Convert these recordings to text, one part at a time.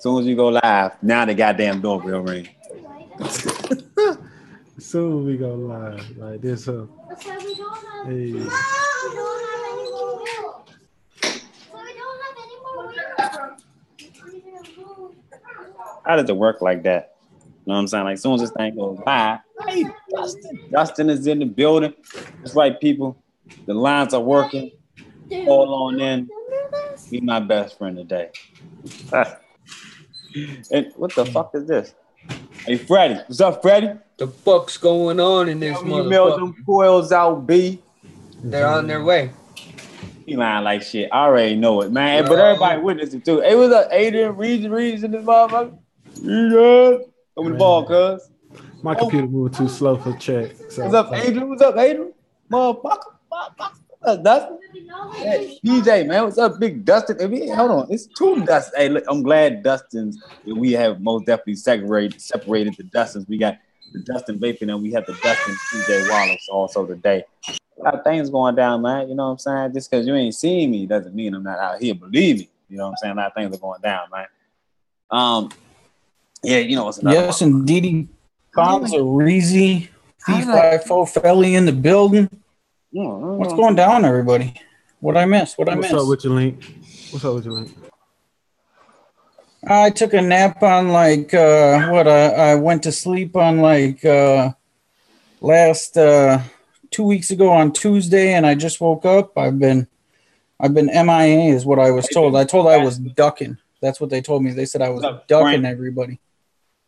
soon as you go live, now the goddamn doorbell ring. Soon we go live like this. Hey. How does it work like that? You know what I'm saying? Like, as soon as this thing goes live, hey, Dustin is in the building. That's right, people. The lines are working. Call on in. Be my best friend today. And what the fuck is this? Hey, Freddie. What's up, Freddie? The fuck's going on in this motherfucker? You mailed them coils out, B. They're on their way. He lying like shit. I already know it, man. But everybody witnessed it, too. Hey, what's up, Adrian? Reads in this motherfucker? Yeah. Over the ball, cuz. My computer moving too slow for chat. So. What's up, Adrian? What's up, Adrian? Motherfucker. Dustin. Hey, DJ, man. What's up, big Dustin? Hold on. It's two Dustins. Hey, look, I'm glad Dustins. We have most definitely separated the Dustins. We got the Dustin Vaping and we have the Dustin TJ Wallace also today. A lot of things going down, man. You know what I'm saying? Just because you ain't seeing me doesn't mean I'm not out here. Believe me. You know what I'm saying? A lot of things are going down, man. Yeah, you know what's another yes, indeed. Fonzo Reezy, D54 Felly in the building. What's going down, everybody? What I miss? What's up with your link? I took a nap on I went to sleep on last 2 weeks ago on Tuesday, and I just woke up. I've been MIA is what I was told. I was ducking. That's what they told me. They said I was ducking everybody.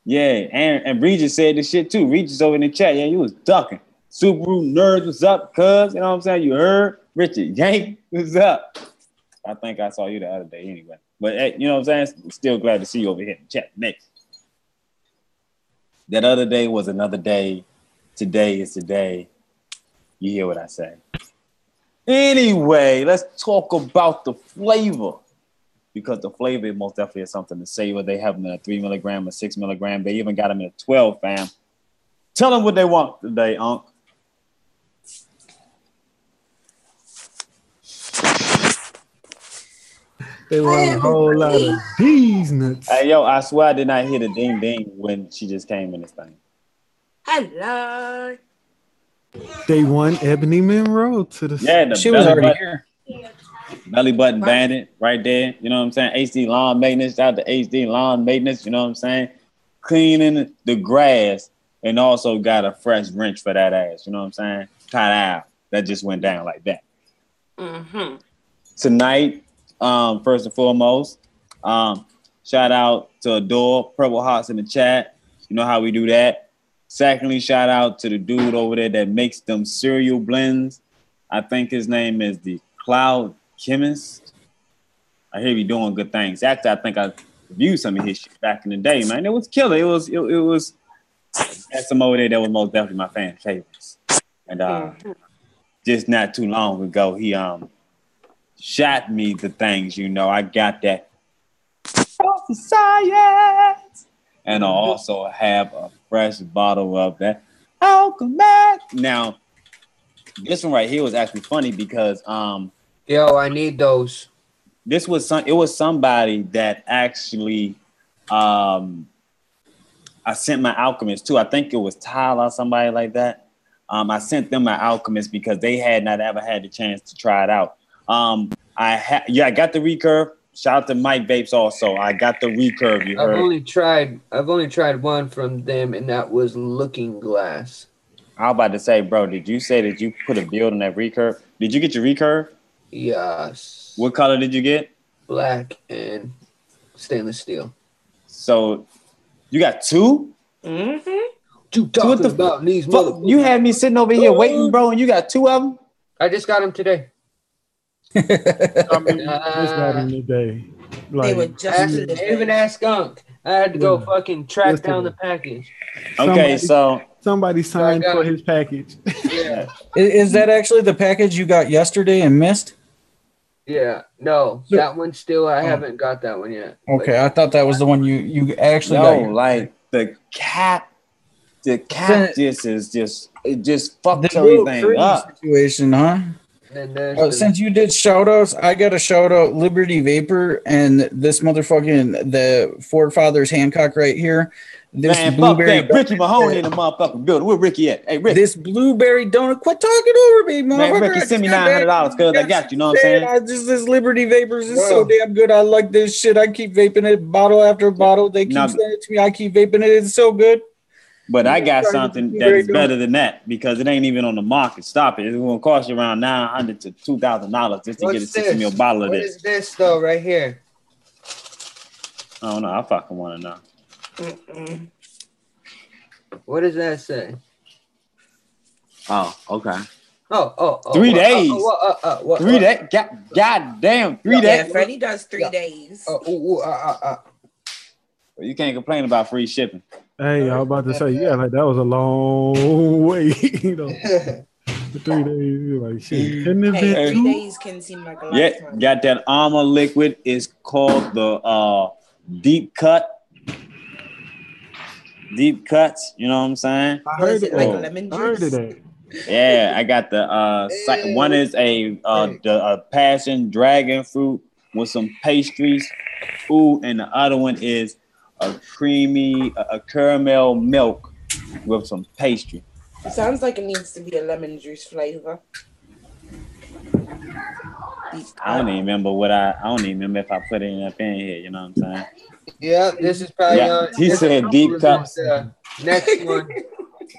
Yeah, and Regis said this shit too. Regis over in the chat. Yeah, you was ducking. Subaru Nerds, what's up, cuz? You know what I'm saying? You heard? Richard Yank, what's up? I think I saw you the other day anyway. But, hey, you know what I'm saying? Still glad to see you over here in the chat next. That other day was another day. Today is today. You hear what I say. Anyway, let's talk about the flavor. Because the flavor most definitely is something to savor. They have them in a 3 milligram, a 6 milligram. They even got them in a 12, fam. Tell them what they want today, Unc. They want a whole lot of these nuts. Hey, yo, I swear I did not hear the ding ding when she just came in this thing. Hello. Day one, Ebony Monroe to the. Yeah, she was already here. Belly button bandit right there. You know what I'm saying? HD lawn maintenance. Shout out to HD lawn maintenance. You know what I'm saying? Cleaning the grass and also got a fresh wrench for that ass. You know what I'm saying? Cut out. That just went down like that. Mm-hmm. Tonight, first and foremost, shout out to Adore, Purple Hearts in the chat. You know how we do that. Secondly, shout out to the dude over there that makes them cereal blends. I think his name is the Cloud Chemist. I hear he doing good things. Actually, I think I reviewed some of his shit back in the day, man. It was killer. It was that's some over there that was most definitely my fan favorites. And just not too long ago, he shot me the things, you know. I got that science. And I also have a fresh bottle of that Alchemax. Now, this one right here was actually funny because yo, I need those. This was somebody that actually I sent my Alchemist to. I think it was Tyler or somebody like that. I sent them my Alchemist because they had not ever had the chance to try it out. I got the recurve. Shout out to Mike Vapes also. I got the recurve. You heard? I've only tried one from them, and that was Looking Glass. I was about to say, bro, did you say that you put a build on that recurve? Did you get your recurve? Yes. What color did you get? Black and stainless steel. So you got two? Mm-hmm. You talking about these motherfuckers? You had me sitting over here waiting, bro, and you got two of them? I just got them today. Just got them today. They were just even asked Skunk. I had to go fucking track down the package. Okay, somebody signed for his package. Yeah. Is that actually the package you got yesterday and missed? Yeah. No, that one still. I haven't got that one yet. Okay, I thought that was the one you actually got. No, like the cap just fucked everything up. Situation, huh? then there's Since you did shout outs, I got to shout out Liberty Vapor and this motherfucking the Forefathers Hancock right here. This Man, fuck blueberry that. Ricky Mahoney in the motherfucking building. Where Ricky at? Hey, Ricky. This blueberry donut. Quit talking over me, motherfucker. Man, Ricky, send me $900 because I got you. Know what I'm saying? This Liberty Vapors is so damn good. I like this shit. I keep vaping it bottle after bottle. They keep saying it to me. I keep vaping it. It's so good. But I got something that is better than that because it ain't even on the market. Stop it. It's going to cost you around $900 to $2,000 just to get a 60 ml bottle of this. What is this, though, right here? I don't know. I fucking want to know. What does that say? Oh, okay. Oh. 3 days. 3 days. God damn, 3 days. Yeah, Freddie does 3 days. Well, you can't complain about free shipping. Hey, I was about to say, yeah, like that was a long way, you know. 3 days, you're like shit. Hey, 3 days can seem like a lifetime. Yeah, got that Armor liquid. It's called the Deep Cut. Deep Cuts, you know what I'm saying? I heard it. Like lemon juice? Yeah, I got the one is a passion dragon fruit with some pastries. Ooh, and the other one is a creamy a caramel milk with some pastry. It sounds like it needs to be a lemon juice flavor. I don't even remember if I put it up in here, you know what I'm saying? Yeah, this is probably he said deep cuts. Next one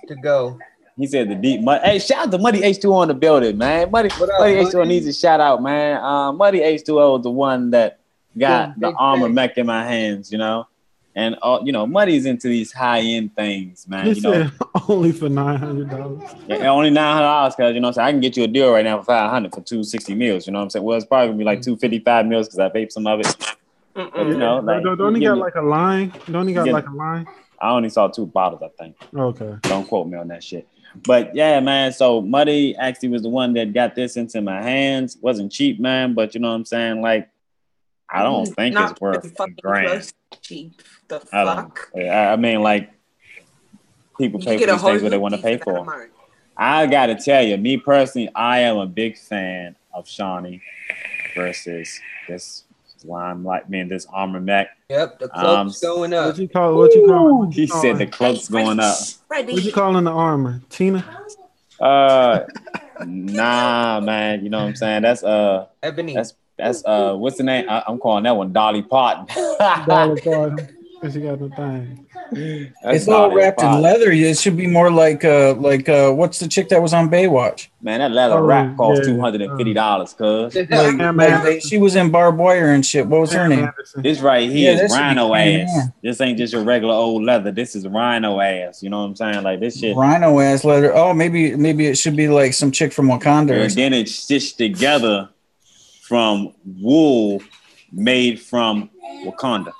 to go. He said the deep mud. Hey, shout out to Muddy H2O on the building, man. Muddy H2O needs a shout out, man. Muddy H2O is the one that got the Armor Mech in my hands, you know. And you know, Muddy's into these high-end things, man. He said only for $900. Yeah, only $900 because you know, so I can get you a deal right now for $500 for 260 meals. You know what I'm saying? Well, it's probably gonna be like 255 meals because I vape some of it. But, you know, like, don't he got like a line? Don't he got like a line? I only saw 2 bottles, I think. Okay. Don't quote me on that shit. But yeah, man. So Muddy actually was the one that got this into my hands. Wasn't cheap, man. But you know what I'm saying? Like, I don't think it's worth $1,000. Cheap. The fuck? I mean, like, people pay for these things what they want to pay for. I gotta tell you, me personally, I am a big fan of Shawnee versus this Limelight, this Armor Mech. Yep, the cloak's going up. What you call? He said the cloak's going up. What you calling the armor? Tina? Nah, man. You know what I'm saying? That's Ebony. That's what's the name? I'm calling that one Dolly Parton. Dolly Parton. She got the thing. It's all wrapped in leather. It should be more like what's the chick that was on Baywatch? Man, that leather wrap cost $250, cuz. She was in barbed wire and shit. What was her name? This right here is rhino ass. This ain't just your regular old leather. This is rhino ass. You know what I'm saying? Like this shit. Rhino ass leather. Oh, maybe it should be like some chick from Wakanda. And then it's stitched together from wool made from Wakanda.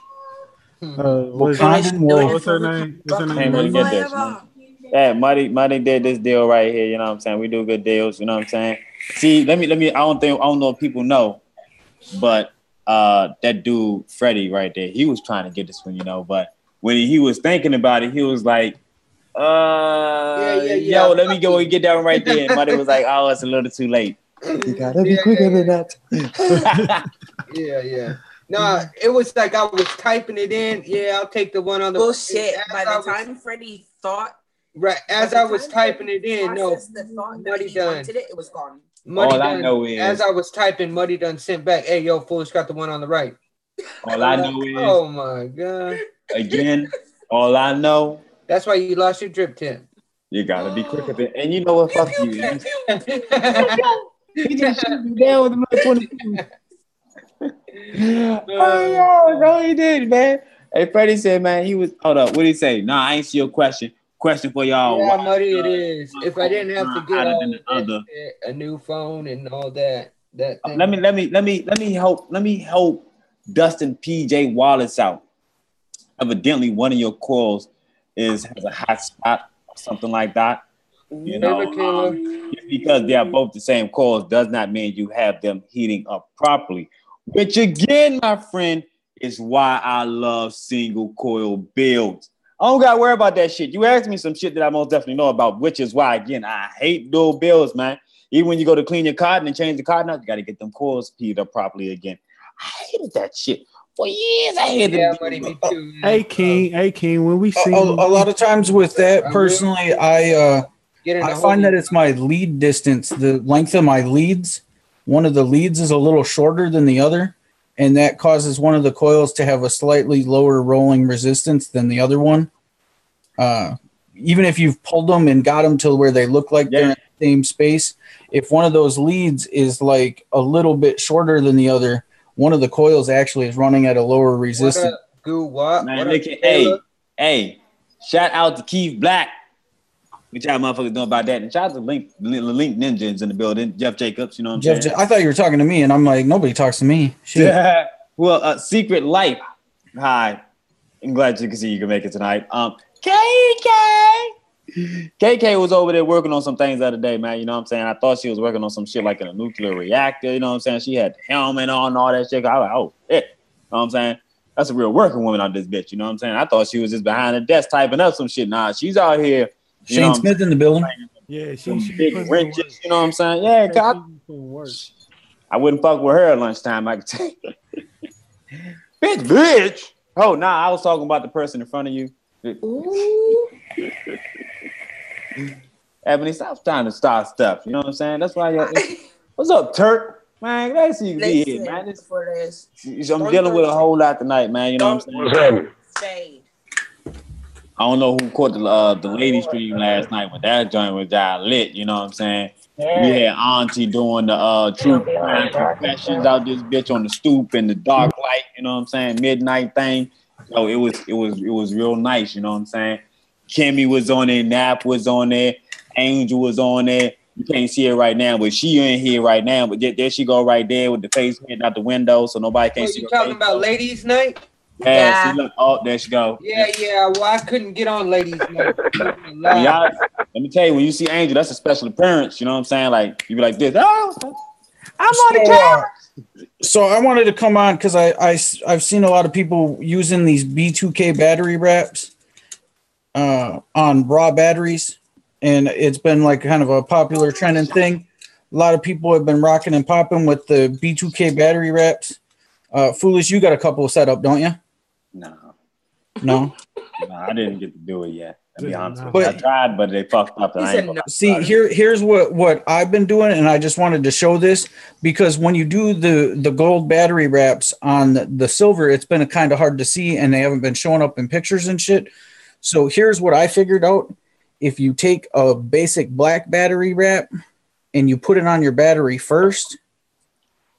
What's her name? Can't really get this, man. Yeah, Muddy did this deal right here. You know what I'm saying? We do good deals. You know what I'm saying? See, let me. I don't know if people know, but that dude Freddie right there, he was trying to get this one, you know. But when he was thinking about it, he was like, yo, let me go and get that one right there. And Muddy was like, oh, it's a little too late. You gotta be quicker than that. Yeah. No, it was like I was typing it in. Yeah, I'll take the one on the bullshit. By the time Freddie thought, right as I was typing it in, Muddy done. It was gone. Muddy done, I know is as I was typing, Muddy done sent back. Hey, yo, fool's got the one on the right. All I know is, oh my god! Again, all I know. That's why you lost your drip tip. You gotta be quicker than, and you know what? Fuck you. He just shoot me down with another 22. No, he did, man. Hey, Freddie said, man, he was. Hold up, what did he say? Nah, I ain't see your question. Question for y'all. Yeah, Muddy, it is. If I didn't have to get a new phone and all that thing. Let me help Dustin PJ Wallace out. Evidently, one of your coils has a hot spot or something like that. You know, just because they are both the same coils does not mean you have them heating up properly. Which again, my friend, is why I love single coil builds. I don't gotta worry about that shit. You asked me some shit that I most definitely know about, which is why, again, I hate dual builds, man. Even when you go to clean your cotton and change the cotton out, you got to get them coils peeled up properly again. I hated that shit for years. I hated Yeah, it. buddy, me too. Hey King, when we see A lot of times with that, personally, I find that it's my lead distance, the length of my leads. One of the leads is a little shorter than the other, and that causes one of the coils to have a slightly lower rolling resistance than the other one. Even if you've pulled them and got them to where they look like they're in the same space, if one of those leads is like a little bit shorter than the other, one of the coils actually is running at a lower resistance. Man, hey, shout out to Keith Black. What y'all motherfuckers know about that? And shout out to Link Ninjas in the building, Jeff Jacobs, you know what I'm saying? I thought you were talking to me, and I'm like, nobody talks to me. Shit. Well, Secret Life. Hi. I'm glad you can see you can make it tonight. KK was over there working on some things the other day, man. You know what I'm saying? I thought she was working on some shit like in a nuclear reactor. You know what I'm saying? She had the helmet on and all that shit. I was like, oh, shit. You know what I'm saying? That's a real working woman on this bitch. You know what I'm saying? I thought she was just behind the desk typing up some shit. Nah, she's out here. Shane Smith in the building. Yeah, she big wrenches. You know what I'm saying? Yeah, God. I wouldn't fuck with her at lunchtime. I could tell you. bitch. Oh, nah, I was talking about the person in front of you. Ooh. Ebony, stop trying to start stuff. You know what I'm saying? That's why what's up, Turk? Man, glad to see you be here, man. I'm dealing with a whole lot tonight, man. You know what I'm saying? What's happening? I don't know who caught the lady stream last night, but that joint was lit. You know what I'm saying? We had Auntie doing the true crime confessions out this bitch on the stoop in the dark light. You know what I'm saying? Midnight thing. So it was real nice. You know what I'm saying? Kimmy was on there, Nap was on there, Angel was on there. You can't see her right now, but she in here right now. But there she go right there with the face hitting out the window, so nobody can see her. You talking about ladies' night? Yeah. See, look, oh, there she go. Yeah. Well, I couldn't get on ladies' night. Let me tell you, when you see Angel, that's a special appearance. You know what I'm saying? Like you be like this. Oh, I'm on the camera. So I wanted to come on because I've seen a lot of people using these B2K battery wraps on raw batteries, and it's been like kind of a popular trending thing. A lot of people have been rocking and popping with the B2K battery wraps. Foolish, you got a couple set up, don't you? No, I didn't get to do it yet. To be honest with you. I tried, but they fucked up. See, here's what I've been doing, and I just wanted to show this because when you do the gold battery wraps on the silver, it's been kind of hard to see, and they haven't been showing up in pictures and shit. So here's what I figured out. If you take a basic black battery wrap and you put it on your battery first,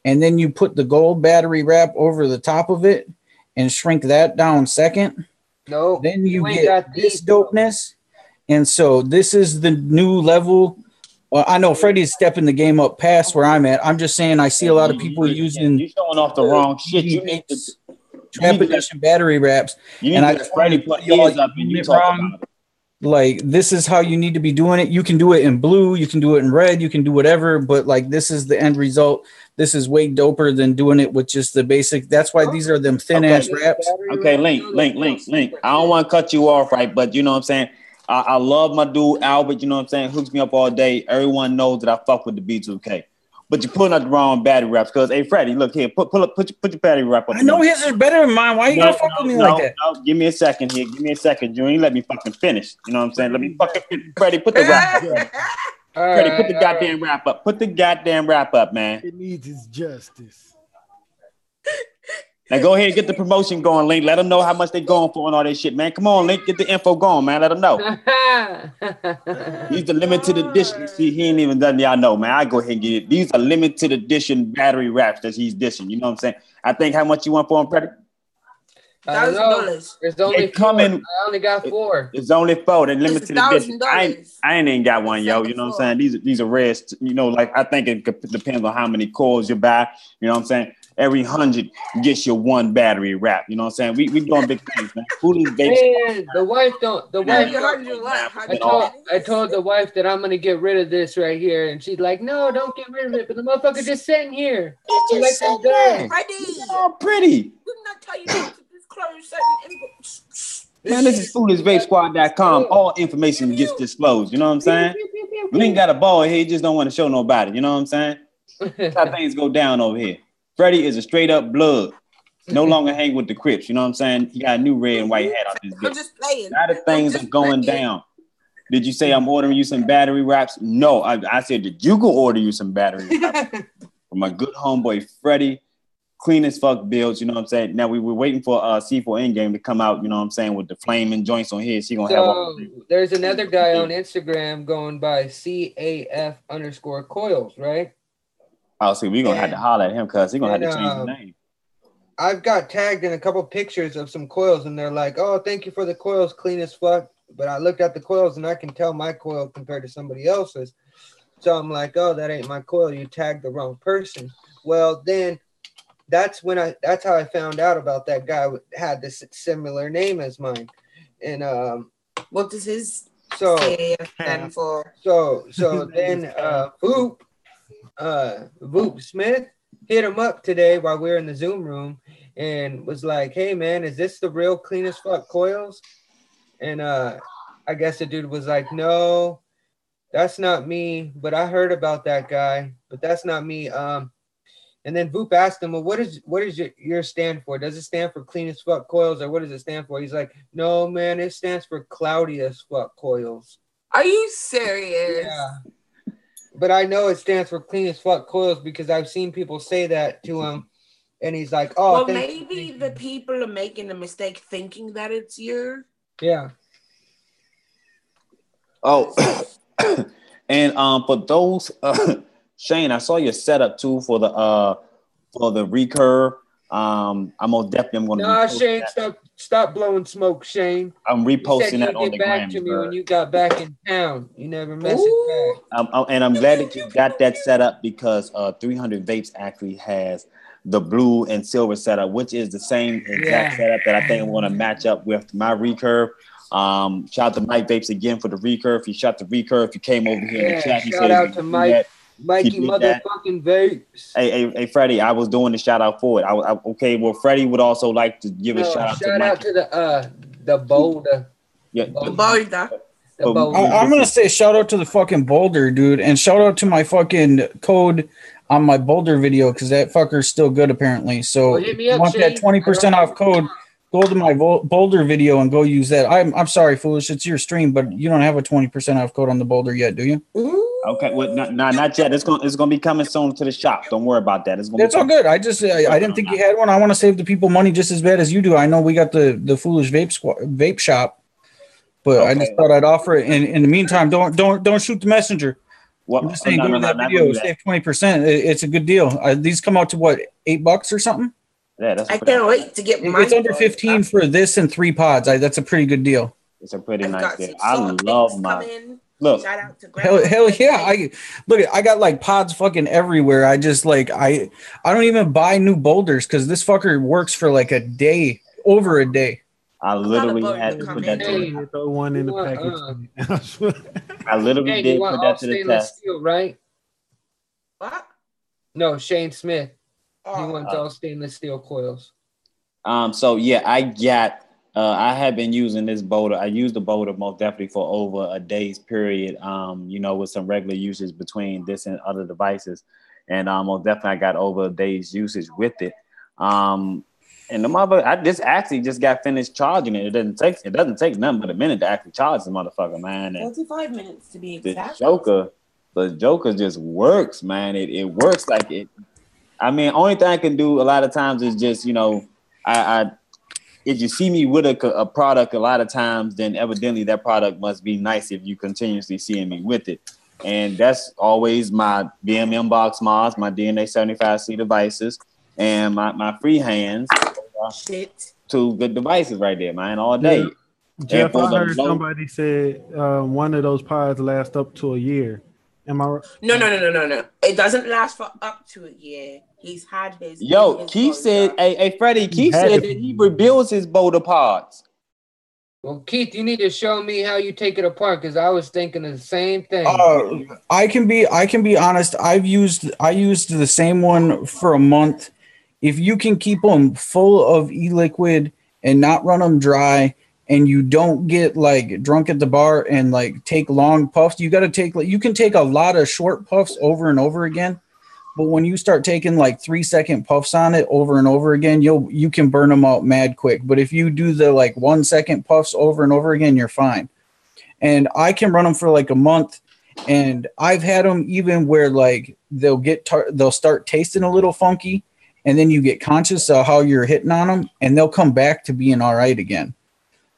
and then you put the gold battery wrap over the top of it and shrink that down second, then you get this dopeness. And so this is the new level. Well, I know Freddie's stepping the game up past where I'm at. I'm just saying I see a lot of people using you're showing off the wrong shit. You need to trap edition battery wraps. And I just Freddie put yours up and you talk about it. Like, this is how you need to be doing it. You can do it in blue, you can do it in red, you can do whatever, but like this is the end result. This is way doper than doing it with just the basic. That's why these are them thin ass wraps. Okay, Link. I don't want to cut you off, right? But you know what I'm saying? I love my dude Albert, you know what I'm saying? Hooks me up all day. Everyone knows that I fuck with the B2K. But you're pulling out the wrong battery wraps because, hey, Freddie, look here, put your battery wrap up. I know his is better than mine. Why you gonna fuck with me like that? No, give me a second here. Give me a second. You ain't let me fucking finish. You know what I'm saying? Let me fucking finish. Freddie, put the wrap up. Freddie, put the goddamn wrap up. Put the goddamn wrap up, man. It needs its justice. Now go ahead and get the promotion going, Link. Let them know how much they going for and all that shit, man. Come on, Link, get the info going, man. Let them know. These are limited edition. See, he ain't even done y'all know, man. I go ahead and get it. These are limited edition battery wraps that he's dishing. You know what I'm saying? I think how much you want for them, Freddie? $1,000. It's only coming. I only got 4. It's only 4. They're limited edition. I ain't even got one, yo. You know what I'm saying? These are rare. You know, like I think it depends on how many cores you buy. You know what I'm saying? Every 100 gets you 1 battery wrap. You know what I'm saying? We doing big things, man. The wife don't. The wife. I told the wife that I'm gonna get rid of this right here, and she's like, "No, don't get rid of it." But the motherfucker just sitting here. It's just sitting there. Oh, pretty. Didn't I tell you not to disclose certain info? Man, this is foolishvapesquad.com. All information gets disclosed. You know what I'm saying? Blink got a ball here. He just don't want to show nobody. You know what I'm saying? That's how things go down over here. Freddie is a straight up blood. No longer hang with the Crips. You know what I'm saying? He got a new red and white hat on his I'm bitch. just playing. A lot of things are going down. Did you say I'm ordering you some battery wraps? No, I said that you can order you some battery wraps from my good homeboy Freddie. Clean as fuck builds, you know what I'm saying? Now we were waiting for C4 Endgame to come out, you know what I'm saying, with the flaming joints on his. She gonna have all there's another guy on Instagram going by CAF_coils, right? Oh, see, we're gonna have to holler at him because he's gonna have to change his name. I've got tagged in a couple pictures of some coils, and they're like, "Oh, thank you for the coils, clean as fuck." But I looked at the coils, and I can tell my coil compared to somebody else's. So I'm like, "Oh, that ain't my coil. You tagged the wrong person." Well, then that's how I found out about that guy who had this similar name as mine. And what does his stand for? So then Voop Smith hit him up today while we were in the Zoom room and was like, "Hey man, is this the real clean as fuck coils?" And I guess the dude was like, "No, that's not me, but I heard about that guy, but that's not me." And then Voop asked him, "Well, what is your stand for? Does it stand for clean as fuck coils, or what does it stand for?" He's like, "No, man, it stands for cloudy as fuck coils." Are you serious? Yeah. But I know it stands for clean as fuck coils because I've seen people say that to him, and he's like, "Oh, well, maybe the people are making a mistake thinking that it's you." Yeah. Oh, and for those, Shane, I saw your setup too for the recurve. I'm most definitely I'm gonna. Nah, Shane, stop blowing smoke, Shane. I'm reposting that on the gram. To me when you got back in town. You never messaged back. And I'm glad that you got that set up because 300 Vapes actually has the blue and silver setup, which is the same exact setup that I think I'm going to match up with my recurve. Shout out to Mike Vapes again for the recurve. He shot the recurve. He came over here in the chat. He shout out to Mike. Mikey motherfucking Vapes. Hey, Freddie, I was doing the shout out for it. Okay, well, Freddie would also like to give a shout out to Mike. Shout out to the boulder. Yeah, the boulder. I'm gonna say shout out to the fucking boulder, dude, and shout out to my fucking code on my boulder video because that fucker's still good apparently. So if you want that 20% off code, go to my boulder video and go use that. I'm sorry, Foolish, it's your stream, but you don't have a 20% off code on the boulder yet, do you? Okay, well, not yet. It's gonna be coming soon to the shop. Don't worry about that. It's all good. I didn't think you had one. I want to save the people money just as bad as you do. I know we got the Foolish vape shop, but I just thought I'd offer it. And in the meantime, don't shoot the messenger. What? I'm just saying, go to that video, save 20%. It's a good deal. These come out to what, $8 or something? Yeah, I can't wait to get mine. It's under 15 for this and 3 pods. That's a pretty good deal. It's a pretty nice deal. I love mine. Look, shout out to hell yeah! I got like pods fucking everywhere. I just like I don't even buy new boulders because this fucker works for like a day, over a day. I literally had to put that to throw one in the package. I literally did put that to the test. Steel, right? What? No, Shane Smith. He wants all stainless steel coils. So yeah, I have been using this boulder. I used the boulder most definitely for over a day's period, with some regular usage between this and other devices. And most definitely I got over a day's usage with it. And I just actually just got finished charging it. It doesn't take nothing but a minute to actually charge the motherfucker, man. And 45 minutes to be exact. The Joker just works, man. It works like it. I mean, only thing I can do a lot of times is just, if you see me with a product a lot of times, then evidently that product must be nice if you continuously seeing me with it. And that's always my BMM box mods, my DNA 75C devices, and my free hands. Shit. 2 good devices right there, man, all day. Jeff, I heard somebody said one of those pods lasts up to a year. Am I right? No. It doesn't last for up to a year. He's had his. Keith said, hey, Freddie, Keith said that he rebuilds his boulder pods. Well, Keith, you need to show me how you take it apart because I was thinking of the same thing. I can be honest. I used the same one for a month. If you can keep them full of e-liquid and not run them dry and you don't get like drunk at the bar and like take long puffs, you got to take, you can take a lot of short puffs over and over again. But when you start taking like 3-second puffs on it over and over again, you can burn them out mad quick. But if you do the like 1-second puffs over and over again, you're fine. And I can run them for like a month. And I've had them even where like they'll start tasting a little funky, and then you get conscious of how you're hitting on them, and they'll come back to being all right again.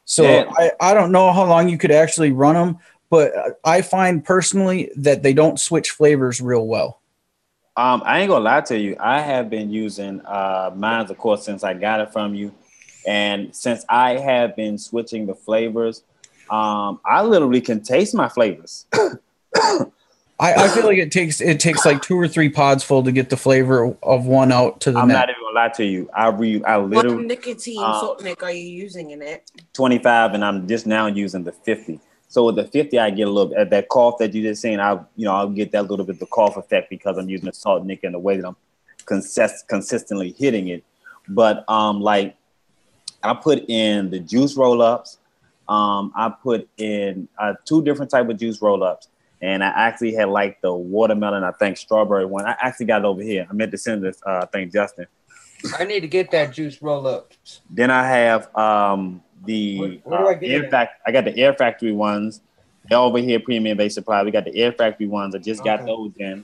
So yeah. I don't know how long you could actually run them, but I find personally that they don't switch flavors real well. I ain't gonna lie to you. I have been using mine, of course, since I got it from you, and since I have been switching the flavors, I literally can taste my flavors. I feel like it takes like 2 or 3 pods full to get the flavor of one out to the next. I'm not even gonna lie to you. I literally. What nicotine salt nick are you using in it? 25, and I'm just now using the 50. So with the 50, I get a little that cough that you just saying. I'll get that little bit of the cough effect because I'm using the salt nick in the way that I'm consistently hitting it. But like I put in the juice roll ups. I put in 2 different type of juice roll ups, and I actually had like the watermelon, I think strawberry one. I actually got it over here. I meant to send this. I think Justin. I need to get that juice roll ups. Then I have the I got the Air Factory ones. They're over here, Premium Base Supply. We got the Air Factory ones. I just got those in.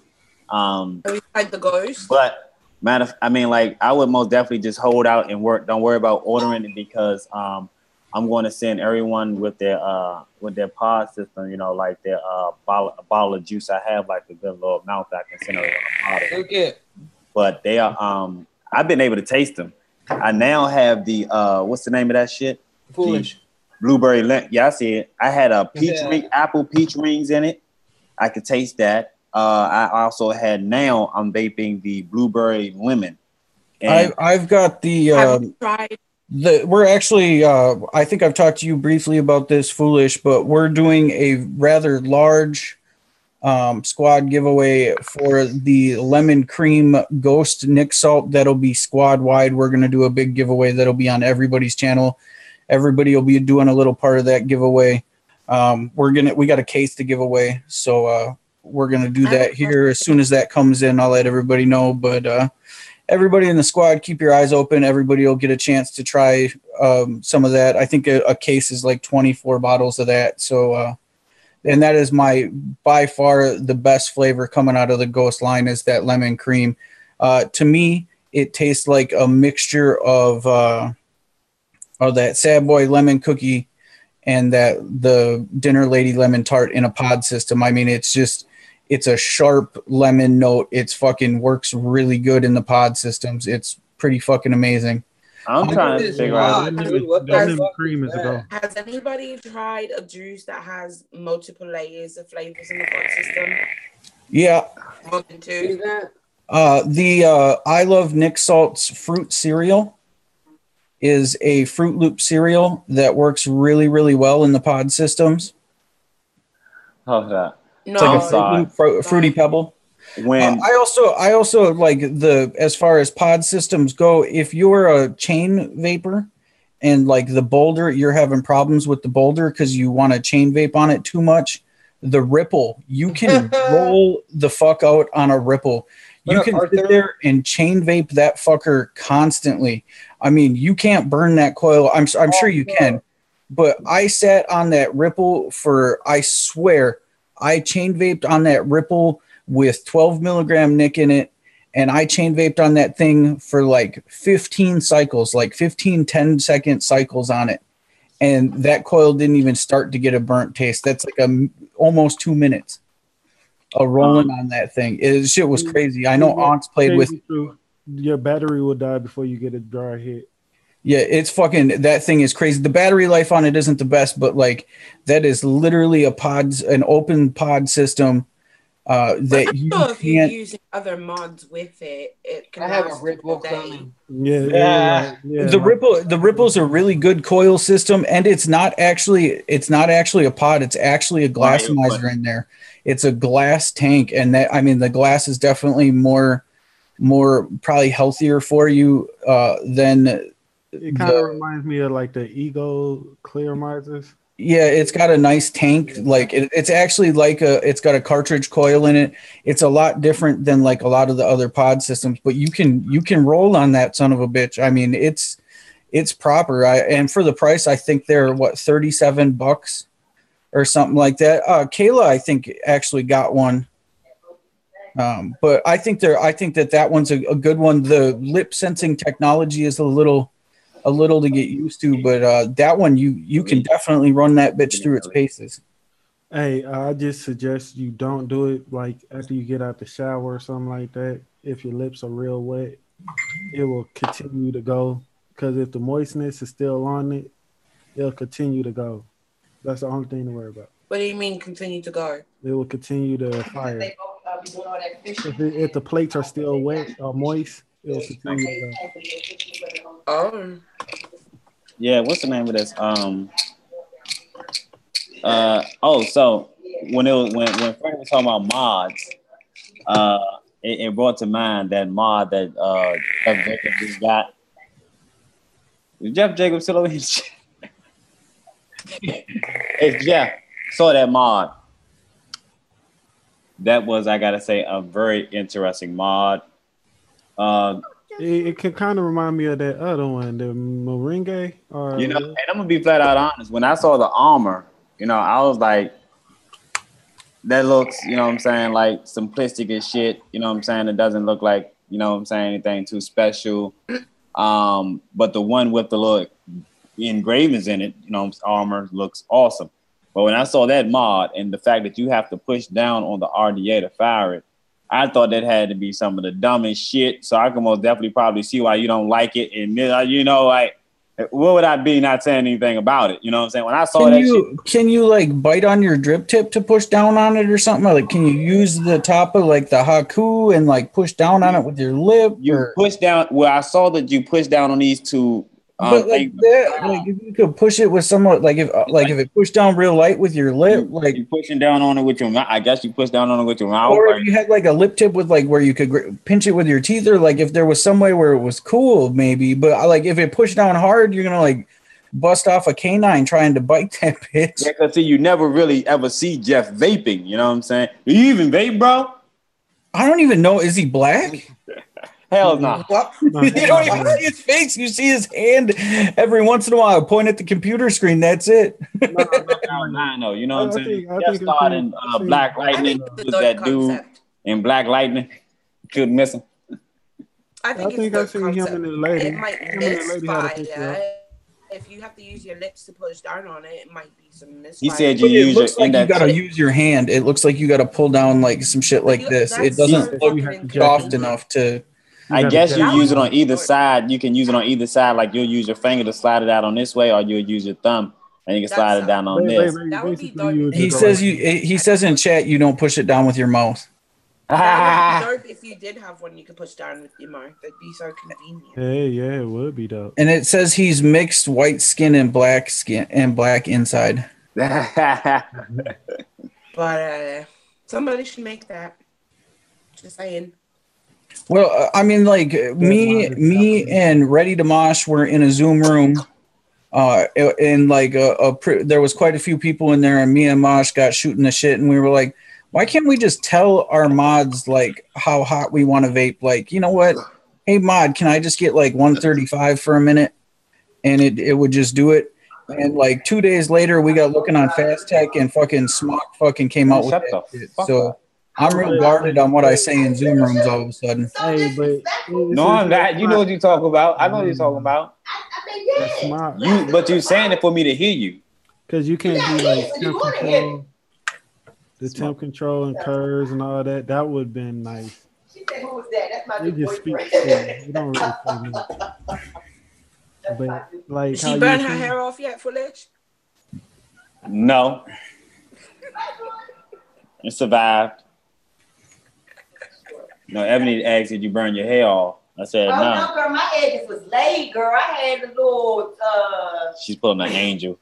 We had the Ghost. But like I would most definitely just hold out and work. Don't worry about ordering it because I'm going to send everyone with their pod system. Like their bottle of juice. I have like a good little mouth I can send everyone a bottle. Okay. But they are. I've been able to taste them. I now have the what's the name of that shit? Foolish. Blueberry lemon. Yeah, I see it. I had a apple peach rings in it. I could taste that. I also had I'm vaping the blueberry lemon. And I've got the have you tried? We're actually I think I've talked to you briefly about this, Foolish, but we're doing a rather large squad giveaway for the lemon cream ghost Nick Salt. That'll be squad wide. We're going to do a big giveaway that'll be on everybody's channel. Everybody will be doing a little part of that giveaway. We got a case to give away, so we're gonna do that here as soon as that comes in. I'll let everybody know, but everybody in the squad, keep your eyes open. Everybody will get a chance to try some of that. I think a case is like 24 bottles of that. So, and that is by far the best flavor coming out of the Ghost line is that lemon cream. To me, it tastes like a mixture of that Sad Boy lemon cookie and the Dinner Lady lemon tart in a pod system. I mean, it's a sharp lemon note. It's fucking works really good in the pod systems. It's pretty fucking amazing. I'm trying to figure out what the cream is go. Has anybody tried a juice that has multiple layers of flavors in the pod system? Yeah. 1 and 2. I Love Nick Salt's fruit cereal is a Fruit Loop cereal that works really, really well in the pod systems. How's that? No, it's like a Fruity Pebble. When I also like as far as pod systems go, if you're a chain vapor and like the Boulder, you're having problems with the Boulder because you want to chain vape on it too much, the Ripple, you can roll the fuck out on a Ripple. You can sit there and chain vape that fucker constantly. I mean, you can't burn that coil. I'm sure you can, but I sat on that Ripple I swear, I chain vaped on that Ripple with 12 milligram Nick in it, and I chain vaped on that thing for like 15 cycles, like 15 10-second cycles on it, and that coil didn't even start to get a burnt taste. That's like almost 2 minutes. Rolling on that thing. Shit was crazy. I know Onks played with. Your battery will die before you get a dry hit. Yeah, it's fucking, that thing is crazy. The battery life on it isn't the best, but like that is literally an open pod system that you can't. If you're can't. using other mods with it, it can I have a last Ripple all day. coming. Yeah. The Ripple's a really good coil system, and it's not actually a pod. It's actually a glassmizer in there. It's a glass tank, and the glass is definitely more probably healthier for you than It kind of reminds me of like the Ego Clearmizers. Yeah, it's got a nice tank. Like it's actually like it's got a cartridge coil in it. It's a lot different than like a lot of the other pod systems, but you can roll on that son of a bitch. I mean, it's proper. And for the price, I think they're what, $37 or something like that. Kayla, I think, actually got one. But I think that one's a good one. The lip sensing technology is a little to get used to, but that one you can definitely run that bitch through its paces. Hey, I just suggest you don't do it like after you get out the shower or something like that. If your lips are real wet, it will continue to go, because if the moistness is still on it, it'll continue to go. That's the only thing to worry about. What do you mean continue to go? It will continue to fire. If the plates are still wet or moist, it will continue to go. Oh. Yeah, what's the name of this? So when Frank was talking about mods, it brought to mind that mod that Jeff Jacobs just got. Is Jeff Jacobs still over here? It's Jeff. Saw that mod. That was, I gotta say, a very interesting mod. It can kind of remind me of that other one, the Moringa. And I'm gonna be flat out honest. When I saw the armor, I was like, that looks, what I'm saying, like simplistic as shit. What I'm saying? It doesn't look like, what I'm saying, anything too special. But the one with the little engravings in it, armor looks awesome. But when I saw that mod and the fact that you have to push down on the RDA to fire it, I thought that had to be some of the dumbest shit. So I can most definitely probably see why you don't like it. And like, what would I be not saying anything about it? You know what I'm saying? When I saw can you like bite on your drip tip to push down on it or something? Like, can you use the top of like the Haku and like push down on it with your lip? Push down. Well, I saw that you push down on these two. But like if you could push it with somewhat, like if it pushed down real light with your lip, like you pushing down on it with your mouth. I guess you push down on it with your mouth. Or if you had like a lip tip with like where you could pinch it with your teeth, or like if there was some way where it was cool, maybe. But like if it pushed down hard, you're gonna like bust off a canine trying to bite that bitch. Yeah, because see, you never really ever see Jeff vaping. You know what I'm saying? Do you even vape, bro? I don't even know. Is he black? Hell no. You don't even see his face. You see his hand every once in a while. Point at the computer screen. That's it. No, you know what I'm saying? Just starting Black Lightning. Was that dude in Black Lightning? Couldn't miss him. I think I seen him and the lady. It might misfire. If you have to use your lips to push down on it, it might be some misfire. He said you use your index. You gotta use your hand. It looks like you gotta pull down like some shit like this. It doesn't look soft enough to. I guess you use it on either side. You can use it on either side. Like you'll use your finger to slide it out on this way, or you'll use your thumb and you can slide it down on this. That would be dope. He says in chat you don't push it down with your mouth. That would be dope if you did have one you could push down with your mouth. That'd be so convenient. Hey, yeah, it would be dope. And it says he's mixed white skin and black inside. But somebody should make that. Just saying. Well, I mean, like me and Ready to Mosh were in a Zoom room, and like there was quite a few people in there, and me and Mosh got shooting the shit, and we were like, why can't we just tell our mods like how hot we want to vape? Like, you know what? Hey mod, can I just get like 135 for a minute? And it would just do it. And like 2 days later, we got looking on Fast Tech, and fucking Smock fucking came out with that shit. So I'm real guarded on what I say in Zoom rooms all of a sudden. Hey, but no, I'm not. You know what you're talking about. I know what you're talking about. That's smart. But you're saying it for me to hear you. Because you can't do like temp control, the temp control and curves and all that. That would have been nice. She said, "Who was that? That's my new boyfriend." You don't really say much. But like, did she burn her hair off yet, Foolish? No. It survived. No, Ebony asked, did you burn your hair off? I said, no. No, girl, my edges was laid, girl. I had a little, She's pulling an angel.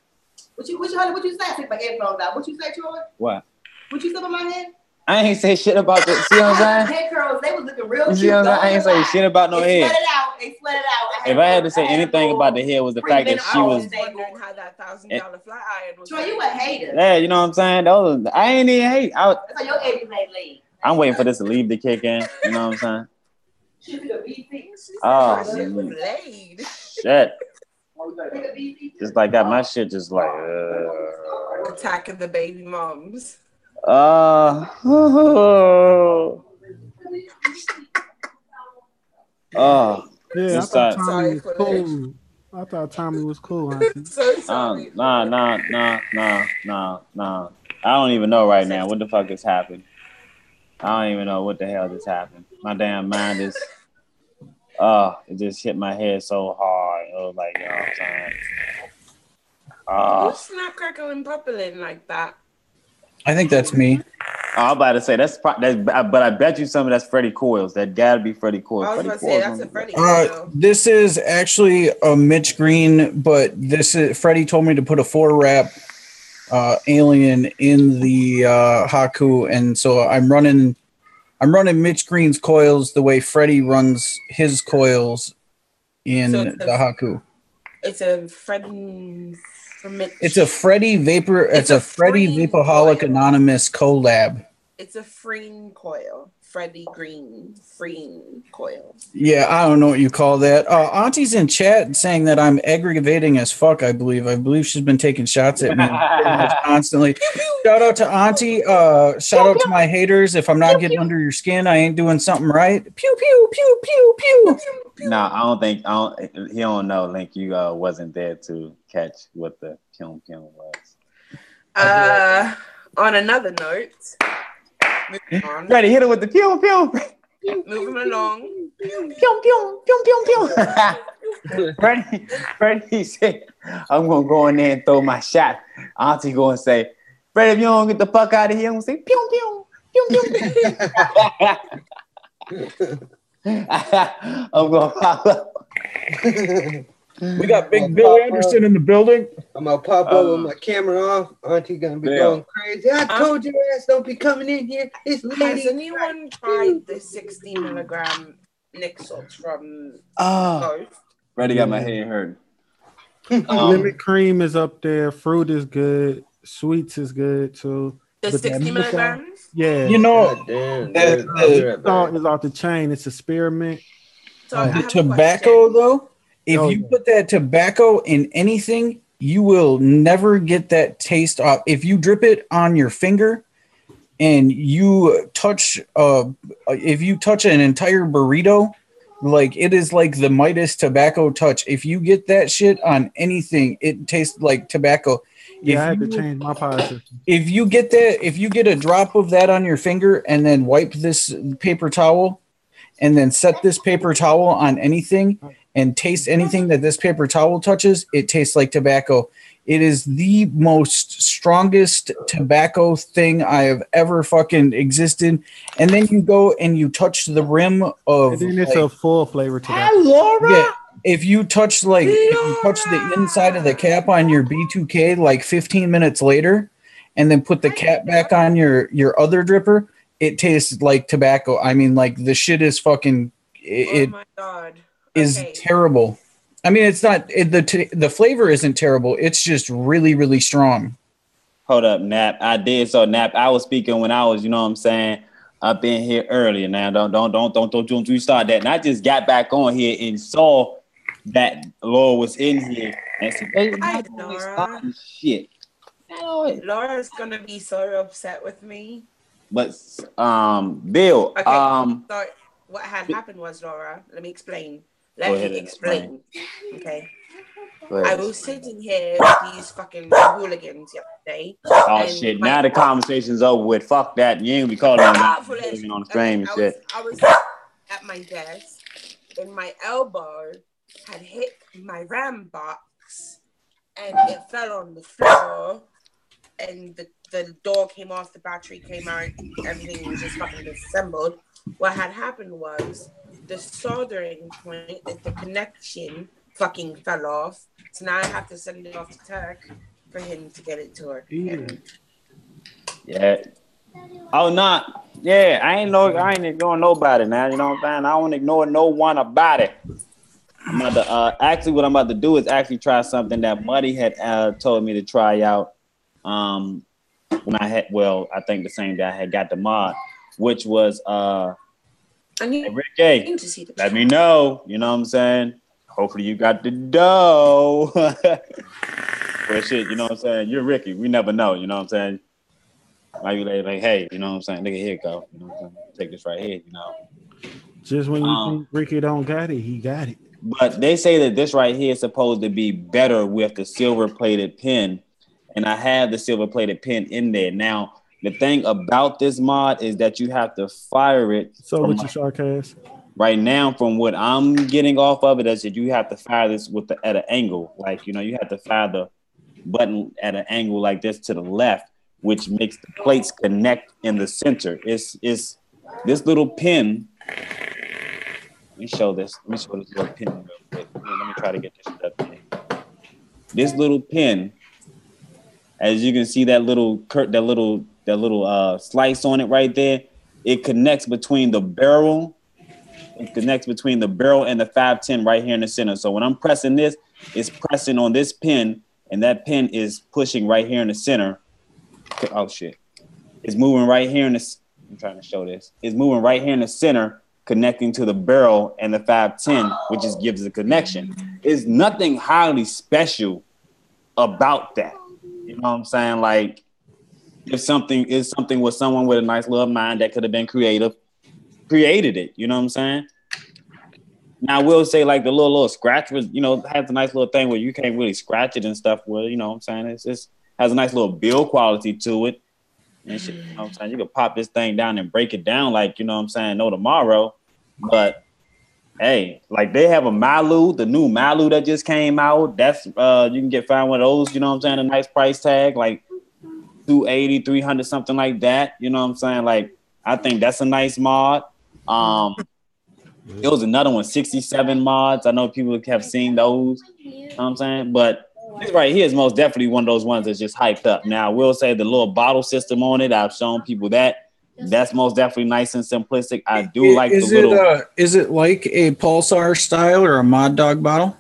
What you say? I took my headphones out. What you say, Troy? What? What you said on my head? I ain't say shit about the. See what I'm saying? Head curls, they was looking real You see cute. what I'm saying? I ain't say shit about no They head. sweated out. They sweated out. If I had to say anything about the hair, was the fact that she I was. was wondering how that $1,000 flat iron was. Troy, you a hater. Yeah, you know what I'm saying? Those, I ain't even hate. That's how your edges ain't laid. I'm waiting for this to leave the kick in. You know what I'm saying? Oh, shit. Just like that, my shit just like. Attacking the baby moms. Yeah, I Just thought thought, Tommy was cool. I thought Tommy was cool, auntie. So sorry. nah. I don't even know right now what the fuck has happened. I don't even know what the hell just happened. My damn mind is, it just hit my head so hard. It was like, you know what I'm saying? Who's snap, crackle, and popping like that? I think that's me. I'm about to say that's but I bet you some of that's Freddie Coils. That gotta be Freddie Coils. I was about to say that's a Freddie. This is actually a Mitch Green, but this is Freddie told me to put a 4-wrap alien in the Haku, and so I'm running Mitch Green's coils the way Freddie runs his coils in the Haku. It's a Freddie. It's a Freddie Vapor. It's a Freddie Vaporholic coil. Anonymous collab. It's a freeing coil. Freddie Green freeing coil. Yeah, I don't know what you call that. Auntie's in chat saying that I'm aggravating as fuck. I believe she's been taking shots at me constantly. Shout out to Auntie. Shout out to my haters. If I'm not getting under your skin, I ain't doing something right. Pew pew pew pew pew. No, he don't know. Link, you wasn't there to catch what the pium was. On another note, Ready, hit it with the pium. Moving along. Pium. Freddie said, I'm gonna go in there and throw my shot. Auntie gonna say, Freddie, if you don't get the fuck out of here, I'm gonna say pium. I'm gonna pop up. We got Big Bill Anderson in the building. I'm gonna pop up with my camera off. Auntie gonna be going crazy. I told your ass don't be coming in here. It's lady. Has anyone tried the 60 milligram Nixox from Ghost? Freddie got my head hurt. Lemon cream is up there. Fruit is good. Sweets is good too. The 60 milligrams? Yeah. You know, the salt is off the chain. It's a spearmint. So the tobacco, though, if you put that tobacco in anything, you will never get that taste off. If you drip it on your finger and you touch, if you touch an entire burrito, like it is like the Midas tobacco touch. If you get that shit on anything, it tastes like tobacco. Yeah, I had to change my policy. If you get a drop of that on your finger and then wipe this paper towel and then set this paper towel on anything and taste anything that this paper towel touches, it tastes like tobacco. It is the most strongest tobacco thing I have ever fucking existed. And then you go and you touch the rim of. And then it's a full flavor tobacco. Laura. Yeah, if you touch the inside of the cap on your B2K like 15 minutes later, and then put the cap back on your other dripper, it tastes like tobacco. I mean, like the shit is fucking. Oh my god! Is terrible. I mean, it's not the flavor isn't terrible. It's just really, really strong. Hold up, Nap. I did so, Nap. I was speaking when I was, you know what I'm saying, up in here earlier. Now, don't you start that. And I just got back on here and saw that Laura was in here and said, "Hey, Laura. Shit." Laura's gonna be so upset with me. But Bill, okay. So what had happened was, Laura, let me explain. Let me explain. Okay. I was sitting here with these fucking hooligans yesterday. Oh shit! Now the conversation's over with. Fuck that. You ain't be calling them on the stream and shit. I was at my desk and my elbow had hit my RAM box and it fell on the floor and the door came off, the battery came out, everything was just fucking disassembled. What had happened was the soldering point, the connection fucking fell off. So now I have to send it off to Tech for him to get it to her. Yeah. Oh, not. Yeah, I ain't ignoring nobody now. You know what I'm saying? I don't ignore no one about it. I'm about to, actually, what I'm about to do is actually try something that Muddy had told me to try out. When I had, well, I think the same day I had got the mod, which was hey, Ricky, let me know. You know what I'm saying? Hopefully you got the dough. Well, shit, you know what I'm saying? You're Ricky. We never know. You know what I'm saying? Might be like, hey, you know what I'm saying? Nigga, here you go. You know what I'm saying? Take this right here, you know. Just when you think Ricky don't got it, he got it. But they say that this right here is supposed to be better with the silver plated pen. And I have the silver plated pen in there. Now, the thing about this mod is that you have to fire it. So with your shark ass? Right now, from what I'm getting off of it, is that you have to fire this at an angle. Like, you know, you have to fire the button at an angle like this to the left, which makes the plates connect in the center. It's this little pin. Let me show this little pin real quick. Let me try to get this up here. This little pin, as you can see, that little slice on it right there, it connects between the barrel. It connects between the barrel and the 510 right here in the center. So when I'm pressing this, it's pressing on this pin, and that pin is pushing right here in the center. Oh shit! It's moving right here in the. I'm trying to show this. It's moving right here in the center, connecting to the barrel and the 510, which just gives the connection. There's nothing highly special about that. You know what I'm saying? Like, if something is something with someone with a nice little mind that could have been creative, created it. You know what I'm saying? Now, I will say, like, the little scratch was, you know, has a nice little thing where you can't really scratch it and stuff. Well, you know what I'm saying? It's just has a nice little build quality to it. And shit, you know what I'm saying? You could pop this thing down and break it down like, you know what I'm saying, no tomorrow. But hey, like they have a Malu, the new Malu that just came out. That's you can find one of those, you know what I'm saying, a nice price tag, like 280, 300, something like that. You know what I'm saying? Like, I think that's a nice mod. It was another one, 67 mods. I know people have seen those. You know what I'm saying? But this right here is most definitely one of those ones that's just hyped up. Now, I will say the little bottle system on it, I've shown people that. That's most definitely nice and simplistic. I do like the little. Is it like a Pulsar style or a Mod Dog bottle?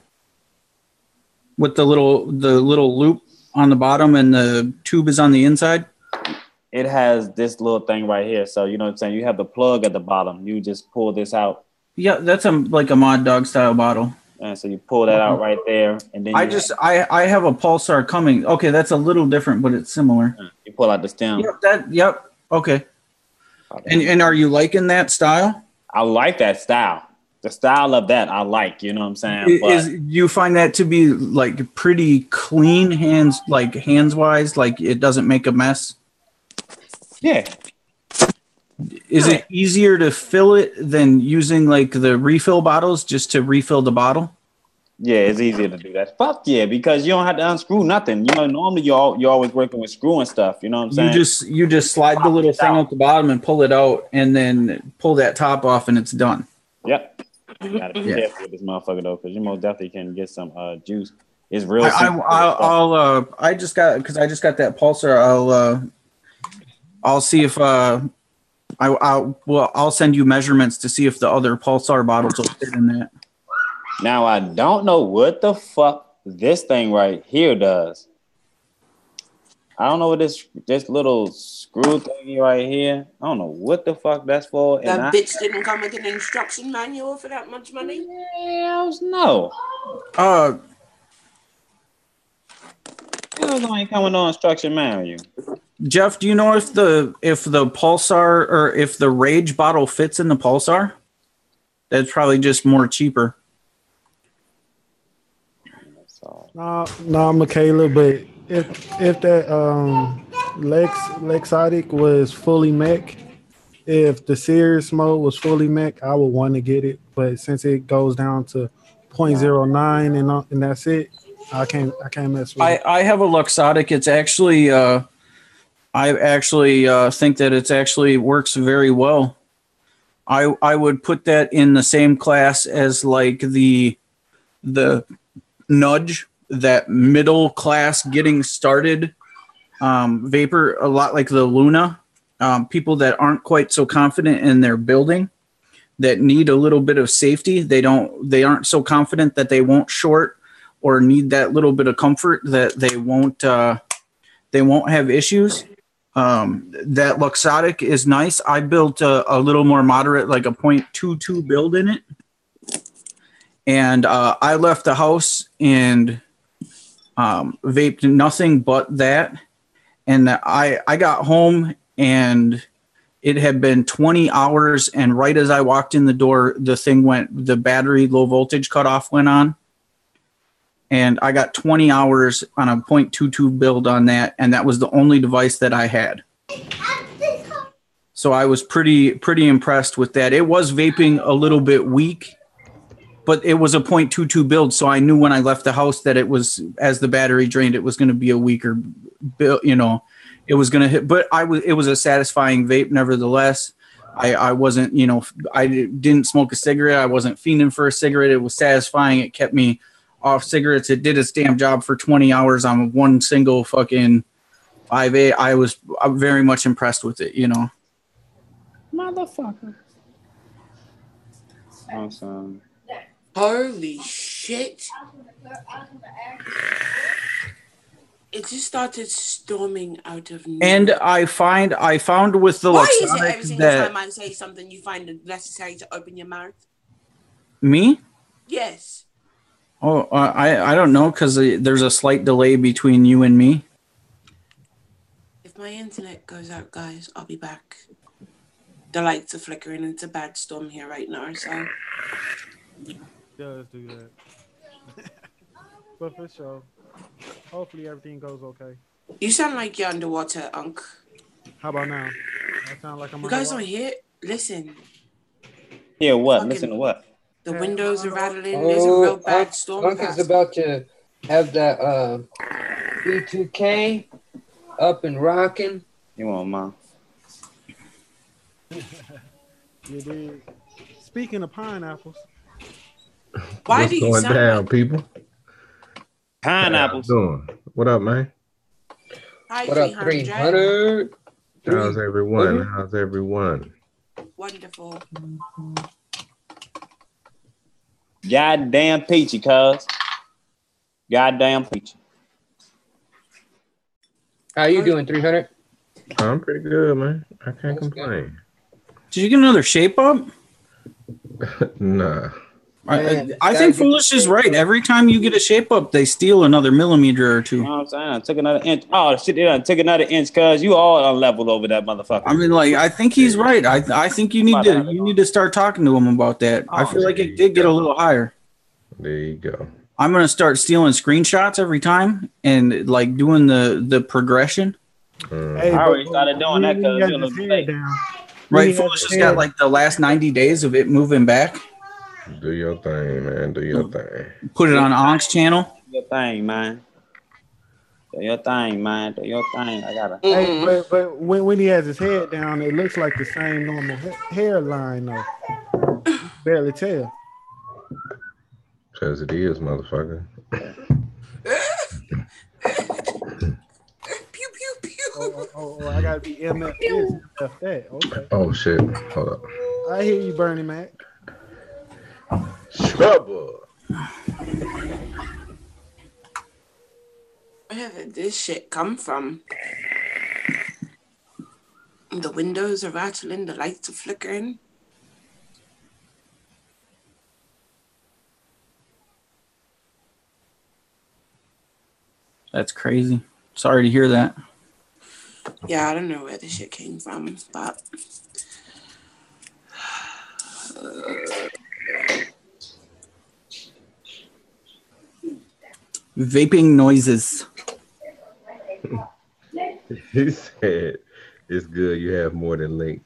With the little loop on the bottom and the tube is on the inside? It has this little thing right here. So, you know what I'm saying? You have the plug at the bottom. You just pull this out. Yeah, that's like a Mod Dog style bottle. And so you pull that out right there, and then I have a Pulsar coming. Okay, that's a little different, but it's similar. You pull out the stem. Yep. Okay. And are you liking that style? I like that style. The style of that I like. You know what I'm saying? You find that to be like pretty clean hands wise, like it doesn't make a mess? Yeah. Is it easier to fill it than using like the refill bottles just to refill the bottle? Yeah, it's easier to do that. Fuck yeah, because you don't have to unscrew nothing. You know, normally you're always working with screwing stuff. You know what I'm saying? You just slide the little thing at the bottom and pull it out, and then pull that top off, and it's done. Yep. You gotta be careful with this motherfucker though, because you most definitely can get some juice. It's real. I just got that Pulsar. I'll see if I'll send you measurements to see if the other Pulsar bottles will fit in that. Now, I don't know what the fuck this thing right here does. I don't know what this little screw thingy right here. I don't know what the fuck that's for. That bitch didn't come with an instruction manual for that much money? No. It ain't coming no instruction manual. Jeff, do you know if the Pulsar or if the Rage bottle fits in the Pulsar? That's probably just more cheaper. No, Michaela, but if that Lexotic was fully mech, if the Series mode was fully mech, I would want to get it. But since it goes down to 0.09 and that's it, I can't mess with it. I have a Luxotic. It's actually I actually think that it actually works very well. I would put that in the same class as like the Nudge, that middle class getting started vapor, a lot like the Luna. people that aren't quite so confident in their building, that need a little bit of safety. They aren't so confident that they won't short, or need that little bit of comfort that they won't have issues. That Luxottic is nice. I built a little more moderate, like a 0.22 build in it. And I left the house and vaped nothing but that. And I got home and it had been 20 hours. And right as I walked in the door, the battery low voltage cutoff went on. And I got 20 hours on a 0.22 build on that. And that was the only device that I had. So I was pretty impressed with that. It was vaping a little bit weak, but it was a 0.22 build. So I knew when I left the house that it was, as the battery drained, it was going to be a weaker build, it was going to hit, but it was a satisfying vape. Nevertheless, I wasn't, I didn't smoke a cigarette. I wasn't fiending for a cigarette. It was satisfying. It kept me off cigarettes. It did its damn job for 20 hours on one single fucking 5A. I was very much impressed with it, Motherfucker. Awesome. Holy shit. It just started storming out of nowhere. And I found with the Why is it Luxottic every single that time I say something you find it necessary to open your mouth? me? Yes. Oh, I don't know, because there's a slight delay between you and me. If my internet goes out, guys, I'll be back. The lights are flickering. It's a bad storm here right now, so. Does do that. But for sure. Hopefully everything goes okay. You sound like you're underwater, Unc. How about now? I sound like I'm You guys underwater? don't hear? Listen. Yeah, what? Fucking- Listen to what? The windows are rattling. There's a real bad storm. Unc is about to have that B2K up and rocking. You want mom? You did. Speaking of pineapples, Why What's do you going sound down, like... people? Pineapples. How you doing? What up, man? Hi, What up, 300? How's everyone? Mhm. How's everyone? Wonderful. Goddamn peachy, cuz. Goddamn peachy. How you doing, 300? I'm pretty good, man. I can't That's complain. Did you get another shape up? Nah. Man, I gotta think get Foolish the is shape right. up. Every time you get a shape up, they steal another millimeter or You two. know what I'm saying? I took another inch. Oh, shit, they done took another inch, cuz. You all unleveled over that motherfucker. I mean, like, I think he's right. I think you need to start talking to him about that. I feel like it did get a little higher. There you go. I'm gonna start stealing screenshots every time and like doing the progression. hey, I already started doing that, when cuz he has you're a his little hair late. down, Right, he has Foolish his has got hair- like the last 90 days of it moving back. Do your thing, man. Do your thing. Put it on Onk's channel. Do your thing, man. Do your thing, man. Do your thing. I gotta. Hey, but when he has his head down, it looks like the same normal hairline though. You can barely tell. Because it is, motherfucker. Pew, pew, pew. Oh, I gotta be MF this, MF that. Okay. Oh, shit. Hold up. I hear you, Bernie Mac. Trouble. Where did this shit come from? The windows are rattling, the lights are flickering. That's crazy. Sorry to hear that. Yeah, I don't know where this shit came from, but Vaping noises. He said, it's good you have more than Link.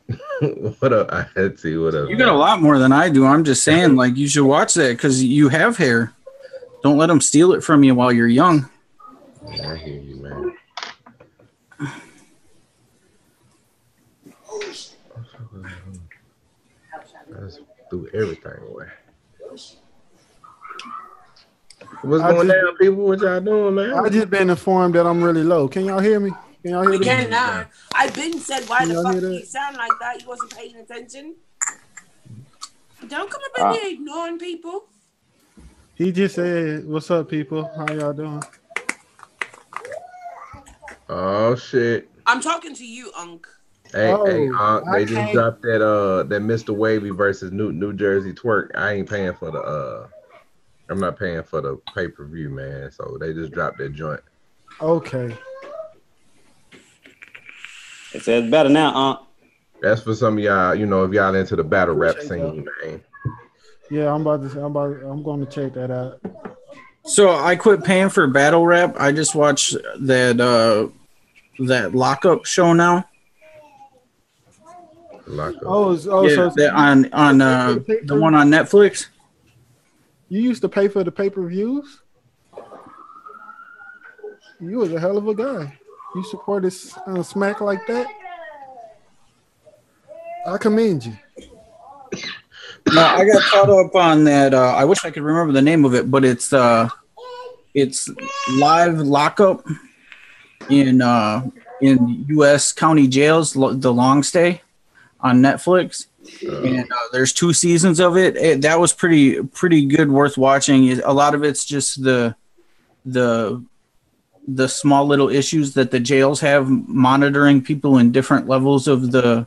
What up? I had to. What up? You got a lot more than I do. I'm just saying, like, you should watch that because you have hair. Don't let them steal it from you while you're young. I hear you, man. Let's do everything away. What's I going just- down, people? What y'all doing, man? I just been informed that I'm really low. Can y'all hear me? Can y'all hear We this? can now. I've been said, why Can the y'all fuck hear do that? you sound like that? You wasn't paying attention. Don't come up in here ignoring people. He just said, "What's up, people? How y'all doing?" Oh shit. I'm talking to you, Unc. Hey, Oh, I they just can't. dropped that Mr. Wavy versus New Jersey Twerk. I ain't paying for the I'm not paying for the pay-per-view, man. So they just dropped that joint. Okay. It says better now, That's for some of y'all, if y'all into the battle rap Appreciate scene, man. Yeah, I'm going to check that out. So I quit paying for battle rap. I just watched that lockup show now. Lockup. So on the one on Netflix. You used to pay for the pay-per-views? You was a hell of a guy. You supported Smack like that? I commend you. No, I got caught up on that. I wish I could remember the name of it, but it's live lockup in U.S. county jails, the long stay on Netflix. And there's 2 seasons of it. That was pretty good, worth watching. A lot of it's just the small little issues that the jails have monitoring people in different levels of the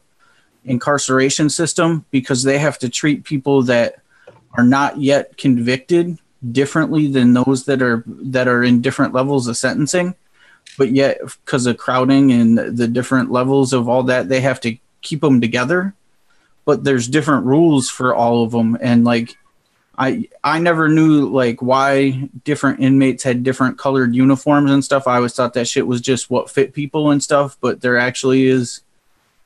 incarceration system, because they have to treat people that are not yet convicted differently than those that are in different levels of sentencing. But yet, because of crowding and the different levels of all that, they have to keep them together. But there's different rules for all of them, and like I never knew like why different inmates had different colored uniforms and stuff. I always thought that shit was just what fit people and stuff, but there actually is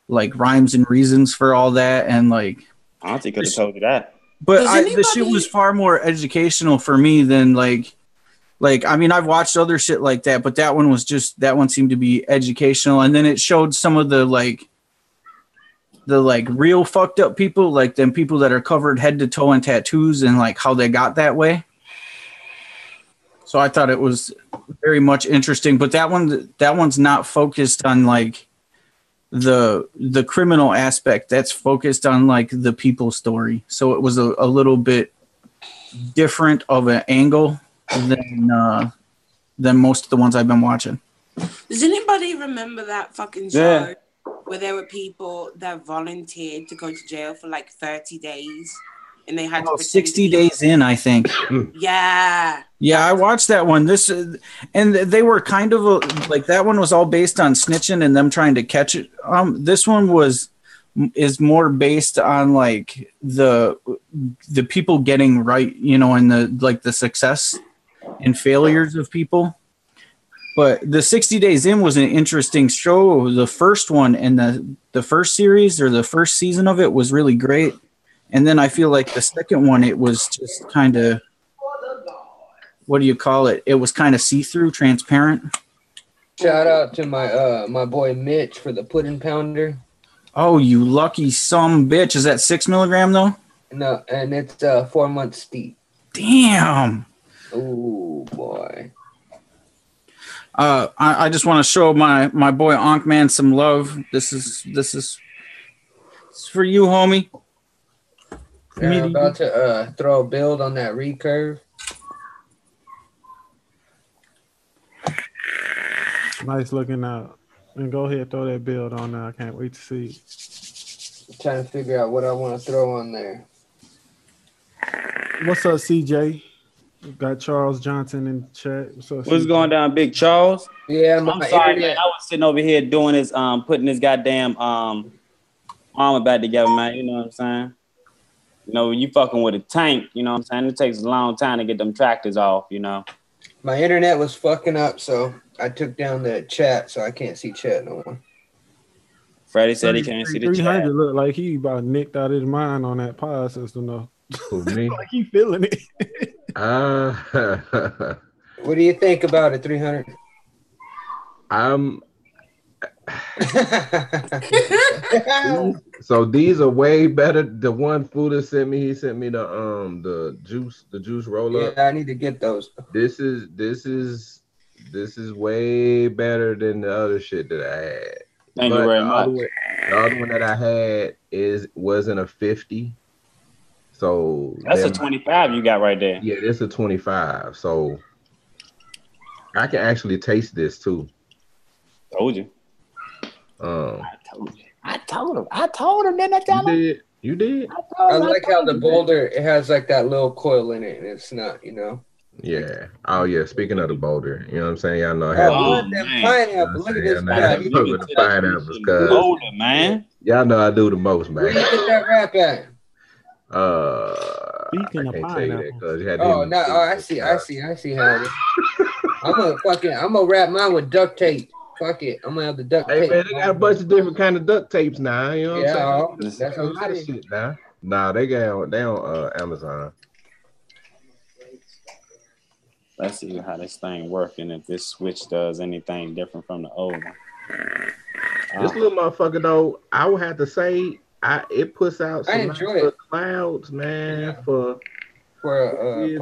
like rhymes and reasons for all that. And like I don't think I could have told you that. But the shit was far more educational for me than like I mean, I've watched other shit like that, but that one seemed to be educational. And then it showed some of the real fucked up people, like them people that are covered head to toe in tattoos and like how they got that way. So I thought it was very much interesting, but that one's not focused on like the criminal aspect. That's focused on like the people story. So it was a little bit different of an angle than most of the ones I've been watching. Does anybody remember that fucking show where there were people that volunteered to go to jail for like 30 days and they had to 60 days in, I think. Yeah, I watched that one. And they were kind of like, that one was all based on snitching and them trying to catch it. This one is more based on like the people getting right, and the success and failures of people. But the 60 Days In was an interesting show. The first one and the first series or the first season of it was really great. And then I feel like the second one, it was just kind of, what do you call it? It was kind of see-through, transparent. Shout out to my boy Mitch for the pudding pounder. Oh, you lucky some bitch. Is that 6 milligram though? No, and it's 4 months steep. Damn. Oh boy. I just want to show my boy Ankh Man some love. This is for you, homie. Yeah, I'm about to throw a build on that recurve. Nice looking out. And go ahead, throw that build on there. I can't wait to see it. I'm trying to figure out what I want to throw on there. What's up, CJ? Got Charles Johnson in the chat. What's going down, Big Charles? Yeah, I'm sorry, man. I was sitting over here doing this, putting this goddamn armor back together, man. You know what I'm saying? When you fucking with a tank, you know what I'm saying? It takes a long time to get them tractors off, My internet was fucking up, so I took down the chat, so I can't see chat no more. Freddie said he can't see the chat. 300 look like he about nicked out his mind on that pod system, though. Who, me? Like he feeling it. What do you think about it, 300? So these are way better. The one Fuda sent me, he sent me the juice roll up. Yeah, I need to get those. This is This is way better than the other shit that I had. Thank you But very much. the other one that I had wasn't a 50. So That's a 25 you got right there. Yeah, this is a 25. So I can actually taste this too. Told you. I told him. Didn't I tell him? You did. I like how the boulder, it has like that little coil in it, and it's not, you know. Yeah. Oh yeah. Speaking of the boulder, you know what I'm saying? Y'all know I Oh, have look at them pineapple. Look at this guy. the pineapples, cuz Boulder, man. y'all know I do the most, man. Where you get that rap at? I can't tell you that because you had to. Oh no! Oh, I see how it is. I'm gonna wrap mine with duct tape. Fuck it, I'm gonna have the duct tape. Hey man, they got a bunch of different kind of duct tapes now. You know what I'm saying? That's a lot of shit now. Nah, they on Amazon. Let's see how this thing works and if this switch does anything different from the old one. This little motherfucker though, I would have to say, it puts out some nice clouds, man. But I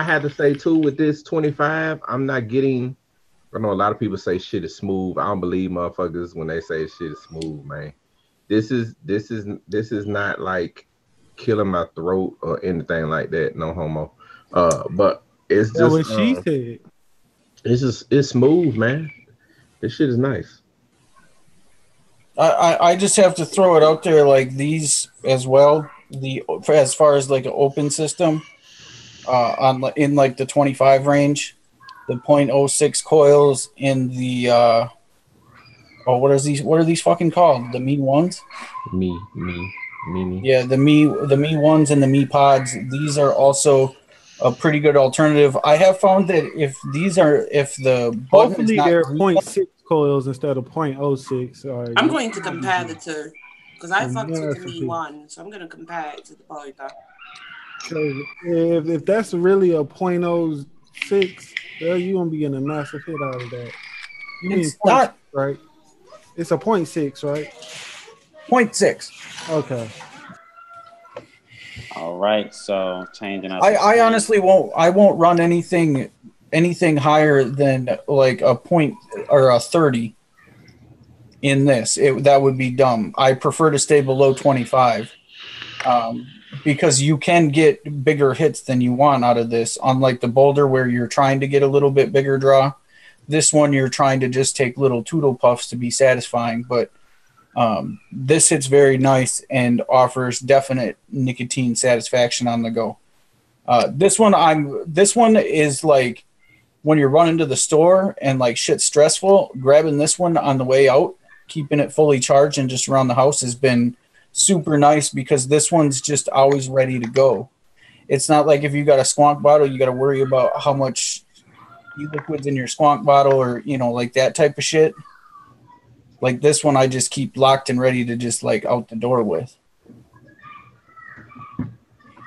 had to say too with this 25, I'm not getting. I know a lot of people say shit is smooth. I don't believe motherfuckers when they say shit is smooth, man. This is not like killing my throat or anything like that. No homo. But it's just what she said. It's smooth, man. This shit is nice. I just have to throw it out there like these as well. As far as like an open system, in like the 25 range. The 0.06 coils in the what are these fucking called? The Me ones? Me. Yeah, the Me ones and the Me pods. These are also a pretty good alternative. I have found that if the button hopefully is not they're 0.6 coils instead of 0.06. I'm going to compare the two because I fucked with the Me one, so I'm going to compare it to the boulder. If that's really a 0.06. Well, you gonna be getting a massive hit out of that. You mean not right? It's a 0.6, right? 0.6. Okay. All right. So changing out. I honestly won't run anything higher than like a point or a 30 in this. That would be dumb. I prefer to stay below 25. Because you can get bigger hits than you want out of this. Unlike the boulder where you're trying to get a little bit bigger draw, this one you're trying to just take little toodle puffs to be satisfying. But this hits very nice and offers definite nicotine satisfaction on the go. This one is like when you're running to the store and like shit's stressful, grabbing this one on the way out, keeping it fully charged and just around the house has been super nice because this one's just always ready to go. It's not like if you got a squonk bottle, you got to worry about how much e-liquid's in your squonk bottle or, like that type of shit. Like this one, I just keep locked and ready to just like out the door with.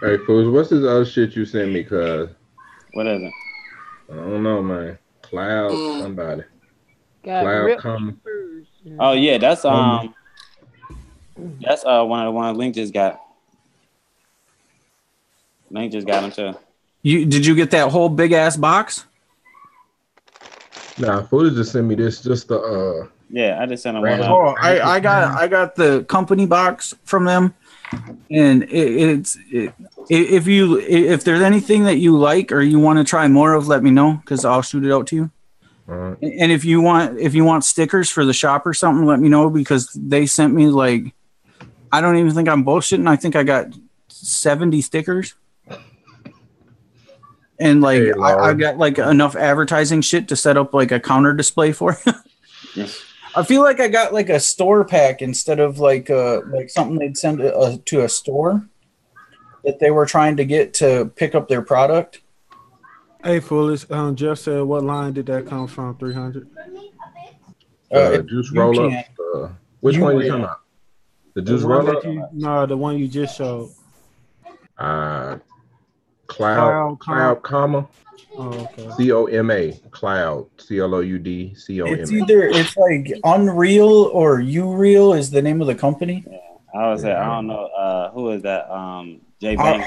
Hey, fools, what's this other shit you sent me, cuz? What is it? I don't know, man. Cloud somebody. Cloud come. Oh yeah, that's one of the ones Link just got. Link just got them too. Did you get that whole big ass box? Nah, Foolish just sent me this just the Yeah, I just sent him one. Oh, I got the company box from them, and if there's anything that you like or you want to try more of, let me know because I'll shoot it out to you. And if you want stickers for the shop or something, let me know because they sent me like, I don't even think I'm bullshitting. I think I got 70 stickers. And like I got like enough advertising shit to set up like a counter display for you. Yes. I feel like I got like a store pack instead of like something they'd send to a store that they were trying to get to pick up their product. Hey, Foolish. Jeff said, what line did that come from? 300. Juice roll up. Which one are you talking about? The juice roll up? No, the one you just showed. Cloud, comma. Oh, okay. COMA, Cloud, CLOUD, COMA. It's like Unreal or Ureal is the name of the company. Yeah, I don't know who is that. J Bang.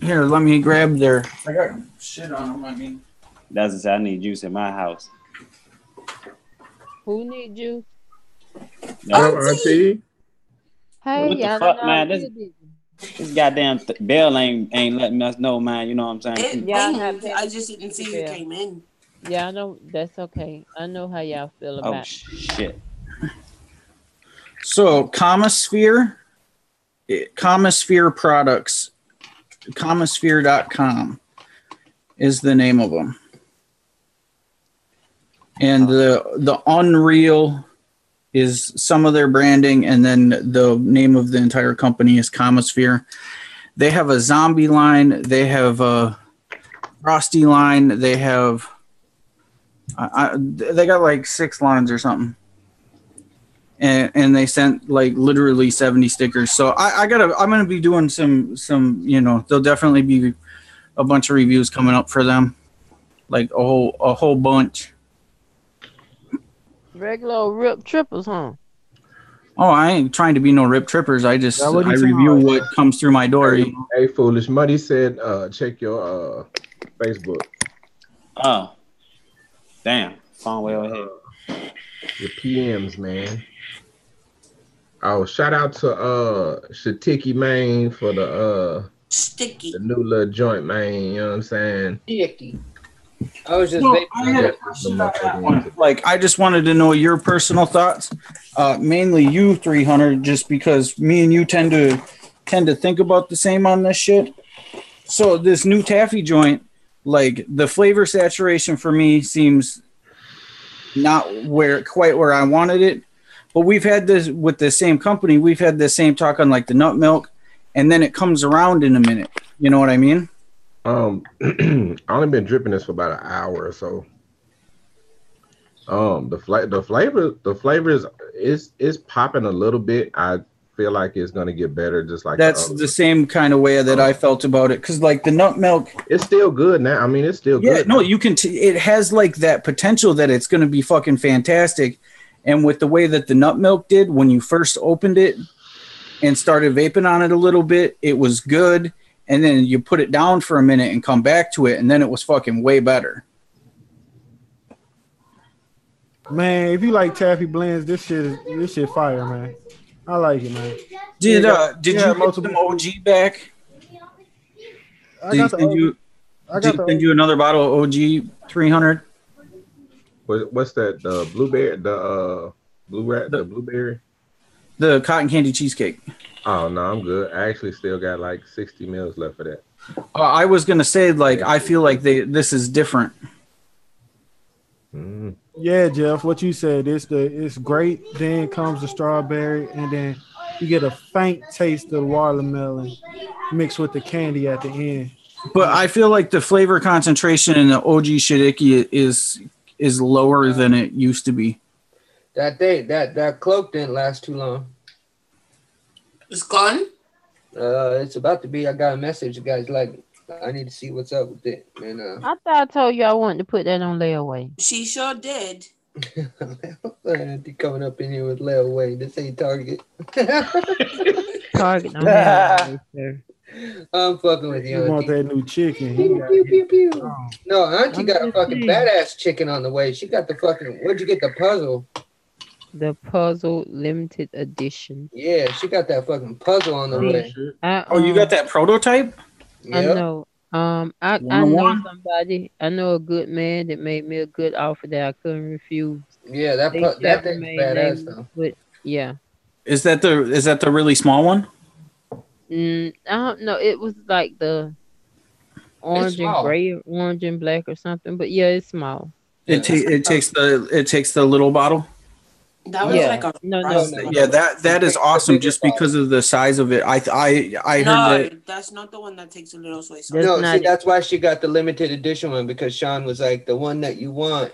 Here, let me grab their. I got shit on them. I mean, That's just I need juice in my house. Who need you? Hello, Auntie. Hey, What the y'all fuck, know man? I feel busy. This goddamn Bell ain't letting us know, man. You know what I'm saying? It Y'all not rings. paying I just didn't see who bill. came in. Yeah, I know that's okay. I know how y'all feel Oh about. shit. So Comosphere products, comosphere.com is the name of them. And the Unreal is some of their branding, and then the name of the entire company is Comosphere. They have a zombie line, they have a frosty line, they have they got like 6 lines or something. And they sent like literally 70 stickers. So I'm gonna be doing some there'll definitely be a bunch of reviews coming up for them, like a whole bunch. Regular old rip trippers, huh? Oh, I ain't trying to be no rip trippers. I review what comes through my door. Hey, Foolish Money said, check your Facebook. Oh, damn. Phone way over here. Your PMs, man. Oh, shout out to Shatiki, man, for the new little joint, man. You know what I'm saying? Sticky. I was just So, vaping. I had a question on that one. Like, I just wanted to know your personal thoughts, mainly you, 300, just because me and you tend to think about the same on this shit. So this new taffy joint, like the flavor saturation for me seems not quite where I wanted it. But we've had this with the same company. We've had the same talk on like the nut milk, and then it comes around in a minute. You know what I mean? I only been dripping this for about an hour or so. The flavor is popping a little bit. I feel like it's gonna get better, just like that's the same kind of way that I felt about it. Because like the nut milk, it's still good now. I mean, it's still good. Yeah, no, you can. It has like that potential that it's going to be fucking fantastic. And with the way that the nut milk did when you first opened it and started vaping on it a little bit, it was good. And then you put it down for a minute and come back to it, and then it was fucking way better. Man, if you like taffy blends, this shit fire, man. I like it, man. Did you get some OG back? Did you send you another bottle of OG 300? What's that? The blueberry, the blueberry, the cotton candy cheesecake. Oh no, I'm good. I actually still got like 60 mils left for that. I was gonna say, like, I feel like this is different. Yeah, Jeff, what you said, it's great. Then comes the strawberry, and then you get a faint taste of watermelon mixed with the candy at the end. But I feel like the flavor concentration in the OG Shidiki is lower than it used to be. That cloak didn't last too long. It's gone? It's about to be. I got a message. The guy's like, I need to see what's up with it. And I thought I told you I wanted to put that on layaway. She sure did. He coming up in here with layaway. This ain't Target. Target don't have layaway, sir. I'm fucking with you. You want that new chicken? Pew, pew, pew. No, Auntie got a fucking badass chicken on the way. She got the fucking. Where'd you get the puzzle? The puzzle limited edition. Yeah, she got that fucking puzzle on the way. You got that prototype? I know. I know somebody. I know a good man that made me a good offer that I couldn't refuse. Yeah, that thing's badass though. But yeah. Is that the really small one? I don't know. It was like the orange and gray, orange and black or something. But yeah, it's small. It takes the little bottle. That was like a yeah. That is awesome just because of the size of it. I heard that. That's not the one that takes a little soy sauce. No, see, that's why she got the limited edition one, because Sean was like, the one that you want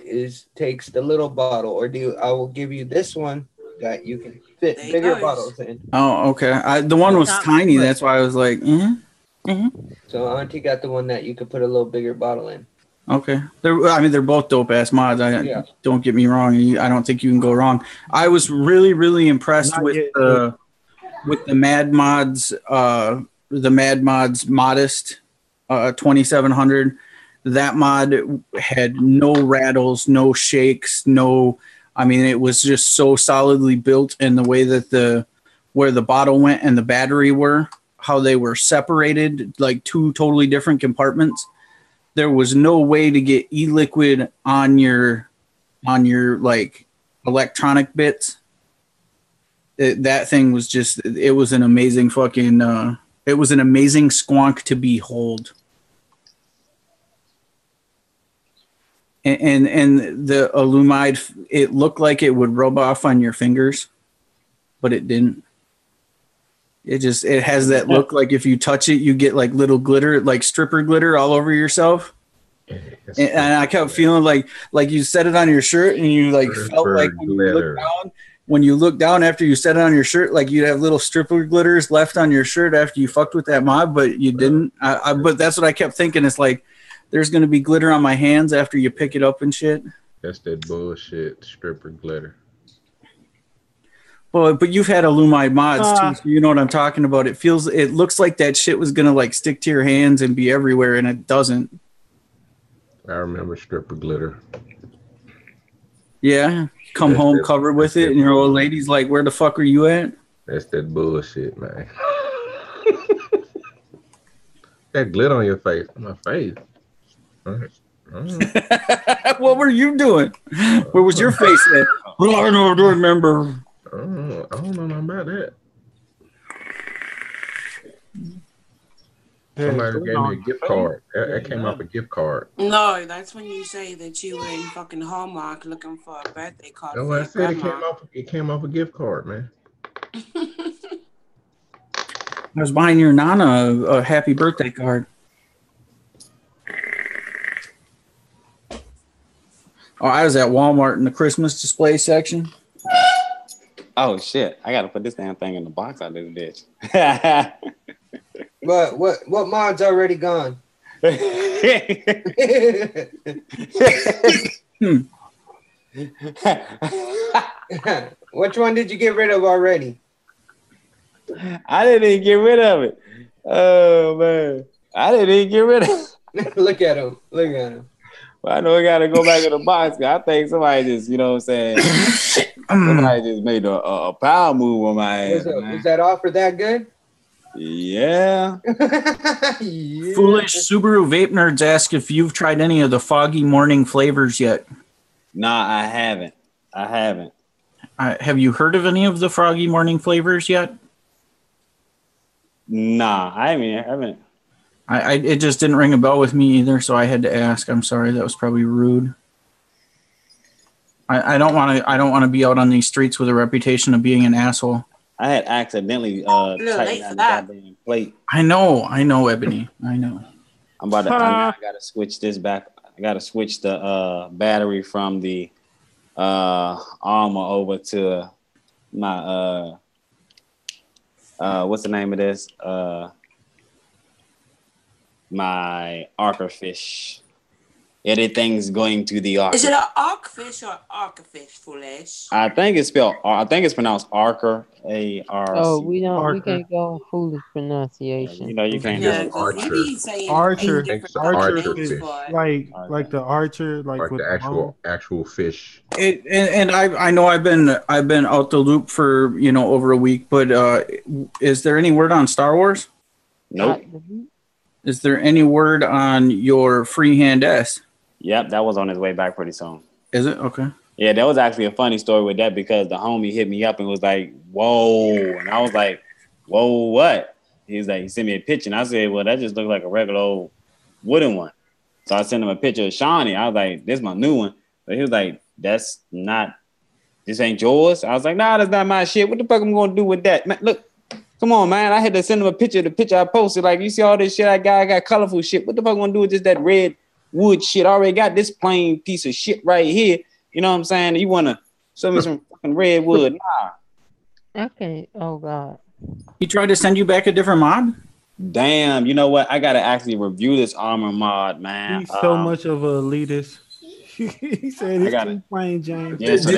takes the little bottle, or I will give you this one that you can fit bigger bottles in. Oh, okay. The one was tiny. That's why I was like, So Auntie got the one that you could put a little bigger bottle in. Okay. They're both dope ass mods. Don't get me wrong. I don't think you can go wrong. I was really, really impressed with the Mad Mods, Modest 2700. That mod had no rattles, no shakes, no. I mean, it was just so solidly built, and the way that where the bottle went and the battery were, how they were separated, like two totally different compartments. There was no way to get e-liquid on your like electronic bits. That thing was just, it was an amazing fucking, it was an amazing squonk to behold. And the Illumide, it looked like it would rub off on your fingers, but it didn't. It has that look like if you touch it, you get like little glitter, like stripper glitter all over yourself. And I kept feeling like you set it on your shirt and you like felt like when you look down after you set it on your shirt, like you'd have little stripper glitters left on your shirt after you fucked with that mod, but you didn't. But that's what I kept thinking. It's like, there's going to be glitter on my hands after you pick it up and shit. That's that bullshit stripper glitter. Well, but you've had Illumide mods too, so you know what I'm talking about. It looks like that shit was going to like stick to your hands and be everywhere, and it doesn't. I remember stripper glitter. Yeah, come home covered with it, and your old lady's like, "Where the fuck are you at?" That's that bullshit, man. That glitter on your face. On my face. What were you doing? Where was your face at? Well, I don't remember. I don't know nothing about that. Somebody gave me a gift card. That came off a gift card. No, that's when you say that you were in fucking Hallmark looking for a birthday card. No, I said it came off a gift card, man. I was buying your Nana a happy birthday card. Oh, I was at Walmart in the Christmas display section. Oh shit! I gotta put this damn thing in the box out of this bitch. But what mod's already gone? Which one did you get rid of already? I didn't even get rid of it. Oh man, I didn't even get rid of it. Look at him. Look at him. Well, I know I gotta go back in the box. I think somebody just, you know what I'm saying? Somebody just made a power move on my ass. Was that offer that good? Yeah. Yeah. Foolish Subaru vape nerds ask if you've tried any of the foggy morning flavors yet. Nah, I haven't. Have you heard of any of the foggy morning flavors yet? Nah, I haven't. It just didn't ring a bell with me either, so I had to ask. I'm sorry, that was probably rude. I don't want to be out on these streets with a reputation of being an asshole. I had accidentally tightened that goddamn plate. I know, Ebony. I know. I gotta switch this back. I gotta switch the battery from the Armor over to my what's the name of this? My Archerfish. Everything's going to the Archer. Is it an Archerfish or Archerfish, foolish? I think it's pronounced Archer. A-R-C. Oh, we can't go foolish pronunciation. You know, you can't Yeah, Archer Archer. Like the archer, like with the actual fish. And I know I've been out the loop for over a week, but is there any word on Star Wars? Nope. Is there any word on your freehand S? Yep, that was on his way back pretty soon. Is it? Okay. Yeah, that was actually a funny story with that because the homie hit me up and was like, whoa. And I was like, whoa, what? He sent me a picture. And I said, well, that just looks like a regular old wooden one. So I sent him a picture of Shawnee. I was like, this is my new one. But he was like, this ain't yours? I was like, nah, that's not my shit. What the fuck am I going to do with that? Man, look, come on, man. I had to send him a picture. The picture I posted, like, you see all this shit I got colorful shit. What the fuck am I going to do with just that red wood shit? I already got this plain piece of shit right here. You know what I'm saying? You want to show me some fucking red wood? Nah. Okay. Oh, God. He tried to send you back a different mod? Damn. You know what? I got to actually review this armor mod, man. He's so much of an elitist. He said it's too plain, James. Yeah, so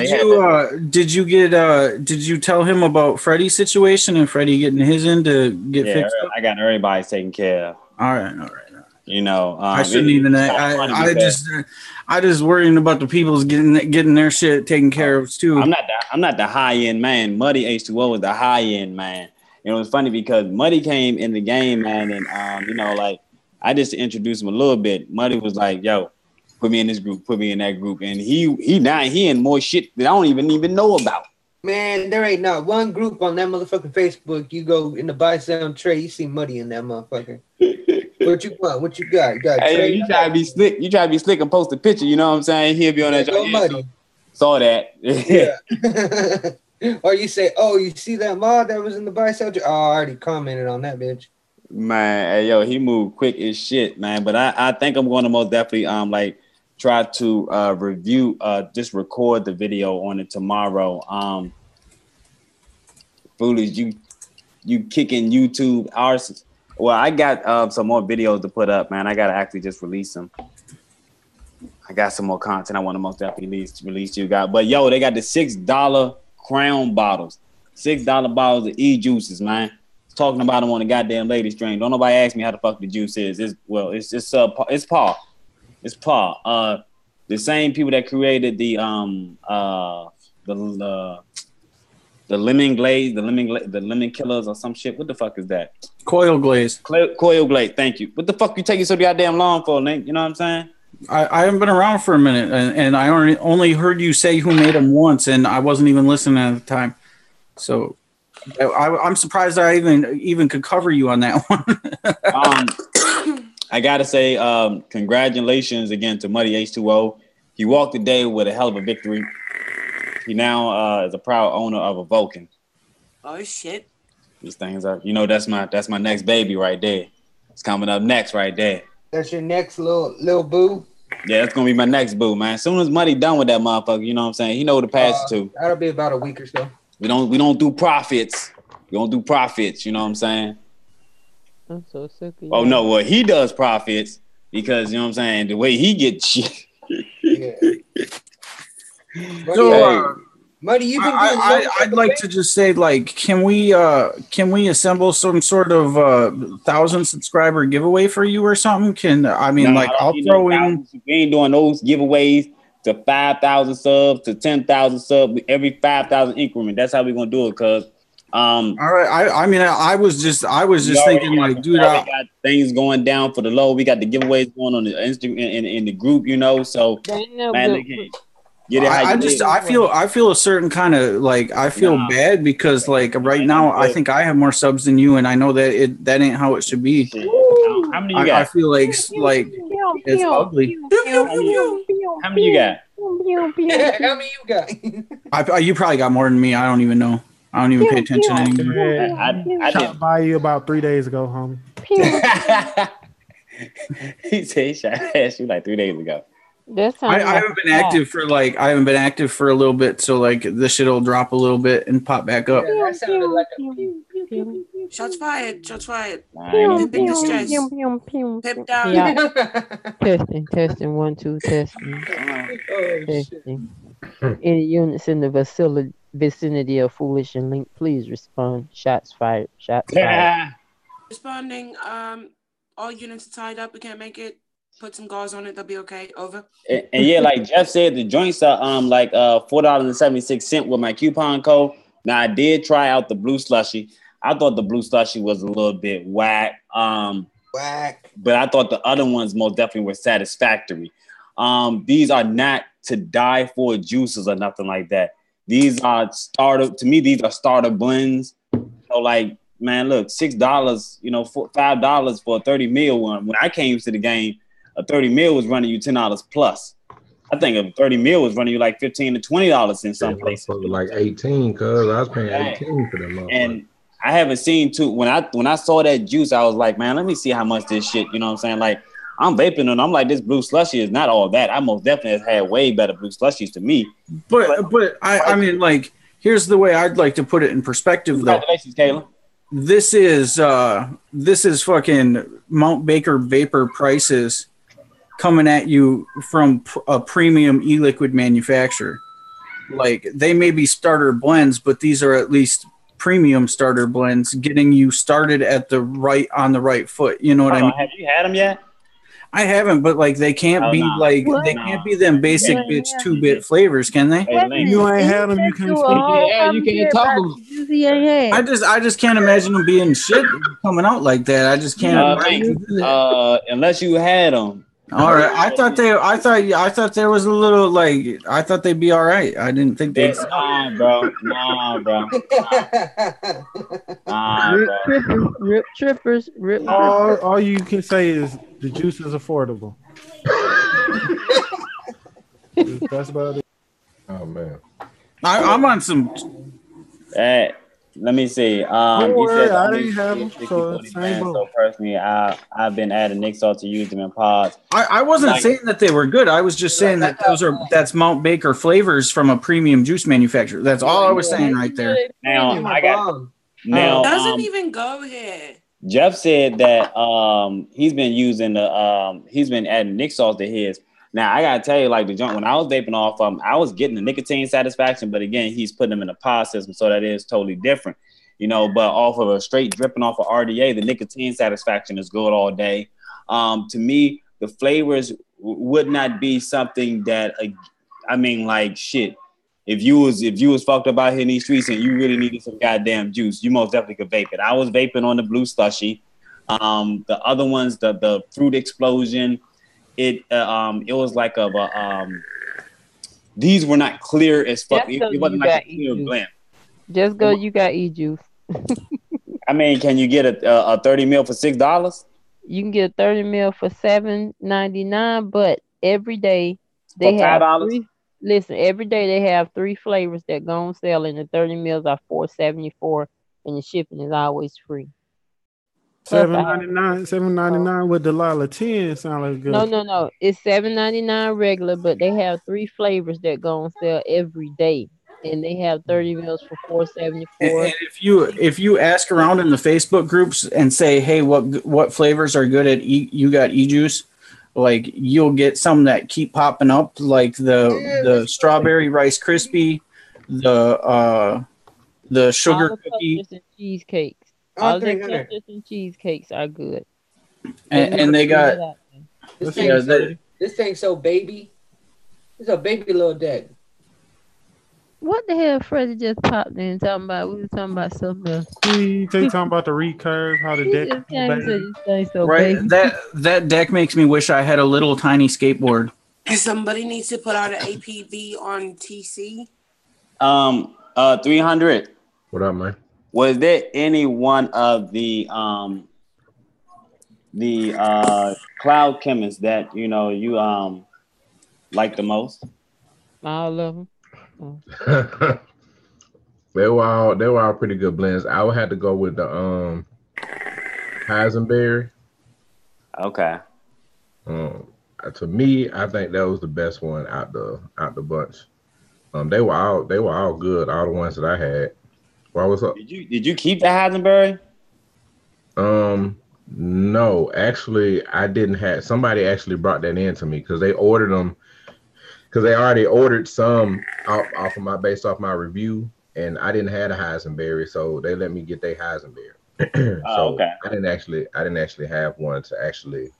did you tell him about Freddie's situation and Freddie getting his in to get fixed up? I got everybody taken care of. All right. You know, I shouldn't even. I just worrying about the people's getting their shit taken care of too. I'm not the high end man. Muddy H2O is the high end man. And it was funny because Muddy came in the game, man, and you know, like I just introduced him a little bit. Muddy was like, "Yo, put me in this group, put me in that group," and he in more shit that I don't even know about. Man, there ain't not one group on that motherfucking Facebook. You go in the buy sell trade, you see Muddy in that motherfucker. What you want? What you got? You got hey, you try to be slick. You try to be slick and post a picture. You know what I'm saying? He'll be on that. Go Muddy. Saw that. Yeah. Or you say, "Oh, you see that mod that was in the buy sell trade?" Oh, I already commented on that bitch. Man, hey, yo, he moved quick as shit, man. But I think I'm going to most definitely like try to review, just record the video on it tomorrow. Foolish, you kicking YouTube ours. Well, I got some more videos to put up, man. I gotta actually just release them. I got some more content I want to most definitely release to you guys. But yo, they got the $6 Crown bottles, $6 bottles of juices, man. Talking about them on the goddamn lady stream. Don't nobody ask me how the fuck the juice is. It's Paul. It's Paul. The same people that created the lemon glaze, the lemon killers or some shit. What the fuck is that? Coil glaze. Coil glaze. Thank you. What the fuck you taking so goddamn long for, Link? You know what I'm saying? I haven't been around for a minute, and I only heard you say who made them once, and I wasn't even listening at the time. So I'm surprised I even could cover you on that one. I gotta say, congratulations again to Muddy H2O. He walked the day with a hell of a victory. He now is a proud owner of a Vulcan. Oh shit! These things are, you know, that's my next baby right there. It's coming up next right there. That's your next little boo. Yeah, that's gonna be my next boo, man. As soon as Muddy done with that motherfucker, you know what I'm saying? He know to pass it to. That'll be about a week or so. We don't do profits. We don't do profits. You know what I'm saying? I'm so sick of you. Oh no, well he does profits because you know what I'm saying. The way he gets shit. Yeah. So, Muddy, you've been doing I'd like to just say, like, can we assemble some sort of 1,000 subscriber giveaway for you or something? I'll throw in. We ain't doing those giveaways to 5,000 subs to 10,000 subs every 5,000 increment. That's how we're gonna do it, cuz. All right. I was just thinking, like, dude, we got things going down for the low. We got the giveaways going on the Instagram in the group, you know. So, man, I feel a certain kind of like I feel bad because like right now I think I have more subs than you, and I know that that ain't how it should be. How many you got? I feel like it's ugly. How many you got? How many you got? You probably got more than me. I don't even know. I don't even pay attention anymore. I shot by you about 3 days ago, homie. He said he shot at you like 3 days ago. I haven't been active for a little bit, so like this shit will drop a little bit and pop back up. Yeah, that sounded like a Shots fired. Shots fired. Pip in distress. Pip down. Yeah. Testing. 1, 2, testing. Testing. Any units in the vicinity of Foolish and Link, please respond. Shots fired. Shots fired. Responding. All units are tied up. We can't make it. Put some gauze on it. They'll be okay. Over. And yeah, like Jeff said, the joints are like $4.76 with my coupon code. Now I did try out the blue slushy. I thought the blue slushy was a little bit whack. But I thought the other ones most definitely were satisfactory. These are not to die for juices or nothing like that. These are starter blends. So like, man, look, $6, you know, $5 for a 30 mil one. When I came to the game, a 30 mil was running you $10 plus. I think a 30 mil was running you like $15 to $20 in some places. Like 18, cuz I was paying 18 for them. And I haven't seen when I saw that juice, I was like, man, let me see how much this shit, you know what I'm saying? Like, I'm vaping and I'm like, this blue slushy is not all that. I most definitely have had way better blue slushies to me. But I mean, like, here's the way I'd like to put it in perspective, though. Congratulations, Kayla. This is fucking Mount Baker vapor prices coming at you from a premium e-liquid manufacturer. Like, they may be starter blends, but these are at least premium starter blends, getting you started on the right foot. You know what I mean? Have you had them yet? I haven't, but like they can't Oh be no, like What? they no. can't be them basic You ain't bitch have 2-bit flavors, can they? Hey, Wait a Link. You minute. ain't He had them, you just can't do a speak. whole Yeah, you can't commentary talk about them. the juice he ain't had. I just can't imagine them being shit coming out like that. I just can't Link. imagine that. Unless you had them. All right, I thought there was a little like I thought they'd be all right. I didn't think they'd. Nah, bro. Nah, bro. Nah, Rip bro. trippers, rip trippers, rip trippers. All you can say is the juice is affordable. That's about it. Oh man. I'm on some. Hey, let me see. Don't You worry, said the I only ain't have them, 60, so 40 same blends. boat. So personally, I've been adding Nick salt to use them in pods. I wasn't Like, saying that they were good. I was just saying that that's Mount Baker flavors from a premium juice manufacturer. That's all I was saying How right you know there. they now premium? I got bomb. now. Doesn't even go here. Jeff said that he's been using the he's been adding Nick salt to his. Now I gotta tell you, like the junk when I was vaping off I was getting the nicotine satisfaction, but again, he's putting them in a pod system, so that is totally different, you know. But off of a straight dripping off of RDA, the nicotine satisfaction is good all day. To me, the flavors would not be something that I mean, like shit. If you was fucked up out here in these streets and you really needed some goddamn juice, you most definitely could vape it. I was vaping on the blue slushy. The other ones, the fruit explosion, it was like these were not clear as fuck. Just go, It you wasn't like a got clear e-juice. blend. Just go, you got e-juice. I mean, can you get a 30 mil for $6? You can get 30 mil for $7.99, but every day they For have $5? three. Listen, every day they have three flavors that go on sale, and the 30 mils are $4.74, and the shipping is always free. Plus, I have $7.99 with Delilah 10 sound like a good. no. It's $7.99 regular, but they have three flavors that go on sale every day, and they have 30 mils for $4.74. And if you ask around in the Facebook groups and say, hey, what flavors are good at you got e-juice, like you'll get some that keep popping up, like the strawberry Rice Krispie, the sugar All the cookie, custards and cheesecakes. On All their 300. custards and cheesecakes are good. and they got This yeah, this thing's so baby. It's a baby little deck. What the hell Freddie just popped in talking about? We were talking about something else. They talking about the recurve, how the He deck. just came and said this thing so right. baby. That deck makes me wish I had a little tiny skateboard. Somebody needs to put out an APV on TC. 300. What up, man? Was there any one of the cloud chemists that you know you like the most? All of them. They were all pretty good blends. I would have to go with the Heisenberry. Okay. To me, I think that was the best one out the bunch. They were all good. All the ones that I had. Why was up? Did you keep the Heisenberg? No, actually, I didn't have. Somebody actually brought that in to me because they ordered them. Because they already ordered some off of my based off my review, and I didn't have a Heisenberry, so they let me get their Heisenberry. So okay. I didn't actually have one to actually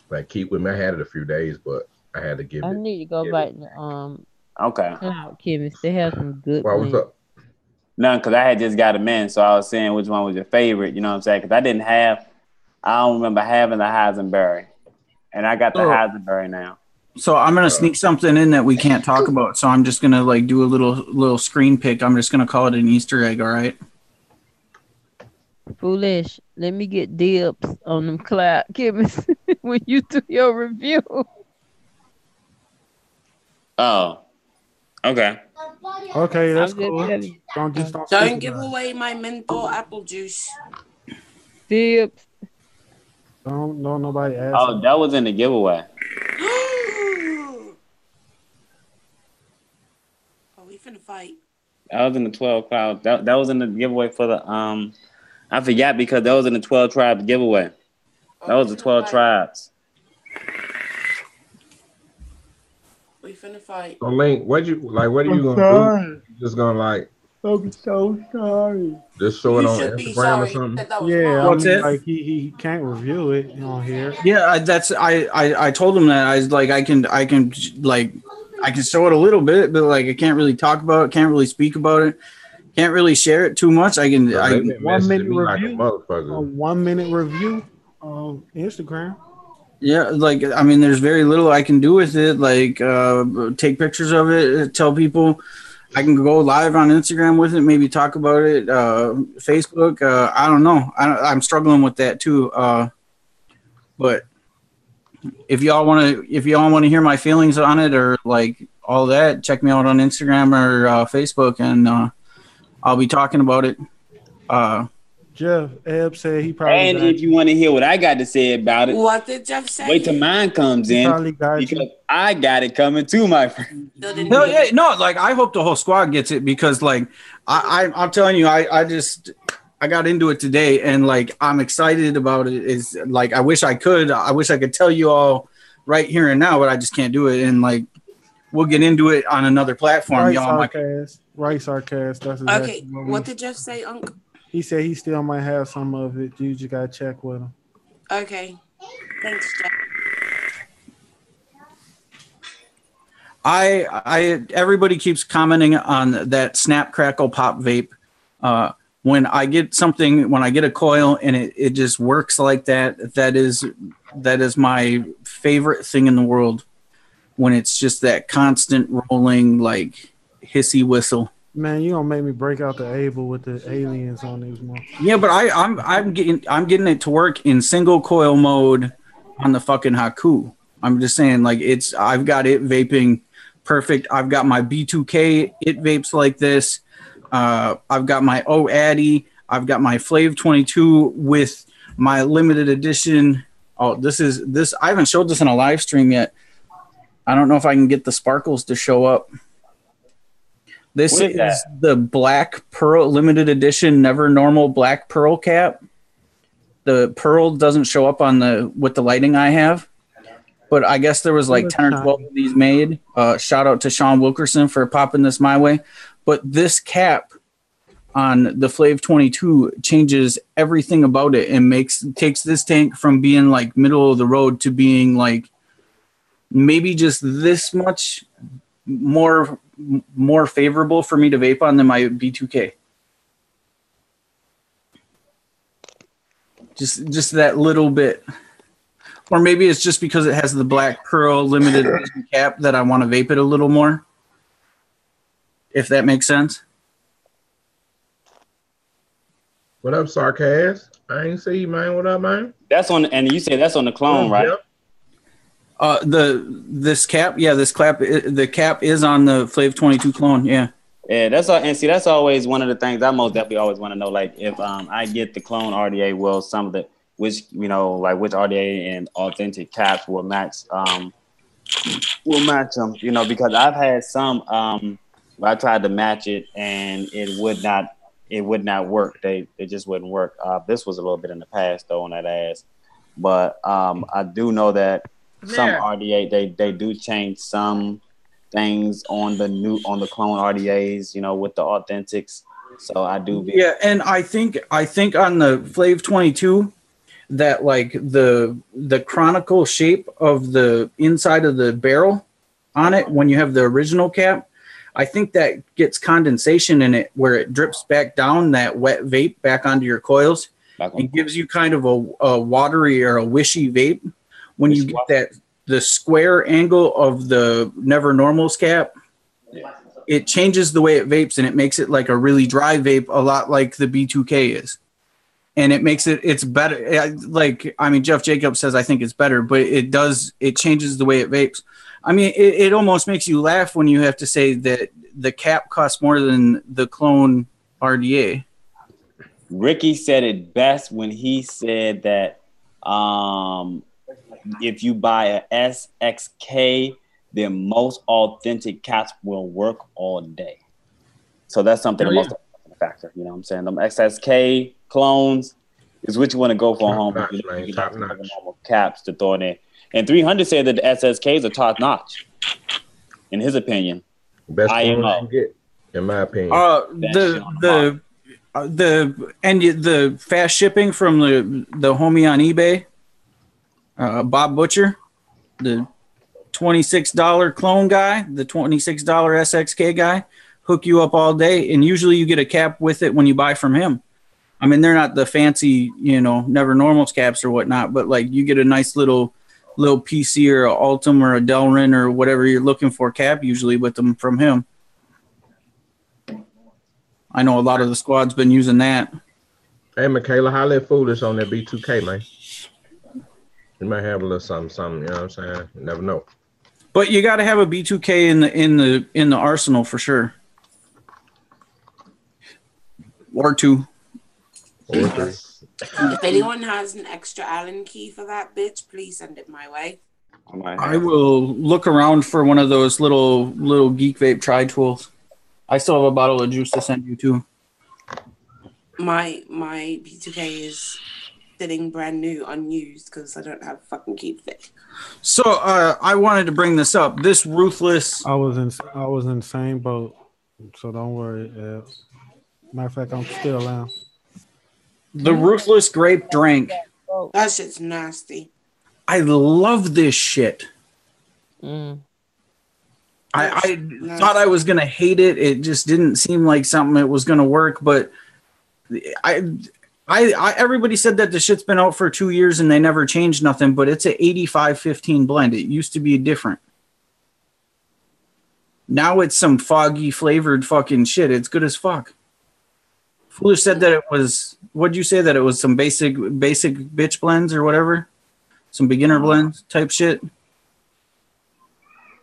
like keep with me. I had it a few days, but I had to give it. I need to go back to Okay. Cloud Chemist. They have some good Why, what's blends. up? None, because I had just got them in, so I was saying which one was your favorite. You know what I'm saying? Because I don't remember having the Heisenberry, and I got the Heisenberry now. So I'm gonna sneak something in that we can't talk about. So I'm just gonna like do a little screen pick. I'm just gonna call it an Easter egg. All right. Foolish. Let me get dibs on them Cloud Chemists when you do your review. Oh. Okay. Okay, that's I'm just cool. telling you. Don't Don't speak give about it. away my menthol apple juice. Dibs. Don't nobody ask. Oh, that was in the giveaway. Oh, we finna fight. That was in the 12 cloud. That was in the giveaway for the I forgot because that was in the 12 tribes giveaway. That was the 12 tribes. We finna fight. So Link, what are you gonna do? You just gonna like I'm so sorry. Just show it You on should be Instagram or sorry something. that that was Yeah, wrong. I What's mean, it? like he can't review it on here. Yeah, I told him that I was like I can like I can show it a little bit, but like I can't really talk about it, can't really speak about it, can't really share it too much. Bro, they been 1 minute messaging me like a review. A motherfucker. 1 minute review on Instagram. yeah, like I mean, there's very little I can do with it. Like take pictures of it, tell people. I can go live on Instagram with it, maybe talk about it. Facebook, I don't know. I'm struggling with that too. But if y'all want to hear my feelings on it or like all that, check me out on Instagram or Facebook, and I'll be talking about it. Jeff Ebb said he probably And got if you want to hear what I got to say about it, What did Jeff say? wait till mine comes he in probably got because you. I got it coming too, my friend. Still didn't No, hear yeah, no, like I hope the whole squad gets it because like I'm telling you, I got into it today and like I'm excited about it. Is like I wish I could tell you all right here and now, but I just can't do it. And like we'll get into it on another platform, Right, y'all. sarcasm. Right, sarcasm. That's exactly Okay, what what did Jeff say, Unc? he said. He still might have some of it. You just gotta check with him. Okay, thanks, Jeff. Everybody keeps commenting on that Snap Crackle Pop vape. When I get a coil and it just works like that, that is my favorite thing in the world. When it's just that constant rolling, like hissy whistle. Man, you gonna make me break out the Able with the aliens on these months. Yeah, but I'm getting it to work in single coil mode on the fucking Haku. I'm just saying, like I've got it vaping perfect. I've got my B2K it vapes like this. I've got my Addy. I've got my Flav 22 with my limited edition. Oh, this. I haven't showed this in a live stream yet. I don't know if I can get the sparkles to show up. This is the Black Pearl limited edition Never Normal Black Pearl cap. The pearl doesn't show up on with the lighting I have, but I guess there was like 10 or 12 of these made. Shout out to Sean Wilkerson for popping this my way. But this cap on the Flav 22 changes everything about it and takes this tank from being like middle of the road to being like maybe just this much more favorable for me to vape on than my B2K. Just that little bit. Or maybe it's just because it has the Black Pearl limited edition cap that I want to vape it a little more. If that makes sense. What up, Sarcast? I ain't see you, man. What up, man? That's on, and you say that's on the clone, right? Yep. The cap is on the Flav 22 clone, yeah. Yeah, that's all. And see, that's always one of the things I most definitely always want to know. Like, if I get the clone RDA, will some of the which RDA and authentic caps will match them? Because I've had some where I tried to match it and it would not work. They just wouldn't work. This was a little bit in the past though on that ass, but I do know that some RDA they do change some things on the clone RDAs, with the authentics. So I do. Yeah, and I think on the Flav 22 that like the chronicle shape of the inside of the barrel on it when you have the original cap, I think that gets condensation in it where it drips back down that wet vape back onto your coils and gives you kind of a watery or a wishy vape. When you get the square angle of the Never Normals cap, it changes the way it vapes and it makes it like a really dry vape, a lot like the B2K is. And it makes it's better. Like, I mean, Jeff Jacobs says, I think it's better, but it changes the way it vapes. I mean, it almost makes you laugh when you have to say that the cap costs more than the clone RDA. Ricky said it best when he said that if you buy a SXK, then most authentic caps will work all day. So that's something the most important factor. You know what I'm saying? Them SXK clones is what you want to go for home. Top notch. Normal caps to throw in there. And 300 said that the SSKs are top notch, in his opinion. Best clone you can get. in my opinion. The fast shipping from the homie on eBay, Bob Butcher, the $26 clone guy, the $26 SXK guy, hook you up all day, and usually you get a cap with it when you buy from him. I mean, they're not the fancy, Never Normals caps or whatnot, but like you get a nice little PC or a Altum or a Delrin or whatever you're looking for cap usually with them from him. I know a lot of the squad's been using that. Hey, Michaela, holla at Foolish on that B2K, man. You might have a little something, you know what I'm saying? You never know. But you got to have a B2K in the arsenal for sure. Or two. If anyone has an extra Allen key for that bitch, please send it my way. I will look around for one of those little Geek Vape tri-tools. I still have a bottle of juice to send you too. My B2K is sitting brand new, unused, because I don't have fucking Keep Fit. So I wanted to bring this up. This ruthless. I was in the same boat, so don't worry. Matter of fact, I'm still out. The ruthless grape drink. That shit's nasty. I love this shit. I thought I was gonna hate it. It just didn't seem like something that was gonna work. But I everybody said that the shit's been out for 2 years and they never changed nothing. But it's an 85-15 blend. It used to be different. Now it's some foggy flavored fucking shit. It's good as fuck. Foolish said that it was. What'd you say that it was? Some basic bitch blends or whatever. Some beginner blends type shit.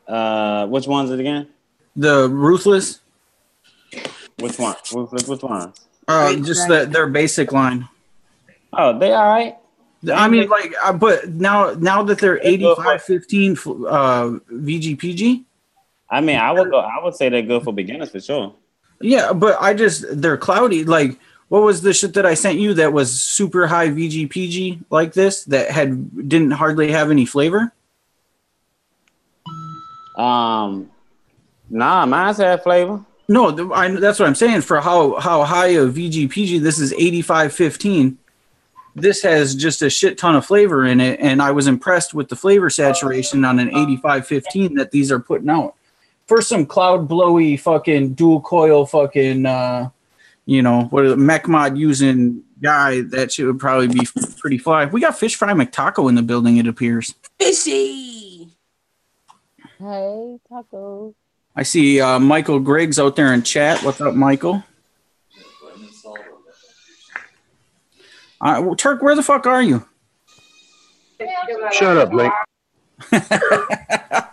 Which one's it again? The Ruthless. Which one? Ruthless. Which one? Just their basic line. Oh, they all right. I mean, like, but now that they're 85-15 VGPG. I mean, I would say they're good for beginners for sure. Yeah, but they're cloudy. Like, what was the shit that I sent you that was super high VGPG like this that didn't hardly have any flavor? Nah, mine's had flavor. No, that's what I'm saying. For how high of VGPG, this is 85-15. This has just a shit ton of flavor in it, and I was impressed with the flavor saturation on an 85-15 that these are putting out. For some cloud blowy fucking dual coil fucking, mech mod using guy, that shit would probably be pretty fly. We got Fish Fry McTaco in the building, it appears. Fishy! Hey, Taco. I see Michael Griggs out there in chat. What's up, Michael? Turk, where the fuck are you? Shut up, Blake.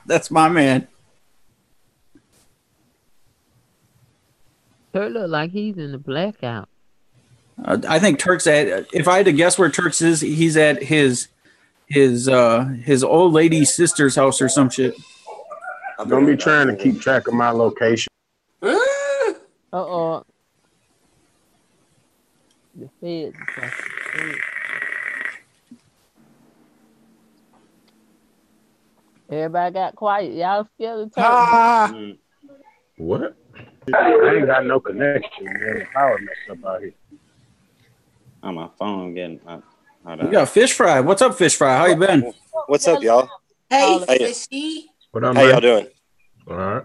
That's my man. Turk look like he's in the blackout. I think Turk's at. If I had to guess where Turk's is, he's at his old lady's sister's house or some shit. Don't be trying to keep track of my location. The feds. Everybody got quiet. Y'all scared of Turk. What? I ain't got no connection, man. The power messed up out here. On my phone getting. You got Fish Fry. What's up, Fish Fry? How you been? What's up, y'all? Hey, Fishy. What up, How y'all doing? All right.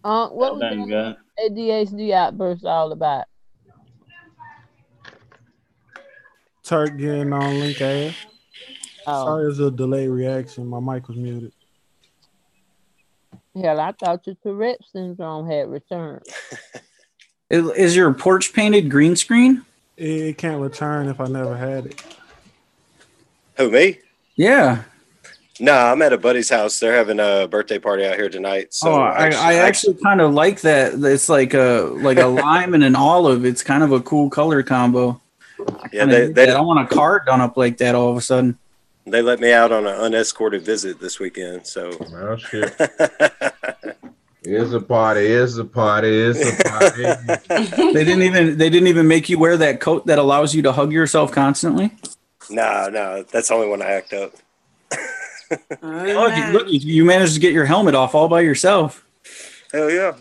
What was that ADHD outburst all about? Turk getting on link ass. Sorry, it's a delayed reaction. My mic was muted. Hell, I thought your Tourette syndrome had returned. Is your porch painted green screen? It can't return if I never had it. Who, me? Yeah. No, I'm at a buddy's house. They're having a birthday party out here tonight. So I actually kind of like that. It's like a lime and an olive. It's kind of a cool color combo. Yeah, I want a card done up like that all of a sudden. They let me out on an unescorted visit this weekend. So, oh shit. It's a party. It's a party. It's a party. They didn't even make you wear that coat that allows you to hug yourself constantly. No, that's only when I act up. Look, you managed to get your helmet off all by yourself. Hell yeah.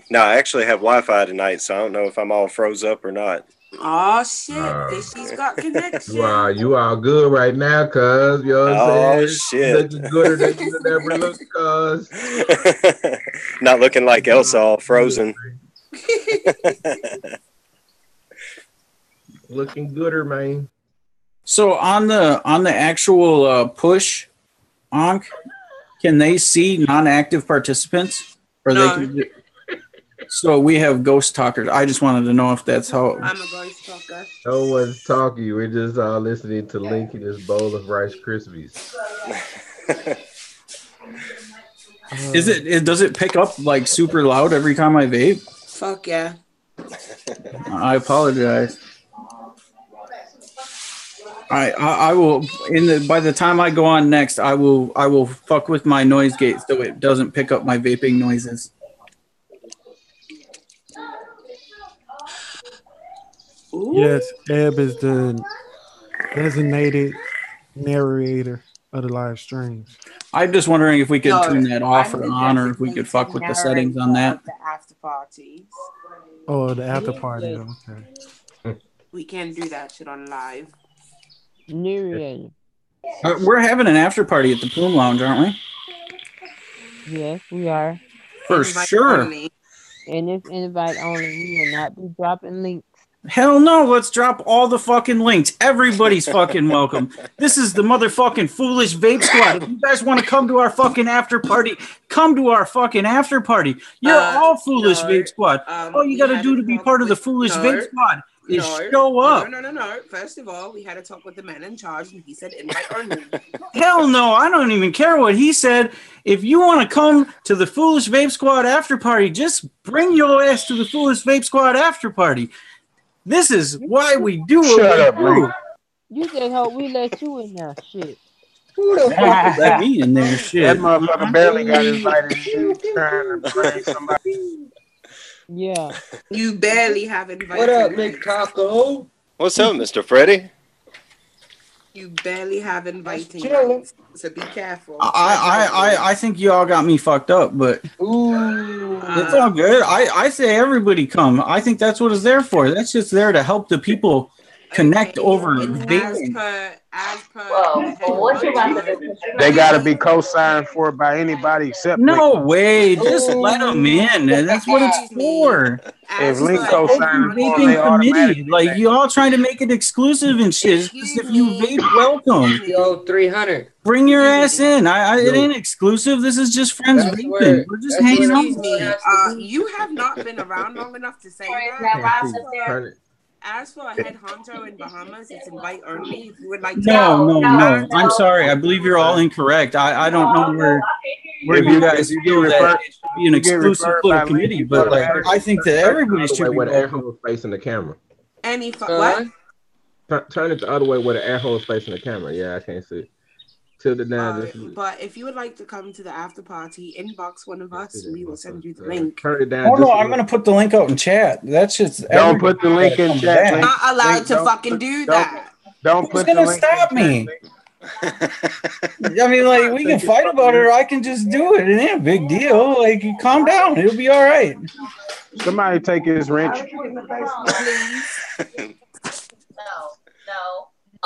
No, I actually have Wi-Fi tonight, so I don't know if I'm all froze up or not. Oh shit, Fishy's got connection. You are good right now, cuz. You know what I'm Oh saying? shit! Looking gooder than you ever looked, cuz. Not looking like Elsa, all frozen. Looking gooder, man. So on the actual push, Ankh, can they see non-active participants, or No. they can? So we have ghost talkers. I just wanted to know if that's how. I'm a ghost talker. No one's talking. We're just all listening to Link in his bowl of Rice Krispies. Is it? Does it pick up like super loud every time I vape? Fuck yeah. I apologize. I will by the time I go on next, I will fuck with my noise gate so it doesn't pick up my vaping noises. Ooh. Yes, Eb is the designated narrator of the live streams. I'm just wondering if we could turn that off I'm or the on, or if we could fuck with the settings on that. The after parties. Oh, the after party. Okay. We can't do that shit on live. Narrator. We're having an after party at the Plume Lounge, aren't we? Yes, we are. For Invite sure. only. And it's invite only. We will not be dropping links. Hell no, let's drop all the fucking links. Everybody's fucking welcome. This is the motherfucking Foolish Vape Squad. If you guys want to come to our fucking after party, come to our fucking after party. You're all Foolish Vape Squad. All you got to do to be part of the Foolish Vape Squad is show up. No. First of all, we had a talk with the man in charge, and he said invite only. Hell no, I don't even care what he said. If you want to come to the Foolish Vape Squad after party, just bring your ass to the Foolish Vape Squad after party. This is why we do what Shut up, we do. man. You just hope we let you in there. Shit. Who the fuck? Let me in there, shit. That motherfucker barely got invited. You trying to bring somebody. Yeah. You barely have invited. What up, Nick Taco? What's up, Mr. Freddy? You barely have invited. Chilling. So be careful. I think you all got me fucked up, but Ooh. it's all good. I say everybody come. I think that's what it's there for. That's just there to help the people connect over vaping. As per Well, what you about to do? They got to be co-signed for it by anybody except No Link. way, just let them in. That's what it's for. If Link Open co-signed for it, they vaping committee. automatically. Like you all trying to make it exclusive and shit. It's just if you vape, welcome. Yo, 300. Bring your ass in. it ain't exclusive. This is just friends That's vaping. where- We're just that's hanging where- out. Excuse me. You have not been around long enough to say that. Turn it. As for a head honcho in Bahamas, it's invite only. If you would like to. No. I'm sorry. I believe you're all incorrect. I don't know where If you you- guys if you feel get that referred- it should be an you get exclusive referred little by committee, Link, but you like better- I think that everybody Turn should it be where the air welcome. hole is facing the camera. Any what? Turn it the other way where the air hole is facing the camera. Yeah, I can't see. Tilt it down. But if you would like to come to the after party, inbox one of us. We will send you the link. Turn it down. Oh no, just a I'm little. gonna put the link out in chat. That's just Don't put the link in chat, Link. Not allowed Link, to don't fucking put- do don't- that. Don't Who's put the gonna link stop in chat, me? Link. I mean, like we can fight about it, or I can just do it. It ain't a big deal. Like, calm down. It'll be all right. Somebody take his wrench.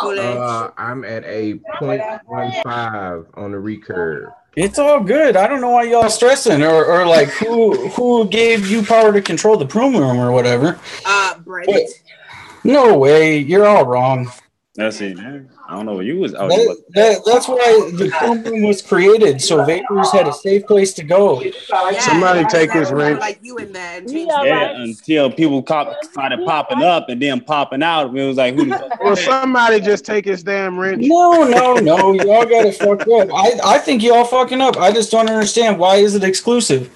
I'm at a 0.15 on the recurve. It's all good. I don't know why y'all stressing, or like who gave you power to control the Plume Room or whatever. Brent. But no way. You're all wrong. That's it. I don't know what you was. Oh, That's why the Plume Room was created, so vapors had a safe place to go. Somebody take his wrench. Like you in there and change yeah, until people started popping up and then popping out. It was like, who the fuck? Well, somebody just take his damn wrench. No. Y'all got it fucked up. I think y'all fucking up. I just don't understand. Why is it exclusive?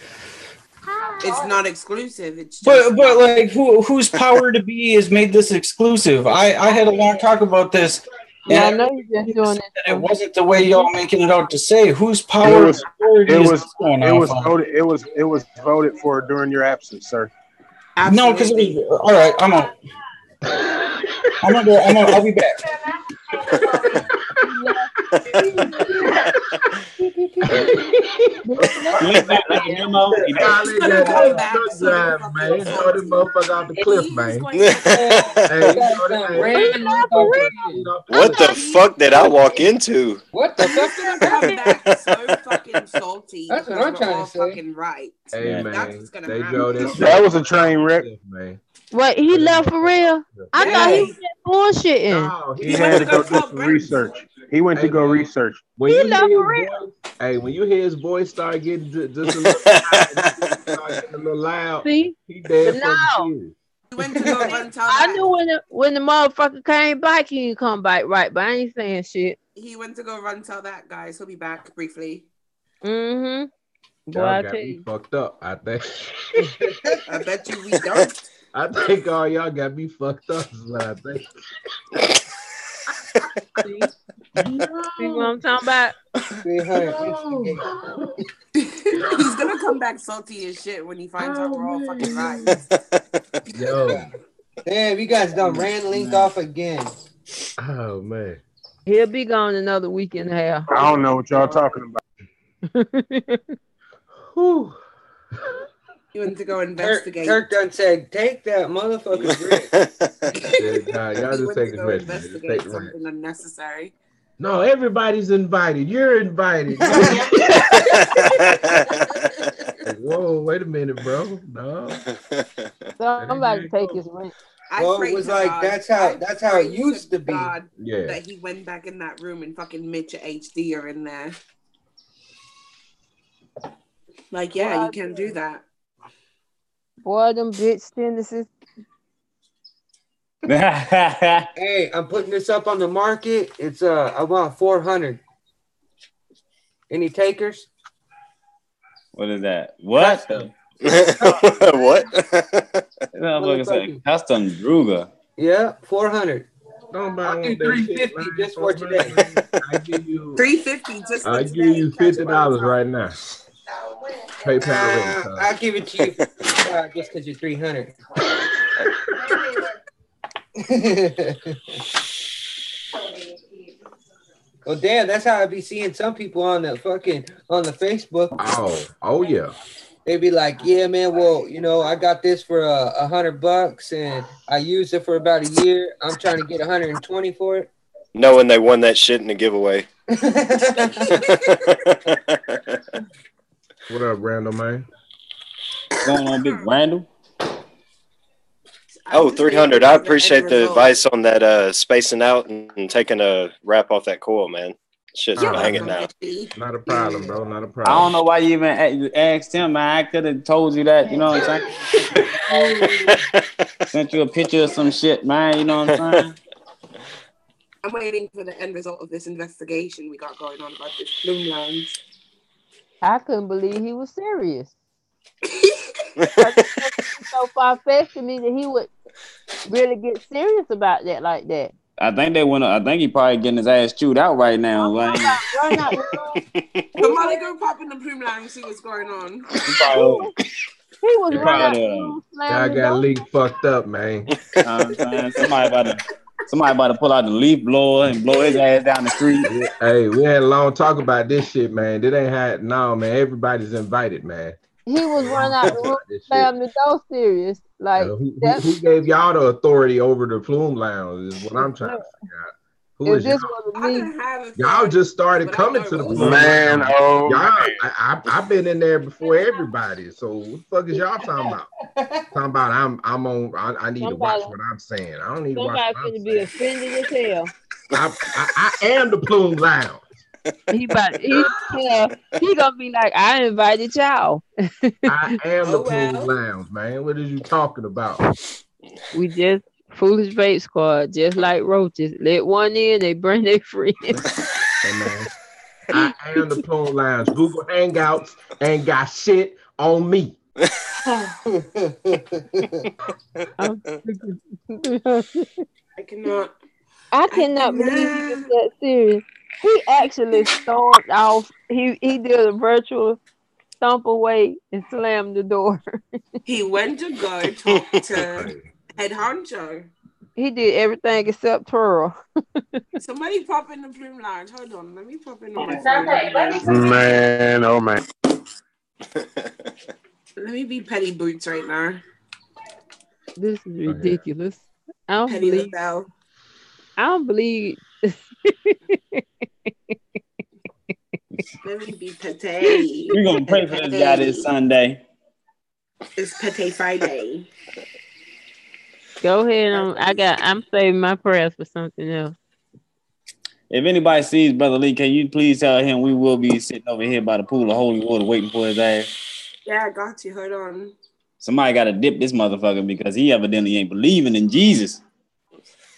It's not exclusive. It's just But like whose power to be has made this exclusive? I had a long talk about this. Yeah, I and know you're just doing it. it wasn't the way y'all making it out to say. Whose It power? was voted for during your absence, sir. No, because all right. I'm out. I'll be back. memo. He Y'all ain't gonna got come no back truck so drive, fucking man. Throw salty. this motherfucker off the cliff, He is man. going to Hey, You guys done ran hey, link for off real? again. What the fuck did I walk into? What the fuck he's did I gonna come do? back so fucking salty That's what because I'm we're trying all to say. fucking right. Hey, Yeah. That's man, what's gonna they happen. drove that. That was a train wreck. Man. Wait, he left for real? I thought he Yeah. was just bullshitting. No, He He had went to to go go do tell some Brent. research. He went to Hey, go man. research. When He you left hear for his real. voice, hey, when you hear his voice start getting just a little high and his voice start getting a little loud, See? he dead But fucking no. serious. He went to go run tell I that. knew when the motherfucker came back, he didn't come back right, but I ain't saying shit. He went to go run tell that, guys. He'll be back briefly. Mm-hmm. Boy, Y'all I got tell me you. fucked up, I think. I bet you we don't. I think all y'all got me fucked up is what I think. See? See what I'm talking about? 300 instigate. He's gonna come back salty as shit when he finds out we're all fucking right. Yo. Damn, you guys done ran link off again. Oh man. He'll be gone another week and a half. I don't know what y'all talking about. Whew. He went to go Turk, investigate. Turk done said, take that motherfucker's rent. Nah, y'all He just went take to his go rest, man. Just take investigate the rest. something unnecessary. No, everybody's invited. You're invited. Like, whoa, wait a minute, bro. No. Somebody take his rent. Well, it was like that's how it used to be. God Yeah. that he went back in that room and fucking Mitch HD are in there. Like, yeah, you can do that. Boy, them bitch tendencies. Hey, I'm putting this up on the market. It's I want 400. Any takers? What is that? What? What? Motherfucker said custom Druga. Yeah, 400. Don't buy I'll one do of that shit, 350 man. just for today. I give you 350 just for I today. give you $50 right now. PayPal rate. I'll give it to you just because you're 300. Well, damn, that's how I be seeing some people on the Facebook. Oh yeah. They be like, yeah, man, well, I got this for $100 and I used it for about a year. I'm trying to get 120 for it. Knowing they won that shit in a giveaway. What up, Randall, man? What's going on, Big Randall? Oh, 300. I appreciate the advice on that spacing out and taking a wrap off that coil, man. Shit's banging now. Not a problem, bro. Not a I problem. don't know why you even asked him, man. I could have told you that, you know what I'm saying? Sent you a picture of some shit, man. You know what I'm saying? I'm waiting for the end result of this investigation we got going on about this Bloom Lounge. I couldn't believe he was serious. It's so far-fetched to me that he would really get serious about that like that. I think he probably getting his ass chewed out right now. Like, Somebody go pop in the Bloom Lounge and see what's going on. He was running out the room, I slamming the got door. Leak fucked up, man. Somebody about to pull out the leaf blower and blow his ass down the street. Hey, we had a long talk about this shit, man. That ain't how. No, man. Everybody's invited, man. He was running out the room, slamming the door serious. Like who gave y'all the authority over the Plume Lounge? Is what I'm trying to figure out. Who is this y'all? wasn't me. Y'all just started coming to the Plume Man, Lounge. oh Y'all, I've been in there before everybody. So what the fuck is y'all talking about? Talking about I'm on. I need to watch what I'm saying. I don't need to watch what I'm Somebody finna be offended as hell. I am the Plume Lounge. He gonna be like, I invited y'all. I am the Plume Lounge, man. What are you talking about? We just foolish vape squad, just like roaches. Let one in, they bring their friends. Hey, man. I am the Plume Lounge. Google Hangouts ain't got shit on me. I cannot. I cannot believe he was that serious. He actually stormed off. He did a virtual stomp away and slammed the door. He went to go talk to head honcho. He did everything except twirl. Somebody pop in the Bloom Lounge. Hold on, let me pop in on my phone. man, oh man. Let me be Petty Boots right now. This is ridiculous. I don't Petty believe. LaBelle. I don't believe. Let me be Pate. We're gonna pray for this guy this Sunday. It's Pate Friday. Go ahead. I'm saving my prayers for something else. If anybody sees Brother Lee, can you please tell him we will be sitting over here by the pool of holy water waiting for his ass? Yeah, I got you. Hold on. Somebody got to dip this motherfucker because he evidently ain't believing in Jesus.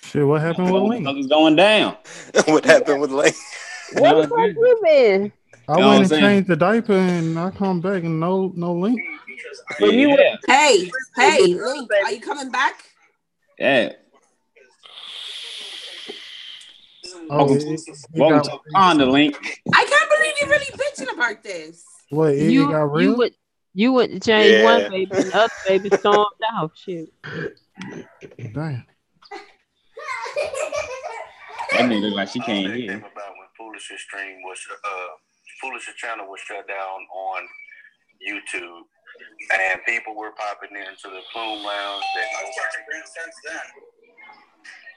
Shit, what happened with Link? Motherfucker's going down. What happened with Link? What the fuck you been? I went and changed the diaper and I come back and no Link. Yeah. Hey, Link, are you coming back? Yeah. Oh, welcome to Honda, Link. I can't believe you're really bitching about this. What, it got real? You went to change one baby and the other baby stormed off. Shit. Damn. That nigga look like she can't hear. About when Foolish's stream was Foolish's channel was shut down on YouTube, and people were popping into the Plume Lounge. Since then.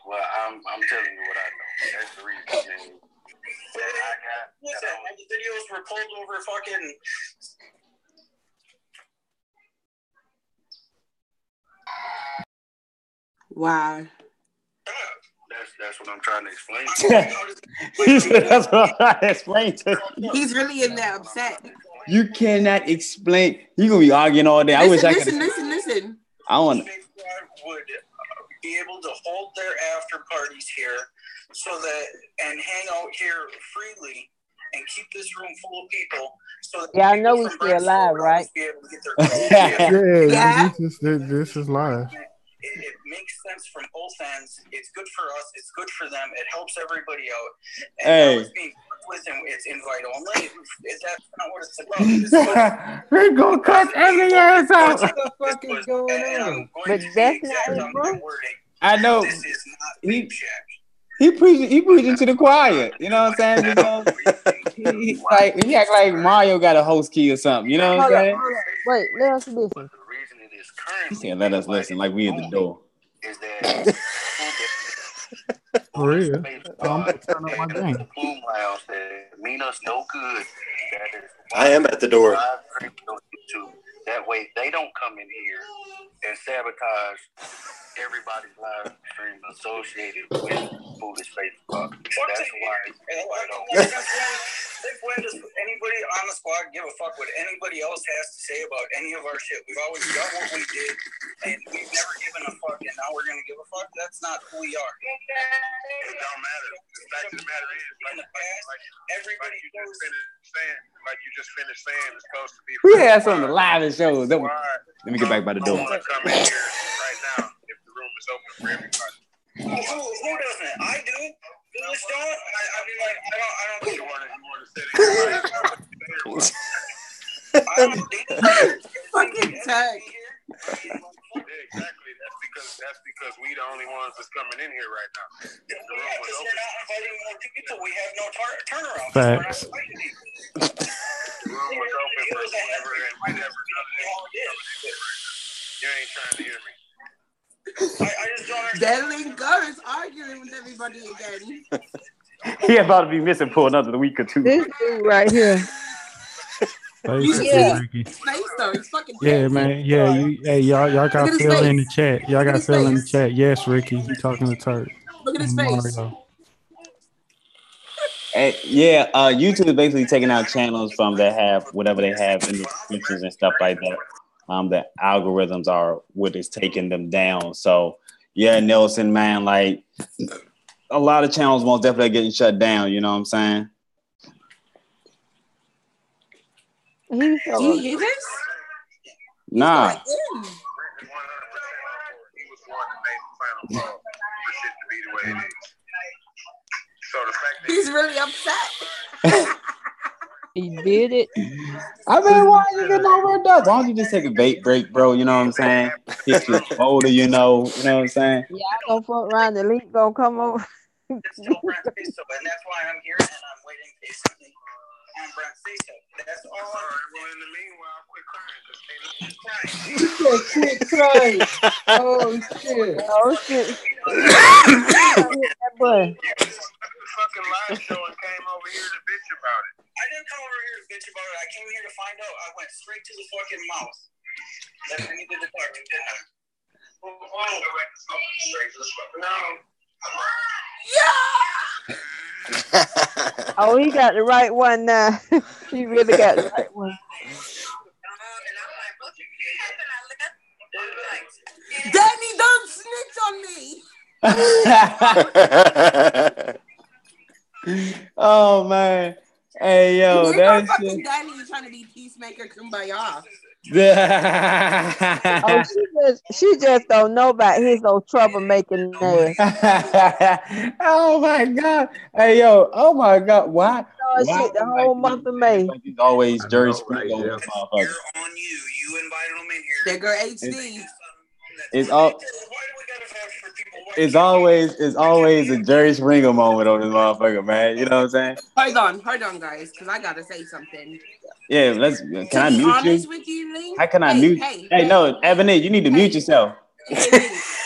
Well, I'm telling you what I know. That's the reason. Listen, the videos were pulled over fucking. Wow. That's what I'm trying to explain to you. That's what I'm trying to explain to you. He's really in there upset. You cannot explain. You gonna be arguing all day. I wish I could. Listen. I want. Would be able to hold their after parties here, so that and hang out here freely and keep this room full of people. So that I know we're still alive, right? Be able to get yeah. This is live. It makes sense from both ends. It's good for us. It's good for them. It helps everybody out. And it's invite only. That's not what it's about. We're gonna cut every ass out. What the fuck is going on? But that's not wrong. I know. This is not Vape Shack. He preaching to the choir. You know what I'm saying? Because he act like Mario got a host key or something. You know what I'm saying? Wait, let us listen. He said, "Let us listen," like we at the door. Is that for real? I'm gonna turn up my game. Mean us no good. I am at the door. That way they don't come in here and sabotage everybody's live stream associated with Foolish Facebook. That's why. When does anybody on the squad give a fuck what anybody else has to say about any of our shit? We've always done what we did, and we've never given a fuck, and now we're gonna give a fuck? That's not who we are. It don't matter. The fact of the matter is, in the past, everybody knows. Like you just finished saying, it's supposed to be. We had some of the livest shows. Let me get back by the door. I want to come in here right now if the room is open for everybody. Who doesn't? I do. Foolish don't. I mean, like, I don't. You want to sit here? I don't. Fucking tag. Exactly. That's because we the only ones that's coming in here right now. If the room was open, we're not inviting more people. We have no turnaround. Facts. The room was open for whoever and whatever. You ain't trying to hear me. I just don't understand. Deadly Gun is arguing with everybody again. He about to be missing for another week or two. This dude right here. Ricky. Yeah, man. Yeah, y'all got Phil in the chat. Y'all got Phil in the chat. Yes, Ricky. He talking to Turk. Look at his face. Mario. YouTube is basically taking out channels from that have whatever they have in the descriptions and stuff like that. The algorithms are what is taking them down. So yeah, Nelson, man, like a lot of channels most definitely getting shut down. You know what I'm saying? You hear this? Nah. He's really upset. He did it. I mean, why are you getting all worked up? Why don't you just take a vape break, bro? You know what I'm saying? Get you older, you know what I'm saying? Yeah, I gonna fuck around. The link gonna come over. And that's why I'm here and I'm waiting patiently on Brent say so. That's all. Well, in the meanwhile, quit crying. said quit crying. Oh shit. Oh shit. That boy. Fucking live show and came over here to bitch about it. I didn't come over here to bitch about it. I came here to find out. I went straight to the fucking mouth. That's when you did the talking, didn't I? Straight to the fucking mouth. Yeah. Oh, he got the right one now. He really got the right one. Danny, don't snitch on me. Oh man. Hey yo, that fucking shit. Danny is trying to be peacemaker kumbaya. Oh, she just don't know about his old troublemaking ass. Oh my god. Hey yo, oh my god. Why? Shit, the whole month of May. Like he's always Jerry know, Springer right, over this motherfucker. On you. You invited them in here. That girl HD. It's all. It's always a Jerry Springer moment on this motherfucker, man. You know what I'm saying? Hold on, guys, because I gotta say something. Yeah, can I mute you? With you, Link? How can I mute? Hey, no, Ebony, you need to mute yourself.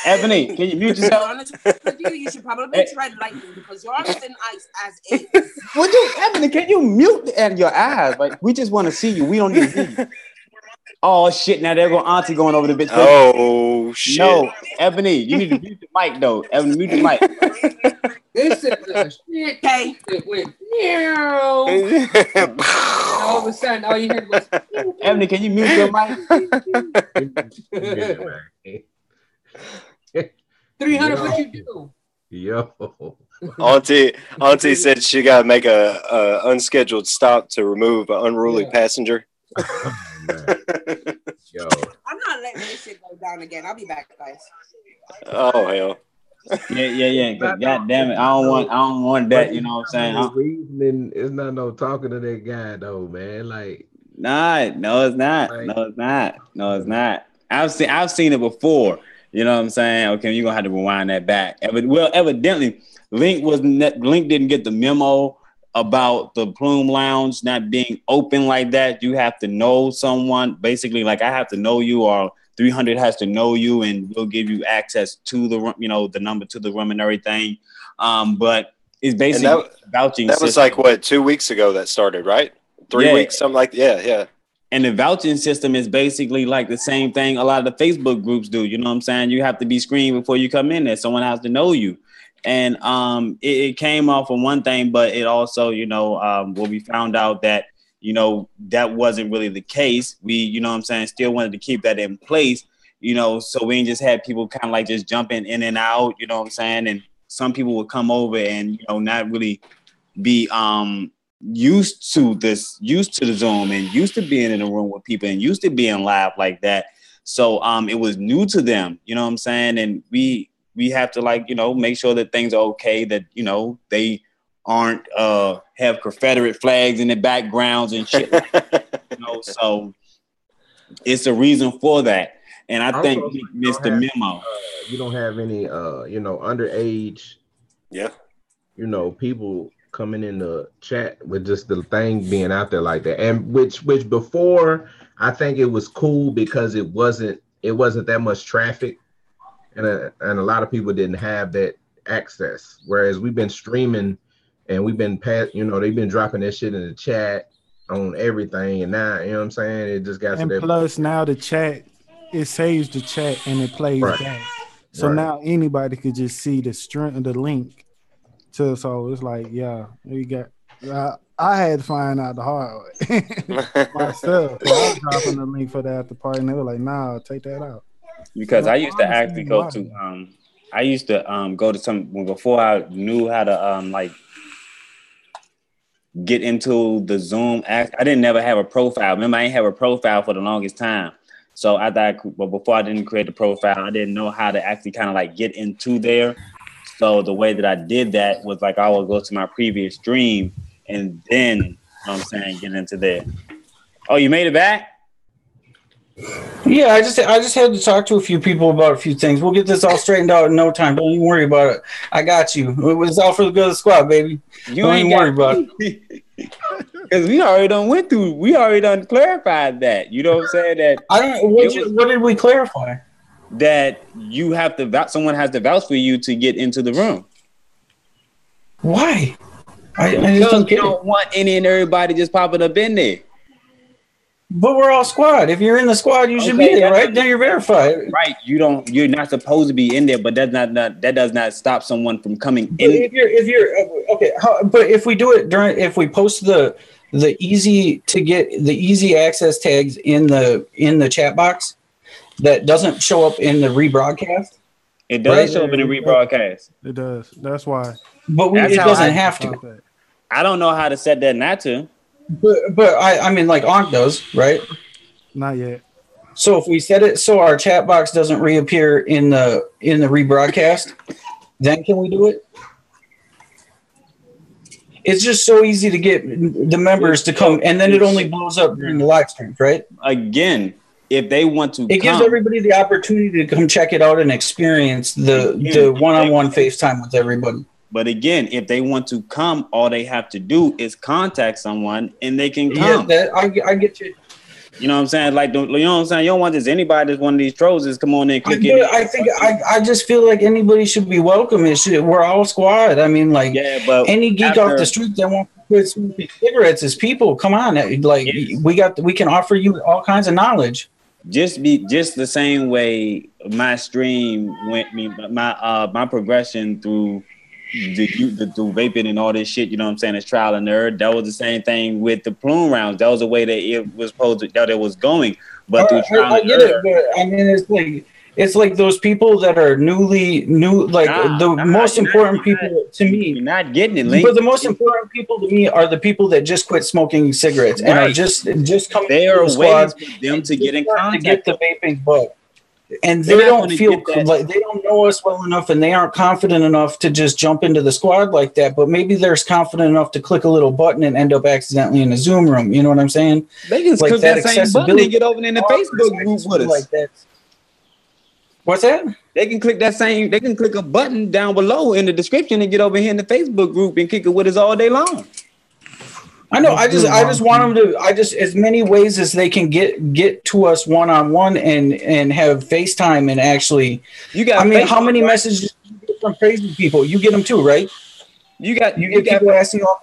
Ebony, can you mute To be yourself? honest with you, you should probably tread lightly because you're on thin ice as is. Would you, Ebony? Can you mute your eyes? Like we just want to see you. We don't need to see you. Oh shit! Now there go Auntie going over the bitch. Oh shit! No, Ebony, you need to mute the mic though. Ebony, mute the mic. This is a shit case that went meow. And all of a sudden, all you heard was Ebony, can you mute your mic? 300. What you do? Yo. Auntie said she got to make a unscheduled stop to remove an unruly passenger. Yo. I'm not letting this shit go down again. I'll be back, guys. Oh hell. Yeah. God damn it, I don't want that. You know what I'm saying? Reasoning, it's not no talking to that guy though, man. Like, no, it's not. I've seen it before. You know what I'm saying? Okay, you're gonna have to rewind that back. Well, evidently, Link didn't get the memo about the Plume Lounge not being open like that. You have to know someone. Basically, like I have to know you, or 300 has to know you, and we'll give you access to the room, the number to the room and everything. But it's basically vouching. That was system. like 2 weeks ago that started, right? 3 weeks, something like that. Yeah. And the vouching system is basically like the same thing a lot of the Facebook groups do. You know what I'm saying? You have to be screened before you come in there. Someone has to know you. And it came off on one thing, but it also, when we found out that, that wasn't really the case, we, still wanted to keep that in place, so we just had people kind of like just jumping in and out, you know what I'm saying? And some people would come over and, not really be used to the Zoom and used to being in a room with people and used to being live like that. So it was new to them, you know what I'm saying? And we have to make sure that things are okay, that, they aren't have Confederate flags in the backgrounds and shit. So it's a reason for that. And I think we missed the memo. You don't have any, underage, people coming in the chat with just the thing being out there like that. And which before, I think it was cool because it wasn't that much traffic. And a lot of people didn't have that access. Whereas we've been streaming and we've been they've been dropping that shit in the chat on everything. And now, you know what I'm saying? It just got to that. Plus now the chat, it saves the chat and it plays back. So now anybody could just see the link to, so it's like, we got, I had to find out the hard way myself. So I was dropping the link for the after party and they were like, nah, take that out. Because I used to actually go to some before I knew how to get into the Zoom. I didn't never have a profile. Remember, I didn't have a profile for the longest time. So before I didn't create the profile, I didn't know how to actually kind of like get into there. So the way that I did that was like I would go to my previous stream and then, you know what I'm saying, get into there. Oh, you made it back? Yeah, I just had to talk to a few people about a few things. We'll get this all straightened out in no time. Don't even worry about it. I got you. It was all for the good of the squad, baby. Don't even worry about it. Because we already done clarified that. You know what I'm saying? That I don't. What did we clarify? That you have to someone has to vouch for you to get into the room. Why? I Because just don't you get don't it. want any and everybody just popping up in there. But we're all squad. If you're in the squad, you should be there, right? Then you're verified. Right. You're not supposed to be in there, but that does not stop someone from coming But in. if you're okay, but if we do it if we post the easy access tags in the chat box that doesn't show up in the rebroadcast. It does show up in the rebroadcast. It does. That's why. But it doesn't have to. I don't know how to set that not to. But I mean, like Ankh does, right? Not yet. So if we set it so our chat box doesn't reappear in the rebroadcast, then can we do it? It's just so easy to get the members to come, and then it only blows up during the live streams, right? Again, if they want to, it gives everybody the opportunity to come check it out and experience the one-on-one FaceTime with everybody. But again, if they want to come, all they have to do is contact someone, and they can come. Yeah, I get you. You know what I'm saying? Like, you know what I'm saying? You don't want just anybody that's one of these trolls just come on in and click it. I just feel like anybody should be welcome. We're all squad. I mean, like, but any geek off the street that wants to quit smoking cigarettes is people. Come on, like we can offer you all kinds of knowledge. Just the same way my stream went. My progression through the vaping and all this shit, you know what I'm saying, it's trial and error. That was the same thing with the plume rounds. That was the way that it was supposed to, that it was going. But through trial and error, but I mean, it's like those people that are new. Like the most important people to me, you're not getting it, Link. But the most important people to me are the people that just quit smoking cigarettes and are just coming. They are the ways for them to get in contact, to get the vaping bug. And they don't feel like they don't know us well enough, and they aren't confident enough to just jump into the squad like that. But maybe they're confident enough to click a little button and end up accidentally in a Zoom room. You know what I'm saying? They can click that same button and get over in the Facebook group with us. Like that. What's that? They can click that same. They can click a button down below in the description and get over here in the Facebook group and kick it with us all day long. I know. I just want them to. As many ways as they can get to us one-on-one and have FaceTime and actually. You got. I mean, how many messages you get from crazy people? You get them too, right? You get people asking all.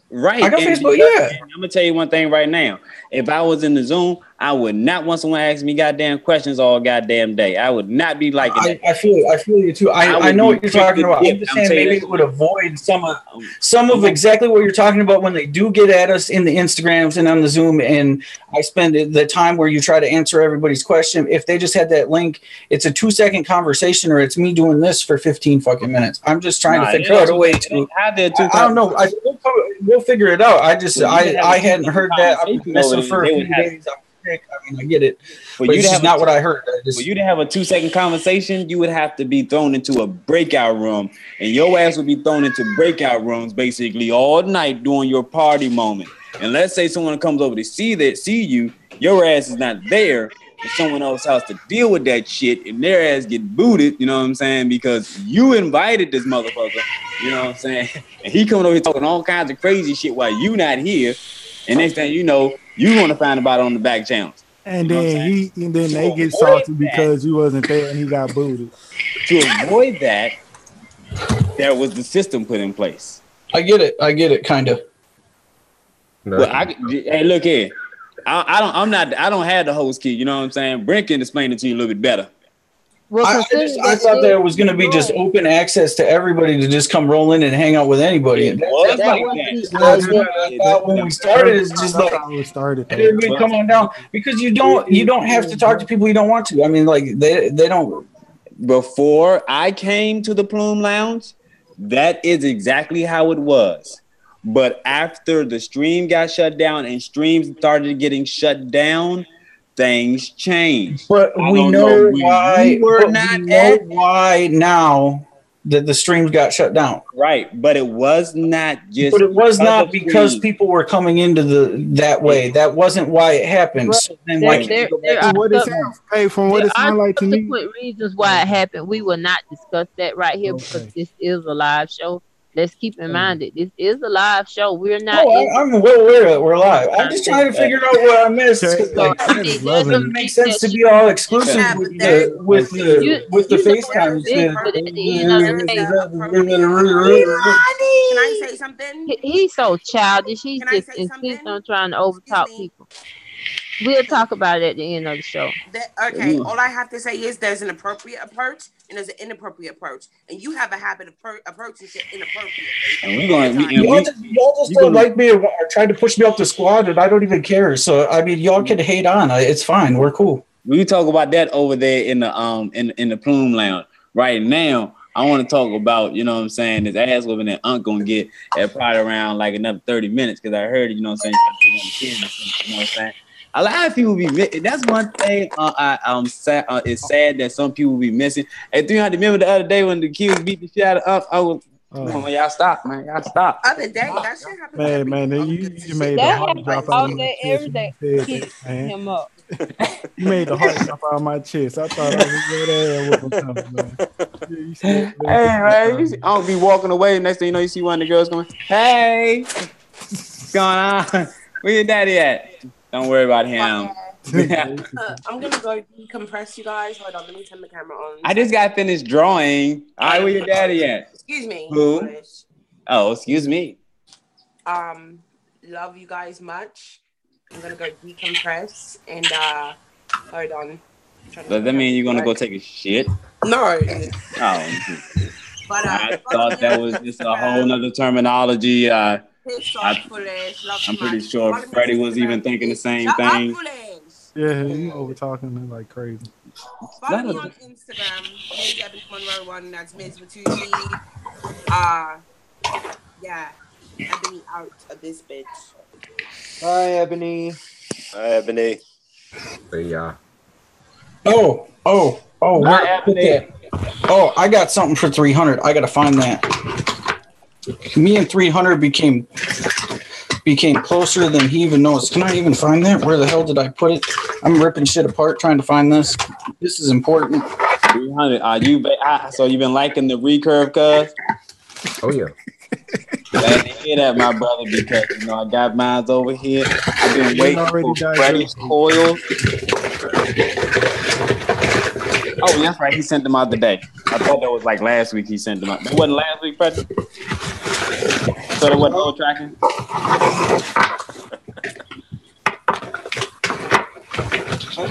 Right. I got Facebook. Yeah. I'm gonna tell you one thing right now. If I was in the Zoom, I would not want someone to ask me goddamn questions all goddamn day. I would not be like that. I feel you too. I know what you're talking about. I'm just saying maybe it would avoid some of exactly what you're talking about when they do get at us in the Instagrams and on the Zoom. And I spend the time where you try to answer everybody's question. If they just had that link, it's a 2-second conversation, or it's me doing this for 15 fucking minutes. I'm just trying to figure out a way to. I don't know. We'll figure it out. I hadn't heard that. I've been messing for a few days. I mean, I get it, but it's just not what I heard. For you to have a 2-second conversation, you would have to be thrown into a breakout room, and your ass would be thrown into breakout rooms basically all night during your party moment. And let's say someone comes over to see you, your ass is not there, and someone else has to deal with that shit, and their ass get booted. You know what I'm saying? Because you invited this motherfucker. You know what I'm saying? And he coming over here talking all kinds of crazy shit while you not here. And next thing you know, you want to find about it on the back channels. And then they get salty because you wasn't there and he got booted. To avoid that, there was the system put in place. I get it, kind of. Well, hey, look here. I don't have the host key. You know what I'm saying? Brent can explain it to you a little bit better. Well, I thought that it was going to be just open access to everybody to just come roll in and hang out with anybody. When we started, it's just like everybody come on down, because you don't have to talk to people you don't want to. I mean, like they don't. Before I came to the Plume Lounge, that is exactly how it was. But after the stream got shut down and streams started getting shut down, things changed. But we know why. Why now that the streams got shut down? Right, but it was not just. But it was not because people were coming into that way. That wasn't why it happened. Right. So then why can't you go back to what it sounds like to me? Reasons why it happened. We will not discuss that right here because this is a live show. Let's keep in mind that this is a live show. We're not. I'm well aware that we're live. I'm just trying to figure out what I missed. Like, it doesn't make sense to be all exclusive with the FaceTime. Can I say something? He's so childish. He's just insisting on trying to overtalk people. We'll talk about it at the end of the show. Okay, all I have to say is there's an appropriate approach and there's an inappropriate approach, and you have a habit of approaching shit inappropriately. And y'all just don't like me or trying to push me up the squad, and I don't even care. So I mean, y'all can hate on. It's fine. We're cool. We talk about that over there in the in the Plume Lounge right now. I want to talk about, you know what I'm saying, this ass whooping that Unc gonna get at probably around like another 30 minutes because I heard, you know what I'm saying, you know what I'm saying. A lot of people be missing. That's one thing. Sad. It's sad that some people be missing. Hey, 300. Remember the other day when the kids beat the shit out of Unc? Y'all stop, man. Y'all stop. Other day, that shit happened. Man, you made the heart drop out of my chest. Him up. You made the heart drop out of my chest. I thought I was good ass with something, man. Hey, man, you see Unc be walking away. Next thing you know, you see one of the girls going, "Hey, what's going on? Where your daddy at?" Don't worry about him. I'm gonna go decompress, you guys. Hold on, let me turn the camera on. I just got finished drawing. All right, where your daddy at? Excuse me. Who? Oh, excuse me. Love you guys much. I'm gonna go decompress and hold on. Does that mean you're gonna go take a shit? No. Oh. But I thought that was just a whole nother terminology. I'm pretty sure Freddie was even thinking the same thing. Yeah, you over talking like crazy. Follow me on Instagram, Ms. Ebony Monroe 1. That's Ms. with 2 T. Yeah, Ebony out of this bitch. Bye, Ebony. Hi, Ebony. Hey, y'all. Oh, I got something for 300. I gotta find that. Me and 300 became closer than he even knows. Can I even find that? Where the hell did I put it? I'm ripping shit apart trying to find this. This is important. 300. So you've been liking the recurve, cuz? Oh yeah. Glad to hear that, my brother, because you know I got mine over here. I've been waiting for Freddie's COIL. Oh, that's right. He sent them out today. I thought that was like last week. He sent them out. That wasn't last week, Freddie. So there wasn't no tracking. I'm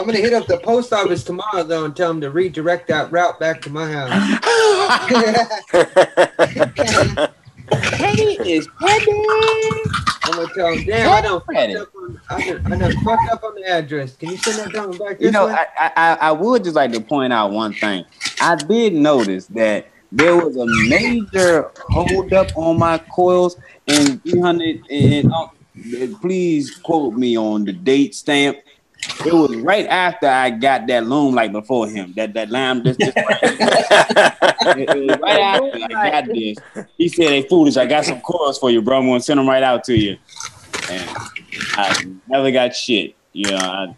gonna hit up the post office tomorrow though and tell them to redirect that route back to my house. Penny is Penny. I'm gonna tell them, damn, I done fucked up on the address. Can you send that down back this way? I would just like to point out one thing. I did notice that there was a major holdup on my coils, and 300. And please quote me on the date stamp. It was right after I got that loom, like before him. That lamb just it was right after I got this. He said, "Hey, foolish, I got some coils for you, bro. I'm gonna send them right out to you." And I never got shit. You know,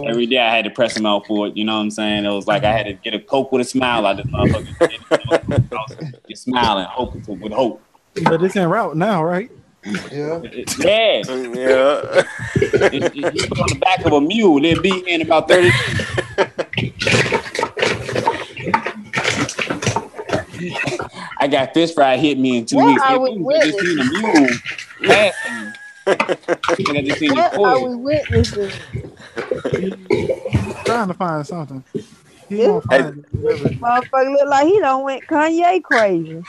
every day I had to press him out for it. You know what I'm saying? It was like I had to get a Coke with a smile out of this motherfucker. You're smiling, hoping with hope. But it's en route now, right? Yeah. Yeah. You put on the back of a mule, they'll be in about 30 I got fish fry hit me in 2 weeks. I just seen a mule pass me. I just seen the What are we witnessing? Trying to find something. He gonna find it. Motherfucker look like he done went Kanye crazy.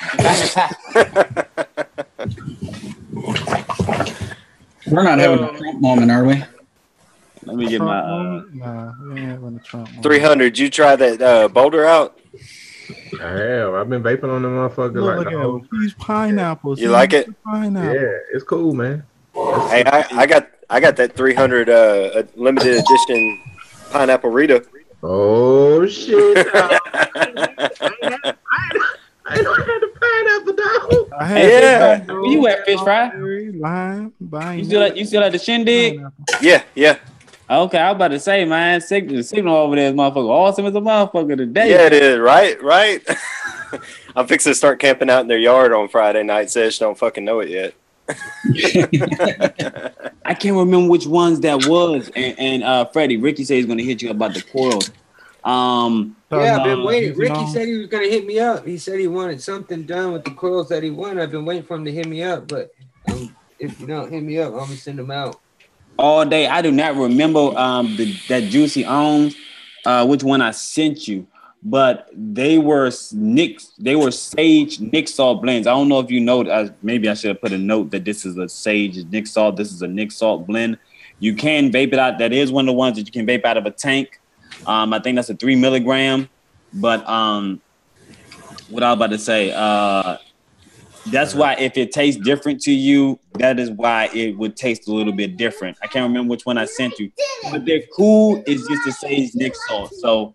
We're not having a Trump moment, are we? Let me get my. Nah, we ain't having a Trump moment. 300. You try that boulder out? I have. I've been vaping on the motherfucker Look at these pineapples. You like it? Pineapple. Yeah, it's cool, man. Hey, I got that 300 limited edition pineapple Rita. Oh shit! I don't have the pineapple dog. Yeah, where you at, fish fry? Lime, you still at the shindig? Yeah. Okay, I was about to say, man, signal over there is motherfucker awesome as a motherfucker today. Yeah, it is, right? I'm fixing to start camping out in their yard on Friday night. Sesh don't fucking know it yet. I can't remember which ones that was. And Freddie, Ricky said he's going to hit you about the coils. Yeah, I've been waiting. Ricky said he was going to hit me up. He said he wanted something done with the coils that he wanted. I've been waiting for him to hit me up, but if you don't hit me up, I'm going to send him out. All day. I do not remember that Juicy owns which one I sent you, but they were Sage Nick Salt blends. I don't know if you know. Maybe I should have put a note that this is a Sage Nick Salt. This is a Nick Salt blend. You can vape it out. That is one of the ones that you can vape out of a tank. I think that's a 3 milligram. But what I was about to say, that's why if it tastes different to you, that is why it would taste a little bit different. I can't remember which one I sent you, but they're cool. It's just the Sage Nick Salt. So,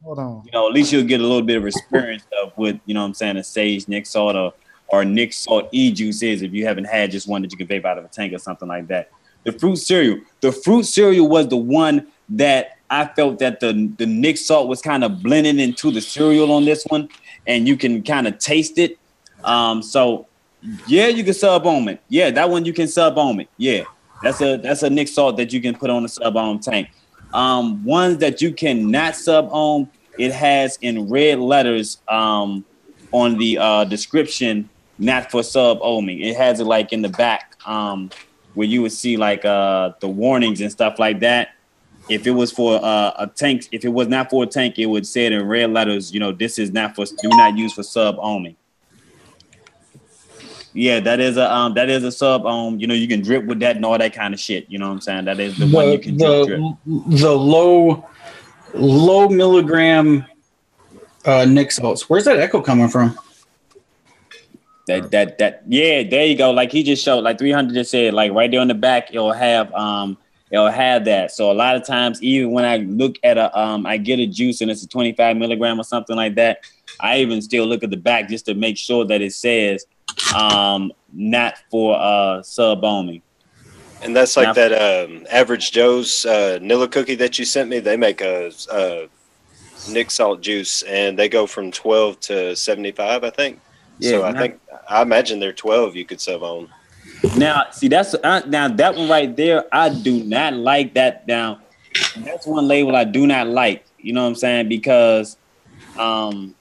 at least you'll get a little bit of experience of what, a Sage Nick Salt or Nick Salt E-Juice is if you haven't had just one that you can vape out of a tank or something like that. The fruit cereal was the one that I felt that the Nick Salt was kind of blending into the cereal on this one, and you can kind of taste it. Yeah, you can sub ohm it. Yeah, that one you can sub ohm it. Yeah, that's a Nick Salt that you can put on a sub ohm tank. Ones that you cannot sub ohm, it has in red letters on the description, not for sub ohming. It has it like in the back where you would see like the warnings and stuff like that. If it was for a tank, if it was not for a tank, it would say it in red letters. This is not for, do not use for sub ohming. Yeah, that is a sub ohm. You can drip with that and all that kind of shit. You know what I'm saying? That is the one you can drip. The low milligram Nick Salts. Where's that echo coming from? Yeah, there you go. Like he just showed, like 300 just said, like right there on the back, it'll have that. So a lot of times, even when I look at I get a juice and it's a 25 milligram or something like that, I even still look at the back just to make sure that it says not for sub ohming. And that's like that Average Joe's Nilla cookie that you sent me. They make a Nick Salt juice, and they go from 12 to 75, I think. Yeah, so I imagine they're 12 you could sub on. Now, see, that's now that one right there, I do not like that. Now, that's one label I do not like. You know what I'm saying? Because it's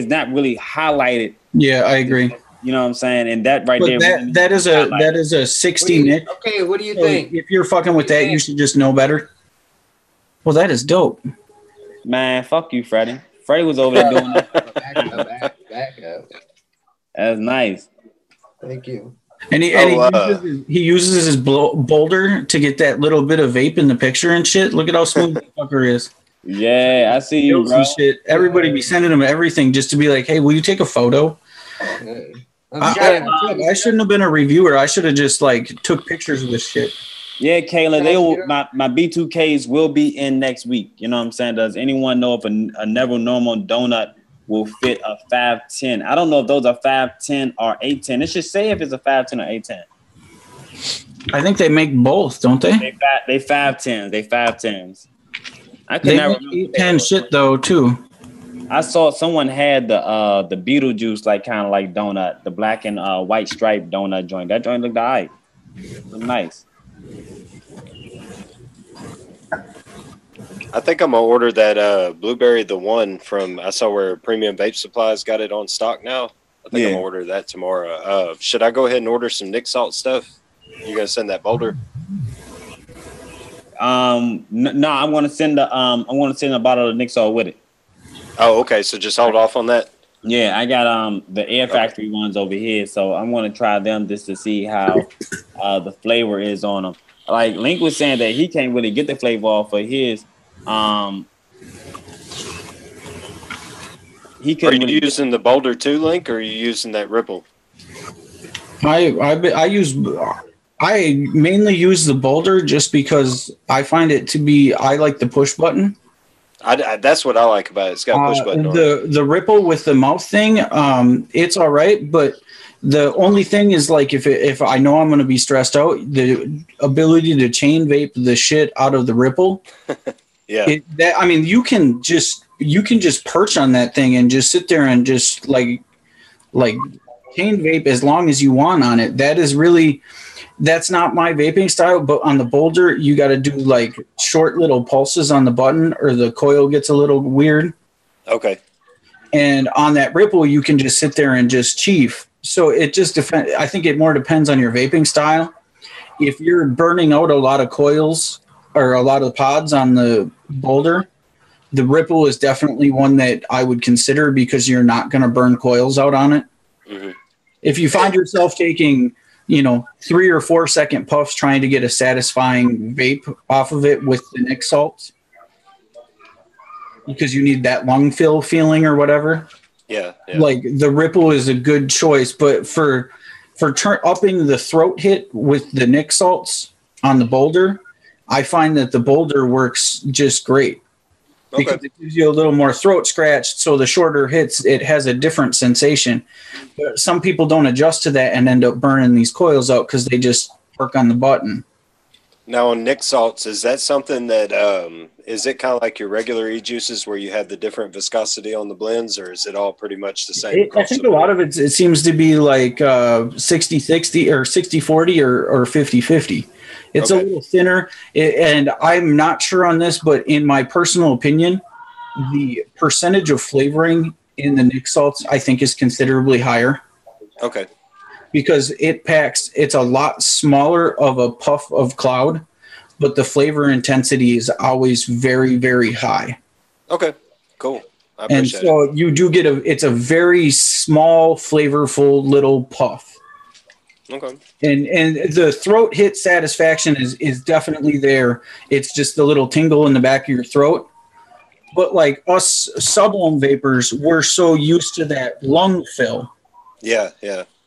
not really highlighted. Yeah, I agree. You know what I'm saying? And that right there, that is a 60 Nick. Okay, what do you think? If you're fucking with that, you should just know better. Well, that is dope. Man, fuck you, Freddie. Freddie was over there doing that. Back up. That's nice. Thank you. And he uses his boulder to get that little bit of vape in the picture and shit. Look at how smooth the fucker is. Yeah, I see you, bro. Shit. Everybody be sending him everything just to be like, hey, will you take a photo? I shouldn't have been a reviewer. I should have just took pictures of this shit. Yeah, Kayla, my B2Ks will be in next week. You know what I'm saying? Does anyone know if a Never Normal donut will fit a 510? I don't know if those are 510 or 810. It should say if it's a 510 or 810. I think they make both, don't they? They 510s. They 510s. I could they not make remember 810 shit though too. I saw someone had the Beetlejuice kind of like donut, the black and white striped donut joint. That joint looked alright. Looked nice. I think I'm gonna order that Blueberry the One from. I saw where Premium Vape Supplies got it on stock now. I think I'm gonna order that tomorrow. Should I go ahead and order some Nick Salt stuff? You gonna send that boulder? No, I'm gonna send a bottle of Nick Salt with it. Oh, okay. So just hold off on that. Yeah, I got the Air Factory ones over here, so I'm gonna try them just to see how the flavor is on them. Like Link was saying that he can't really get the flavor off of his. He couldn't. Are you using the Boulder too, Link, or are you using that Ripple? I mainly use the Boulder just because I find it to be. I like the push button. That's what I like about it. It's got a push button. The Ripple with the mouth thing, it's all right, but the only thing is if I know I'm going to be stressed out, the ability to chain vape the shit out of the Ripple. Yeah. You can just you can just perch on that thing and just sit there and just like chain vape as long as you want on it. That's not my vaping style, but on the Boulder, you got to do like short little pulses on the button or the coil gets a little weird. Okay. And on that Ripple, you can just sit there and just chief. So it just depends. I think it more depends on your vaping style. If you're burning out a lot of coils or a lot of pods on the Boulder, the Ripple is definitely one that I would consider because you're not going to burn coils out on it. Mm-hmm. If you find yourself taking, 3 or 4 second puffs trying to get a satisfying vape off of it with the Nick Salt, because you need that lung fill feeling or whatever. Yeah. Like the Ripple is a good choice, but for upping the throat hit with the Nick Salts on the Boulder, I find that the Boulder works just great. Because it gives you a little more throat scratch, so the shorter hits, it has a different sensation. But some people don't adjust to that and end up burning these coils out because they just work on the button. Now on Nick Salts, is that something that is it kind of like your regular e-juices where you have the different viscosity on the blends, or is it all pretty much the same? I think a lot of it seems to be like 60-60 or 60-40 or 50-50. It's a little thinner, and I'm not sure on this, but in my personal opinion, the percentage of flavoring in the Nick Salts I think is considerably higher. Okay. Because it's a lot smaller of a puff of cloud, but the flavor intensity is always very, very high. Okay, cool. I and so appreciate it. You do get it's a very small, flavorful little puff. Okay. And the throat hit satisfaction is definitely there. It's just the little tingle in the back of your throat. But like us sub-ohm vapors, we're so used to that lung fill. Yeah.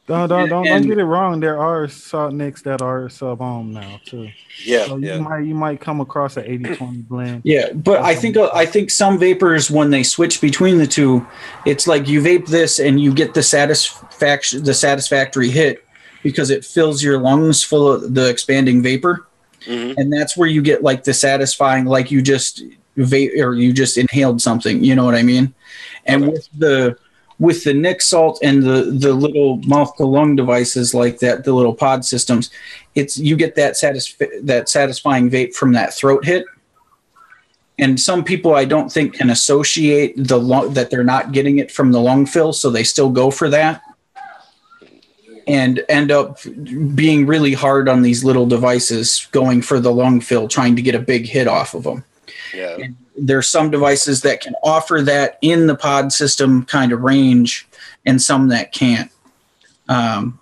Don't get it wrong. There are salt nicks that are sub-ohm now too. Yeah, so you might come across an 80-20 blend. Yeah, but I think some vapors, when they switch between the two, it's like you vape this and you get the satisfactory hit because it fills your lungs full of the expanding vapor, and that's where you get like the satisfying, like you just vape or you just inhaled something. You know what I mean? And with the Nick Salt and the little mouth to lung devices like that, the little pod systems, you get that satisfying vape from that throat hit. And some people I don't think can associate that they're not getting it from the lung fill, so they still go for that and end up being really hard on these little devices, going for the lung fill, trying to get a big hit off of them. Yeah. And there's some devices that can offer that in the pod system kind of range, and some that can't.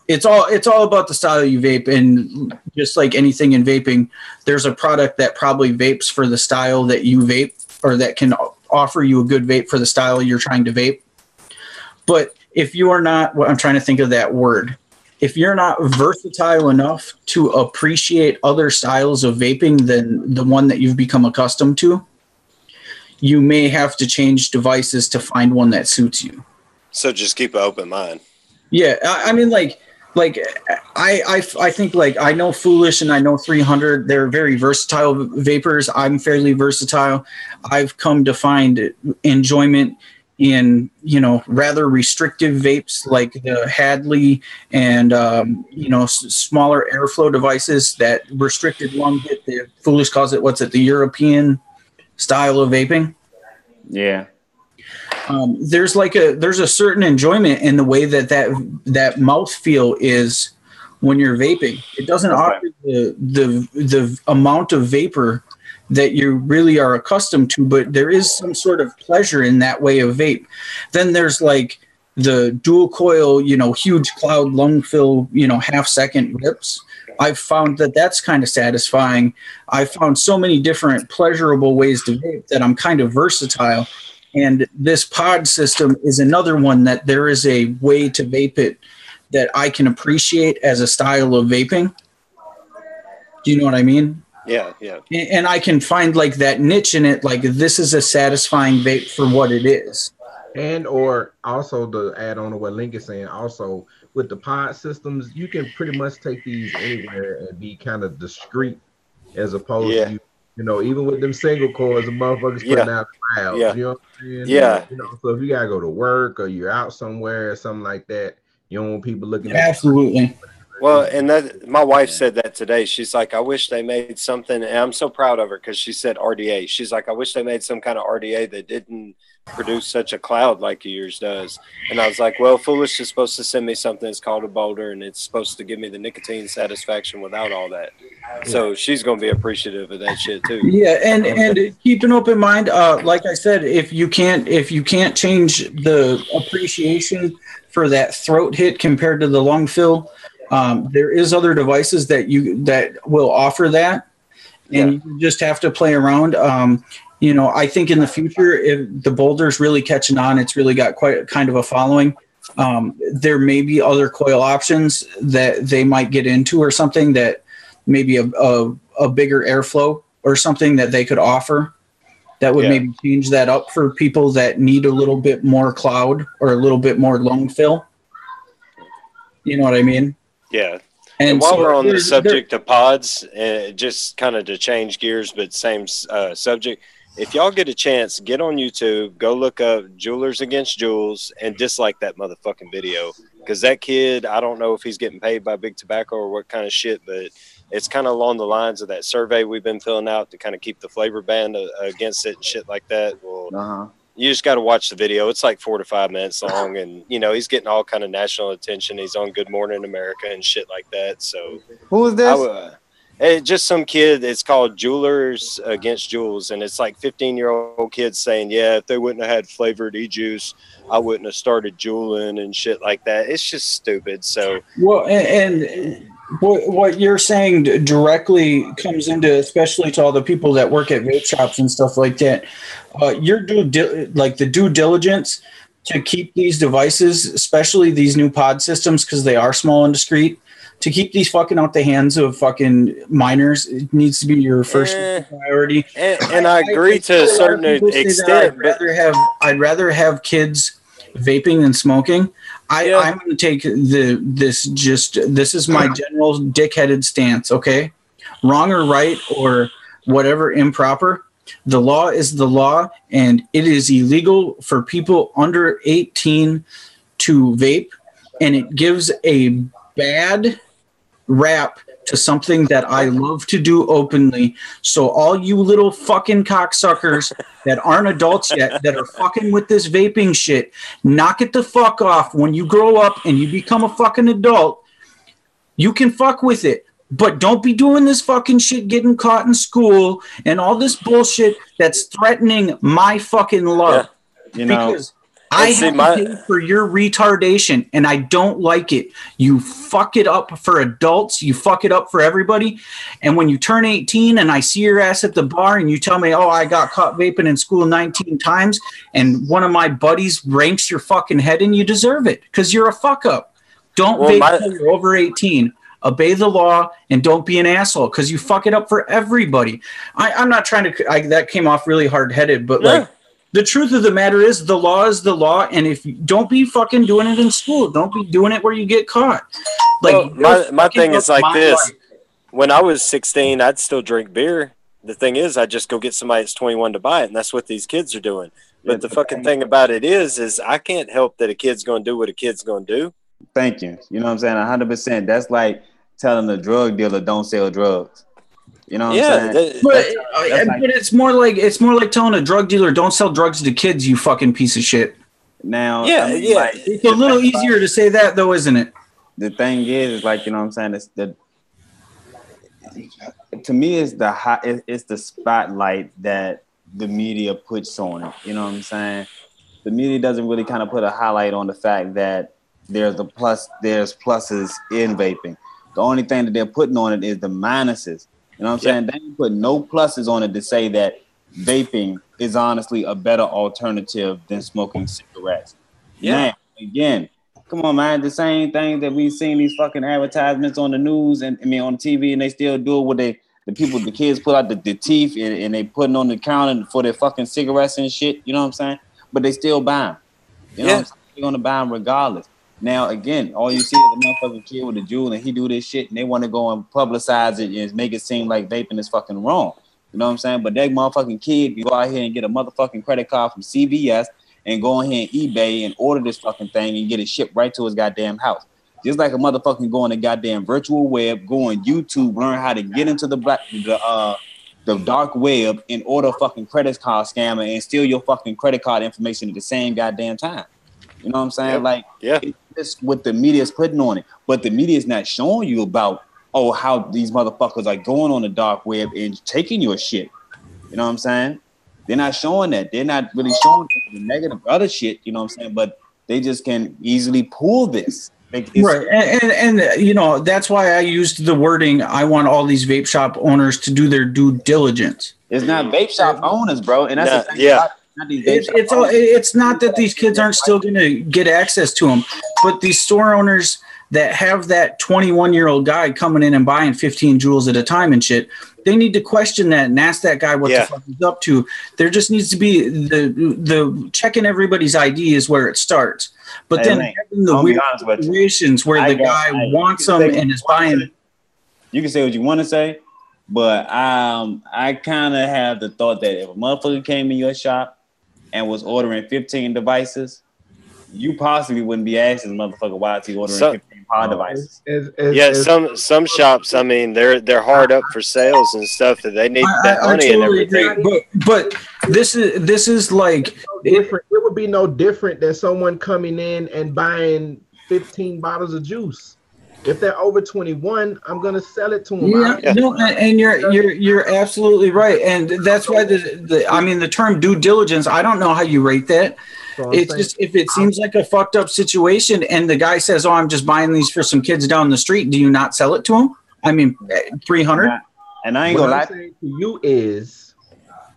It's all about the style you vape, and just like anything in vaping, there's a product that probably vapes for the style that you vape, or that can offer you a good vape for the style you're trying to vape. But if you are not, I'm trying to think of that word. If you're not versatile enough to appreciate other styles of vaping than the one that you've become accustomed to, you may have to change devices to find one that suits you. So just keep an open mind. Yeah, I mean, I think like I know Foolish and I know 300. They're very versatile vapors. I'm fairly versatile. I've come to find enjoyment in rather restrictive vapes like the Hadley and smaller airflow devices that restricted lung hit. The Foolish calls it the European style of vaping. Yeah. There's a certain enjoyment in the way that mouthfeel is when you're vaping. It doesn't offer the amount of vapor that you really are accustomed to, but there is some sort of pleasure in that way of vape. Then there's like the dual coil, huge cloud lung fill, half-second rips. I've found that that's kind of satisfying. I've found so many different pleasurable ways to vape that I'm kind of versatile. And this pod system is another one that there is a way to vape it that I can appreciate as a style of vaping. Do you know what I mean? Yeah. And I can find like that niche in it, like this is a satisfying vape for what it is. And or also to add on to what Link is saying, also with the pod systems, you can pretty much take these anywhere and be kind of discreet, as opposed to you You know, even with them single cords, the motherfuckers Yeah. putting out miles. Yeah. You know what I'm saying? Yeah. You know, so if you gotta go to work or you're out somewhere or something like that, you don't want people looking at Absolutely. Well, and that my wife said that today. She's like, I wish they made something, and I'm so proud of her because she said RDA. She's like, I wish they made some kind of RDA that didn't produce such a cloud like yours does. And I was like, well, Foolish is supposed to send me something that's called a boulder, and it's supposed to give me the nicotine satisfaction without all that. So she's gonna be appreciative of that shit too. Yeah, and keep an open mind. Like I said, if you can't change the appreciation for that throat hit compared to the lung fill, there is other devices that will offer that, and you just have to play around. You know, I think in the future, if the boulder's really catching on, it's really got quite kind of a following. There may be other coil options that they might get into or something that maybe a bigger airflow or something that they could offer that would maybe change that up for people that need a little bit more cloud or a little bit more lung fill. You know what I mean? Yeah. And while so we're on the subject of pods, just kind of to change gears, but same subject, if y'all get a chance, get on YouTube, go look up Jewelers Against Juuls and dislike that motherfucking video. Because that kid, I don't know if he's getting paid by Big Tobacco or what kind of shit, but it's kind of along the lines of that survey we've been filling out to kind of keep the flavor ban against it and shit like that. Well, you just got to watch the video. It's like 4 to 5 minutes long, and you know he's getting all kind of national attention. He's on Good Morning America and shit like that. So who is this? Just some kid. It's called Jewelers Against Juuls, and it's like 15-year-old kids saying, "Yeah, if they wouldn't have had flavored e-juice, I wouldn't have started juuling and shit like that." It's just stupid. So well, and what you're saying directly comes into, especially to all the people that work at vape shops and stuff like that. Your due diligence to keep these devices, especially these new pod systems, because they are small and discreet, to keep these fucking out the hands of fucking minors, it needs to be your first priority. And I agree to a certain extent, I'd rather have kids vaping than smoking. I'm going to take this is my general dickheaded stance. Okay, wrong or right or whatever improper. The law is the law, and it is illegal for people under 18 to vape, and it gives a bad rap to something that I love to do openly. So all you little fucking cocksuckers that aren't adults yet that are fucking with this vaping shit, knock it the fuck off. When you grow up and you become a fucking adult, you can fuck with it. But don't be doing this fucking shit, getting caught in school and all this bullshit that's threatening my fucking love. You know, because I have to pay for your retardation, and I don't like it. You fuck it up for adults. You fuck it up for everybody. And when you turn 18 and I see your ass at the bar and you tell me, oh, I got caught vaping in school 19 times, and one of my buddies ranks your fucking head, and you deserve it because you're a fuck up. Don't vape until you're over 18. Obey the law and don't be an asshole because you fuck it up for everybody. I'm not trying to, that came off really hard headed, but like, the truth of the matter is the law is the law. And if you don't be fucking doing it in school, don't be doing it where you get caught. Like, my thing is like this. When I was 16, I'd still drink beer. The thing is, I just go get somebody that's 21 to buy it. And that's what these kids are doing. But the fucking thing about it is I can't help that a kid's going to do what a kid's going to do. Thank you. You know what I'm saying? 100%. That's like telling a drug dealer don't sell drugs. You know what I'm saying? But it's more like telling a drug dealer don't sell drugs to kids, you fucking piece of shit. Now, like, it's a little easier to say that though, isn't it? The thing is like, you know what I'm saying? To me, it's the spotlight that the media puts on it. You know what I'm saying? The media doesn't really kind of put a highlight on the fact that there's pluses in vaping. The only thing that they're putting on it is the minuses. You know what I'm saying? They didn't put no pluses on it to say that vaping is honestly a better alternative than smoking cigarettes. Yeah. Now, again, come on, man. The same thing that we've seen these fucking advertisements on the news and on TV, and they still do it with the kids pull out the teeth and they putting on the counter for their fucking cigarettes and shit. You know what I'm saying? But they still buy them. You know what I'm saying? They're gonna buy them regardless. Now, again, all you see is a motherfucking kid with a jewel and he do this shit and they want to go and publicize it and make it seem like vaping is fucking wrong. You know what I'm saying? But that motherfucking kid can go out here and get a motherfucking credit card from CVS and go on here and eBay and order this fucking thing and get it shipped right to his goddamn house. Just like a motherfucking go on the goddamn virtual web, go on YouTube, learn how to get into the dark web and order a fucking credit card scammer and steal your fucking credit card information at the same goddamn time. You know what I'm saying? Yep. Like, it's just what the media is putting on it. But the media is not showing you about, how these motherfuckers are going on the dark web and taking your shit. You know what I'm saying? They're not showing that. They're not really showing the negative other shit, you know what I'm saying? But they just can easily pull this. Right. And you know, that's why I used the wording, I want all these vape shop owners to do their due diligence. It's not vape shop owners, bro. And that's the thing. Yeah. It's not that these kids aren't still going to get access to them, but these store owners that have that 21-year-old guy coming in and buying 15 joules at a time and shit, they need to question that and ask that guy what the fuck he's up to. There just needs to be the checking everybody's ID is where it starts. But then having the weird situations where the guy wants them and is buying. You can say what you want to say, but I kind of have the thought that if a motherfucker came in your shop and was ordering 15 devices, you possibly wouldn't be asking the motherfucker why is he ordering 15 pod devices. Some shops, I mean, they're hard up for sales and stuff, that they need that money and everything. Agree, but this is like different. It would be no different than someone coming in and buying 15 bottles of juice. If they're over 21, I'm gonna sell it to them. No, and you're absolutely right, and that's why the term due diligence. I don't know how you rate that. It's just if it seems like a fucked up situation, and the guy says, "Oh, I'm just buying these for some kids down the street," do you not sell it to him? I mean, 300. And I ain't gonna lie to you is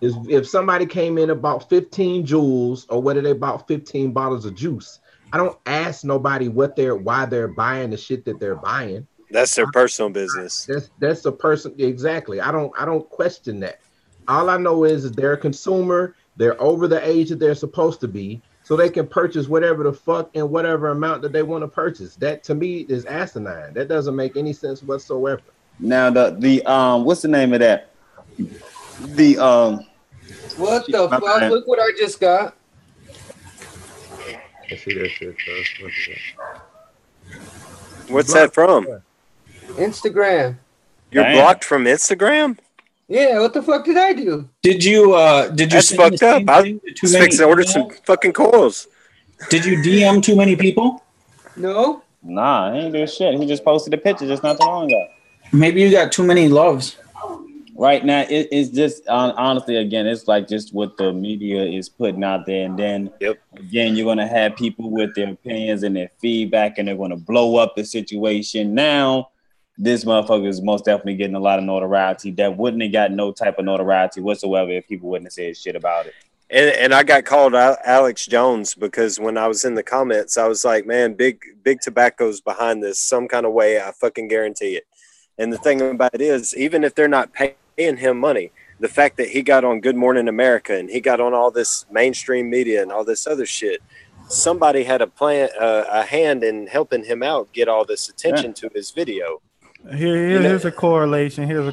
if somebody came in about 15 joules or whether they bought 15 bottles of juice. I don't ask nobody why they're buying the shit that they're buying. That's their personal business. That's a person. Exactly. I don't question that. All I know is they're a consumer. They're over the age that they're supposed to be, so they can purchase whatever the fuck and whatever amount that they want to purchase. That to me is asinine. That doesn't make any sense whatsoever. Now the what's the name of that? What the fuck? Look what I just got. See that shit, What's that from? Instagram. You're blocked from Instagram? Yeah, what the fuck did I do? Did you That's fucked up. I was fixing to order some fucking coils. Did you DM too many people? No. Nah, he ain't do shit. He just posted a picture just not too long ago. Maybe you got too many loves. Right now, it's just honestly, again, it's like just what the media is putting out there, and then again, you're gonna have people with their opinions and their feedback, and they're gonna blow up the situation. Now, this motherfucker is most definitely getting a lot of notoriety that wouldn't have got no type of notoriety whatsoever if people wouldn't have said shit about it. And I got called Alex Jones because when I was in the comments, I was like, man, big tobacco's behind this some kind of way. I fucking guarantee it. And the thing about it is, even if they're not paying him money, the fact that he got on Good Morning America and he got on all this mainstream media and all this other shit, somebody had a hand in helping him out get all this attention to his video. Here's a correlation. Maybe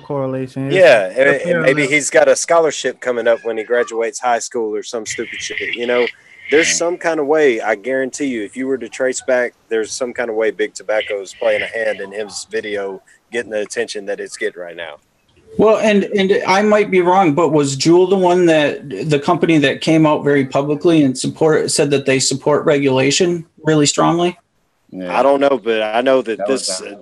he's got a scholarship coming up when he graduates high school or some stupid shit. You know, there's some kind of way, I guarantee you, if you were to trace back, there's some kind of way Big Tobacco is playing a hand in his video getting the attention that it's getting right now. Well, and I might be wrong, but was Juul the company that came out very publicly and said that they support regulation really strongly? Yeah. I don't know, but I know that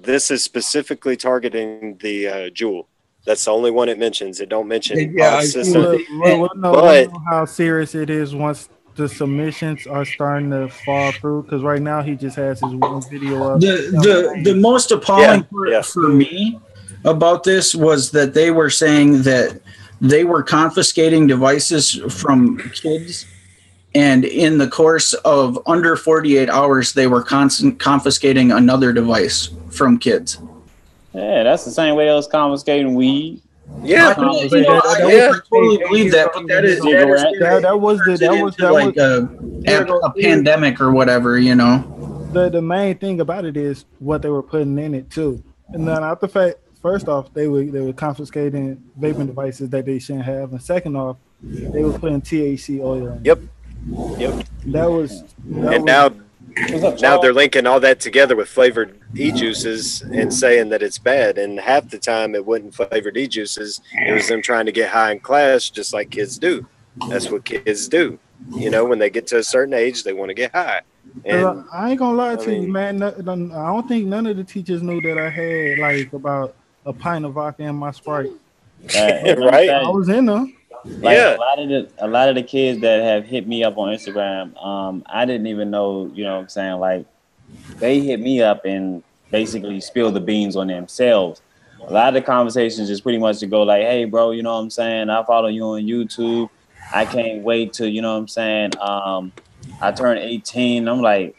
this is specifically targeting the Juul. That's the only one it mentions. It don't mention system. We'll know how serious it is once the submissions are starting to fall through. Because right now he just has his one video up. The most appalling part for me about this was that they were saying that they were confiscating devices from kids, and in the course of under 48 hours they were confiscating another device from kids. Yeah, that's the same way they was confiscating weed. Yeah, I totally believe that, but that was a pandemic or whatever, you know. The main thing about it is what they were putting in it too, and then after fact, first off, they were confiscating vaping devices that they shouldn't have, and second off, they were putting THC oil in. Yep. Now they're linking all that together with flavored e-juices and saying that it's bad. And half the time it wasn't flavored e-juices. It was them trying to get high in class, just like kids do. That's what kids do. You know, when they get to a certain age, they want to get high. And I ain't gonna lie to you, man. I don't think none of the teachers knew that I had like about a pint of vodka in my Sprite. Right? I was in them. Like a lot of the kids that have hit me up on Instagram, I didn't even know, you know what I'm saying? Like they hit me up and basically spill the beans on themselves. A lot of the conversations is pretty much to go like, hey bro, you know what I'm saying? I follow you on YouTube. I can't wait to, you know what I'm saying? I turned 18. I'm like,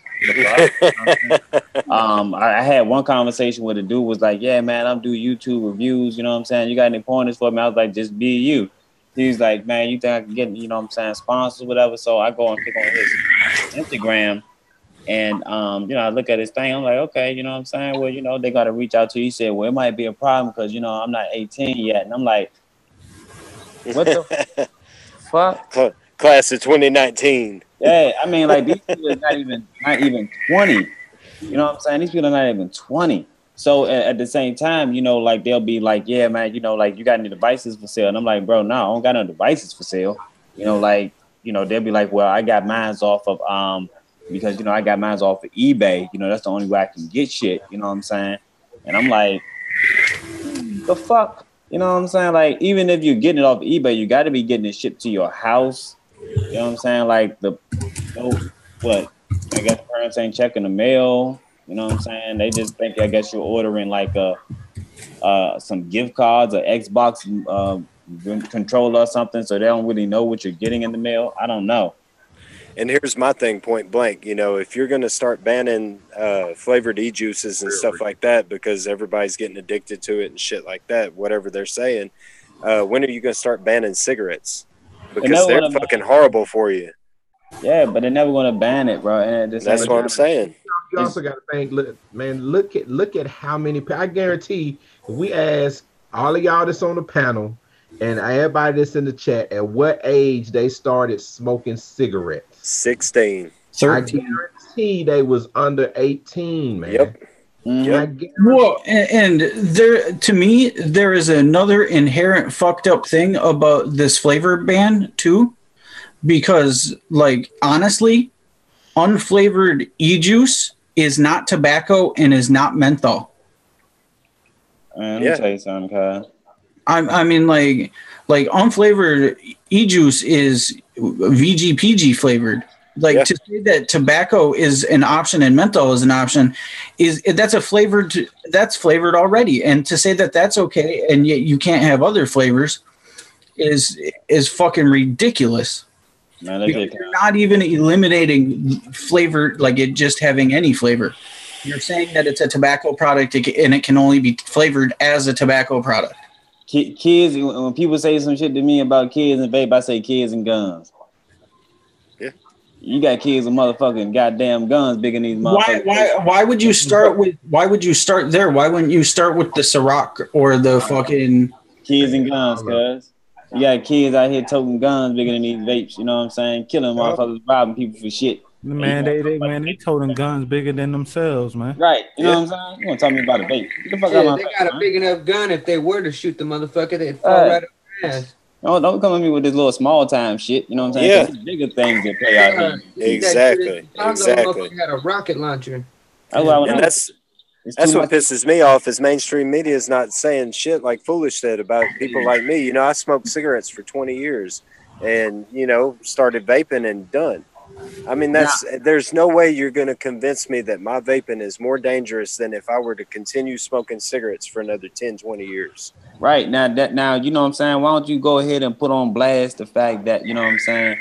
I had one conversation with a dude was like, yeah, man, I'm doing YouTube reviews. You know what I'm saying? You got any pointers for me? I was like, just be you. He's like, man, you think I can get, you know what I'm saying, sponsors, whatever. So I go and click on his Instagram and, you know, I look at his thing. I'm like, okay, you know what I'm saying? Well, you know, they got to reach out to you. He said, well, it might be a problem because, you know, I'm not 18 yet. And I'm like, what the fuck? Class of 2019. Yeah, I mean, like these people are not even 20. You know what I'm saying? These people are not even 20. So at the same time, you know, like they'll be like, yeah, man, you know, like you got any devices for sale? And I'm like, bro, no, I don't got no devices for sale. You know, like, you know, they'll be like, well, I got mines off of because, you know, I got mines off of eBay. You know, that's the only way I can get shit. You know what I'm saying? And I'm like, the fuck? You know what I'm saying? Like, even if you're getting it off eBay, you got to be getting it shipped to your house. You know what I'm saying? Like what? I guess parents ain't checking the mail. You know what I'm saying? They just think, I guess you're ordering like some gift cards or Xbox controller or something, so they don't really know what you're getting in the mail. I don't know. And here's my thing, point blank. You know, if you're going to start banning flavored e-juices and stuff like that because everybody's getting addicted to it and shit like that, whatever they're saying, when are you going to start banning cigarettes? Because they're fucking horrible for you. Yeah, but they're never going to ban it, bro. And that's what I'm saying. You also got to think, look at how many. I guarantee if we ask all of y'all that's on the panel and everybody that's in the chat at what age they started smoking cigarettes. 16. 13. I guarantee they was under 18, man. Yep. Well, and there, to me, there is another inherent fucked up thing about this flavor ban too, because, like, honestly, unflavored e-juice is not tobacco and is not menthol. Let me tell you something, Kyle. I mean, like unflavored e-juice is VGPG flavored. Like to say that tobacco is an option and menthol is an option that's flavored already. And to say that that's okay and yet you can't have other flavors is fucking ridiculous. Man, you're not even eliminating flavor, like it just having any flavor. You're saying that it's a tobacco product and it can only be flavored as a tobacco product. Kids, when people say some shit to me about kids and vape, I say kids and guns. Yeah. You got kids with motherfucking goddamn guns bigger than these motherfuckers. Why would you start there? Why wouldn't you start with the Ciroc or the fucking kids and guns, cuz? You got kids out here toting guns bigger than these vapes, you know what I'm saying? Killing motherfuckers, robbing people for shit. Man, they toting guns bigger than themselves, man. Right. You know what I'm saying? You want to tell me about a vape. Get the fuck out of my they face, got a big enough gun. If they were to shoot the motherfucker, they'd fall right up their ass. Don't come at me with this little small time shit. You know what I'm saying? Yeah. There's bigger things that play out here. Exactly. Had a rocket launcher. That's what pisses me off is mainstream media is not saying shit like Foolish said about people like me. You know, I smoked cigarettes for 20 years and, you know, started vaping and done. I mean, there's no way you're going to convince me that my vaping is more dangerous than if I were to continue smoking cigarettes for another 10, 20 years. Right. Now, you know what I'm saying? Why don't you go ahead and put on blast the fact that, you know what I'm saying?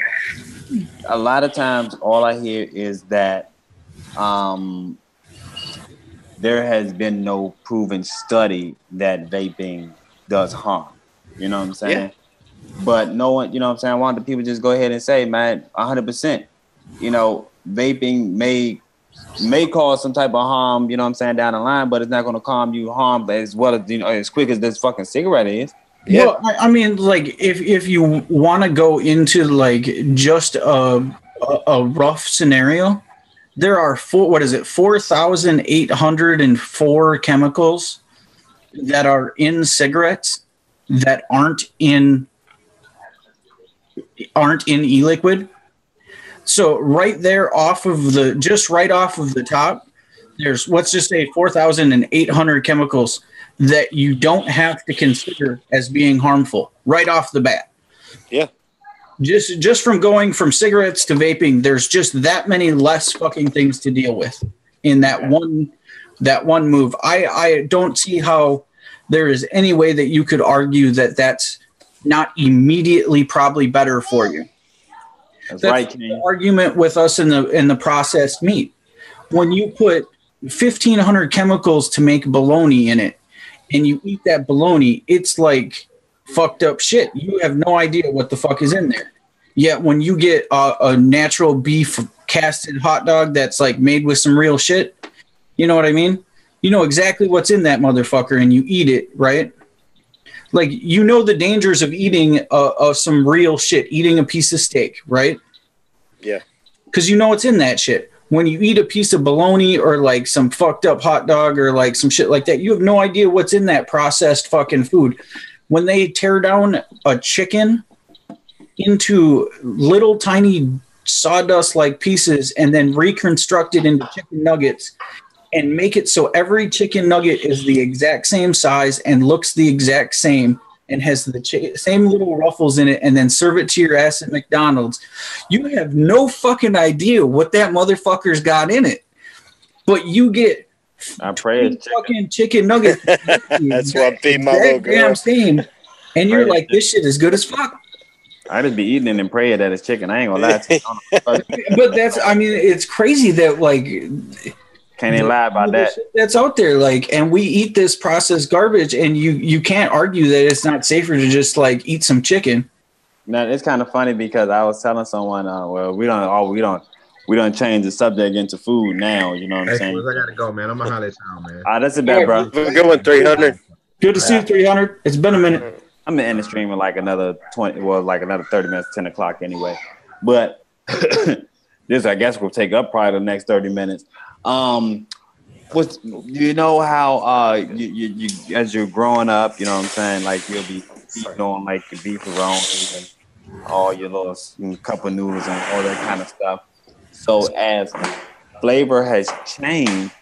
A lot of times all I hear is that there has been no proven study that vaping does harm. You know what I'm saying? Yeah. But no one, you know what I'm saying? Why don't the people just go ahead and say, man, 100%, you know, vaping may may cause some type of harm, you know what I'm saying, down the line, but it's not going to calm you harm as well as, you know, as quick as this fucking cigarette is. Yeah. Well, I mean, like, if you want to go into like just a rough scenario, there are 4,804 chemicals that are in cigarettes that aren't in e-liquid. So right there off of the top, there's, let's just say 4,800 chemicals that you don't have to consider as being harmful right off the bat. Yeah. Just from going from cigarettes to vaping, there's just that many less fucking things to deal with in that one move. I don't see how there is any way that you could argue that that's not immediately probably better for you. That's right, the argument with us in the processed meat. When you put 1,500 chemicals to make bologna in it, and you eat that bologna, it's like fucked up shit. You have no idea what the fuck is in there. Yet when you get a natural beef casted hot dog that's like made with some real shit, you know what I mean? You know exactly what's in that motherfucker, and you eat it, right? Like, you know the dangers of eating some real shit, eating a piece of steak, right? Yeah. Because you know what's in that shit. When you eat a piece of bologna or like some fucked up hot dog or like some shit like that, you have no idea what's in that processed fucking food. When they tear down a chicken into little tiny sawdust-like pieces and then reconstruct it into chicken nuggets and make it so every chicken nugget is the exact same size and looks the exact same and has the same little ruffles in it, and then serve it to your ass at McDonald's, you have no fucking idea what that motherfucker's got in it. But you get fucking chicken nuggets. That's what I'm feeding my little girl. Damn same. And you're like, this shit is good as fuck. I just be eating it and praying that it's chicken. I ain't gonna lie to you. But that's, I mean, it's crazy that like can't even lie about that. That's out there, like, and we eat this processed garbage, and you can't argue that it's not safer to just like eat some chicken. Now it's kind of funny because I was telling someone, well, we don't change the subject into food now. You know what I'm saying? I gotta go, man. I'm gonna holler at y'all, man. That's a bet, bro. Good one, 300. Good to see you, 300. It's been a minute. I'm gonna end the stream in like another 20, well, like another 30 minutes, 10 o'clock anyway. But this, I guess, will take up probably the next 30 minutes. You know how you as you're growing up, you know what I'm saying, like you'll be eating on like the beefaroni and all your little cup of noodles and all that kind of stuff. So as flavor has changed,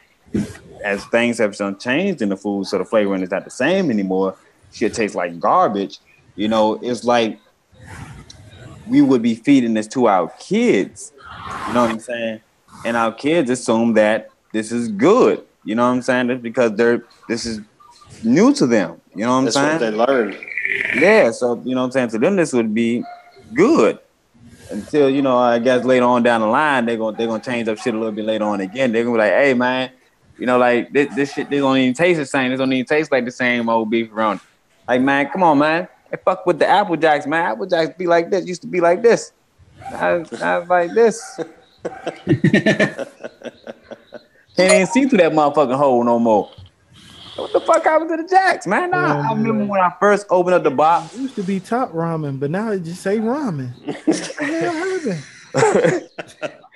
as things have changed in the food, so the flavoring is not the same anymore. Shit tastes like garbage. You know, it's like we would be feeding this to our kids. You know what I'm saying? And our kids assume that this is good. You know what I'm saying? That's because this is new to them. You know what I'm saying? That's what they learn. Yeah, so you know what I'm saying? To them this would be good. Until, you know, I guess later on down the line they're gonna change up shit a little bit later on again. They're gonna be like, hey man, you know, like this shit, they don't even taste the same. This don't even taste like the same old beefaroni. Like, man, come on, man. Hey, fuck with the Apple Jacks, man. Apple Jacks be like this. Used to be like this. I was like this. Can't even see through that motherfucking hole no more. What the fuck happened to the Jacks, man? Nah, I remember when I first opened up the box. It used to be top ramen, but now it just say ramen. What the hell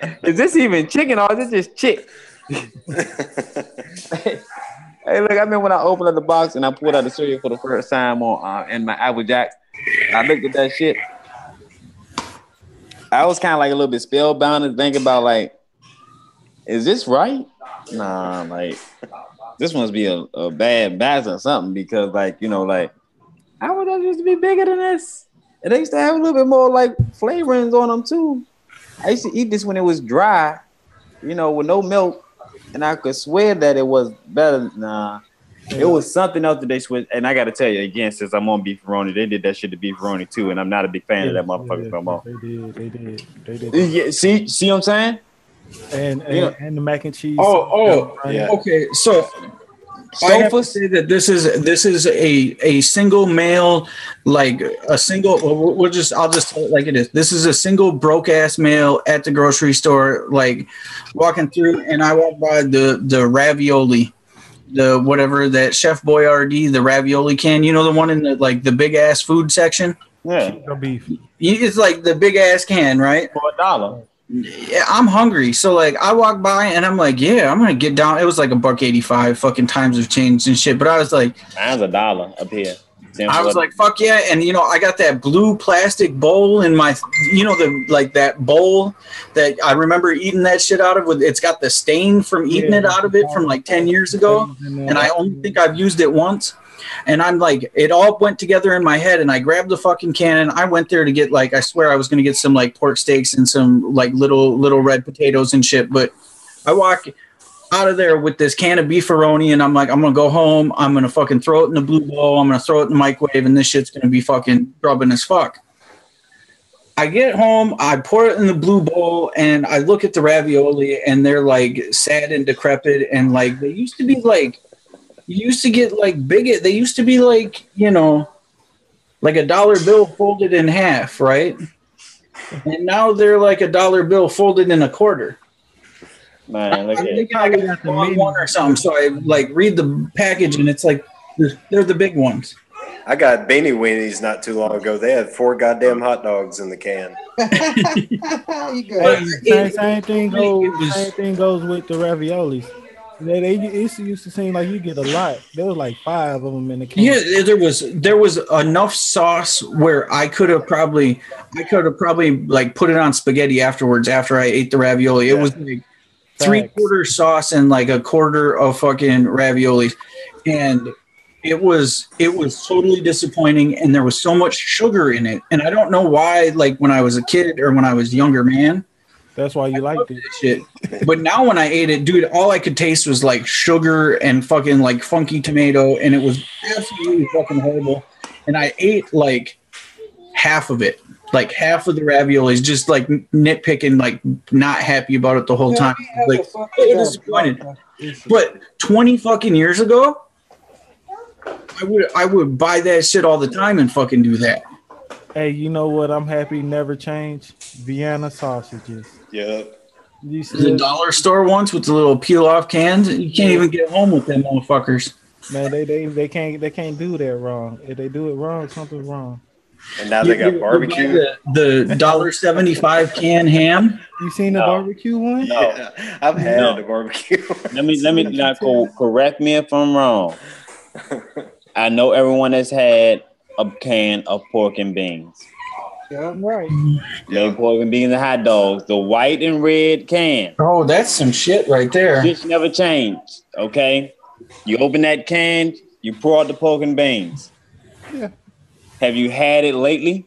happened? Is this even chicken or is it just chick? Hey, look, I remember when I opened up the box and I pulled out the cereal for the first time on in my Apple Jacks. I looked at that shit. I was kind of like a little bit spellbound and thinking about like, is this right? Nah, like this must be a bad batch or something because like, you know, like Apple Jacks used to be bigger than this. And they used to have a little bit more like flavorings on them too. I used to eat this when it was dry, you know, with no milk. And I could swear that it was better. Nah, it was something else that they switched. And I got to tell you again, since I'm on beefaroni, they did that shit to beefaroni too. And I'm not a big fan of that motherfucker no more. They did. Yeah, see what I'm saying? And the mac and cheese. Yeah. Okay, so I have to Sofas. say that this is a single male, like a single. I'll just tell it like it is. This is a single broke ass male at the grocery store, like walking through, and I walk by the ravioli, the whatever that Chef Boyardee, the ravioli can. You know the one in the like the big ass food section. Yeah, beef. It's like the big ass can, right? for $1. Yeah, I'm hungry, so like I walk by and I'm like, yeah, I'm gonna get down. It was like $1.85. Fucking times have changed and shit. But I was like, Mine's $1 up here. I was like, fuck yeah. And you know, I got that blue plastic bowl in my, you know, the like that bowl that I remember eating that shit out of. With it's got the stain from eating it out of it from like 10 years ago, and I only think I've used it once. And I'm like, it all went together in my head, and I grabbed the fucking can, and I went there to get like, I swear I was gonna get some like pork steaks and some like little red potatoes and shit. But I walk out of there with this can of beefaroni, and I'm like, I'm gonna go home. I'm gonna fucking throw it in the blue bowl. I'm gonna throw it in the microwave, and this shit's gonna be fucking rubbing as fuck. I get home, I pour it in the blue bowl, and I look at the ravioli, and they're like sad and decrepit, and like they used to be like, you used to get like big. They used to be like, you know, like a dollar bill folded in half, right? And now they're like a dollar bill folded in a quarter. Man, look I'm at thinking I got the wrong one or something. So I like read the package, and it's like they're the big ones. I got Beanie Weenies not too long ago. They had 4 goddamn hot dogs in the can. Same thing goes with the raviolis. It used to seem like you get a lot. There was like 5 of them in the can. Yeah, there was enough sauce where I could have probably like put it on spaghetti afterwards after I ate the ravioli. It was like 3/4 sauce and like 1/4 of fucking raviolis, and it was totally disappointing. And there was so much sugar in it, and I don't know why. Like when I was a kid or when I was a younger man. That's why you liked it. Shit. But now when I ate it, dude, all I could taste was like sugar and fucking like funky tomato, and it was absolutely fucking horrible. And I ate like half of it, like half of the raviolis, just like nitpicking, like not happy about it the whole time. Like disappointed. But 20 fucking years ago, I would buy that shit all the time and fucking do that. Hey, you know what? I'm happy never changed. Vienna sausages. Yeah. The dollar store ones with the little peel off cans. You can't even get home with them motherfuckers. Man, they can't do that wrong. If they do it wrong, something's wrong. And now they got barbecue. The $1.75 can ham. You seen the barbecue one? No, yeah, I've had the barbecue. Let me not correct me if I'm wrong. I know everyone has had a can of pork and beans. Yeah, right. Made pork and beans and hot dogs. The white and red can. Oh, that's some shit right there. Shit never changed. Okay, you open that can, you pour out the pork and beans. Yeah. Have you had it lately?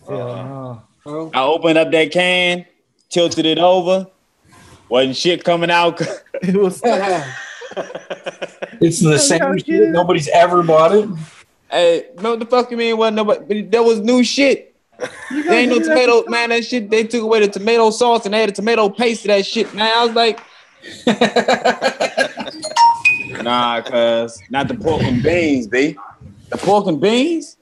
Yeah. I opened up that can, tilted it over. Wasn't shit coming out. It was. It's the same shit. Nobody's ever bought it. Hey, no, the fuck you mean? Wasn't nobody? There was new shit. There ain't no tomato, man. That shit. They took away the tomato sauce and they added tomato paste to that shit. Man, I was like, nah, cuz not the pork and beans, B. The pork and beans.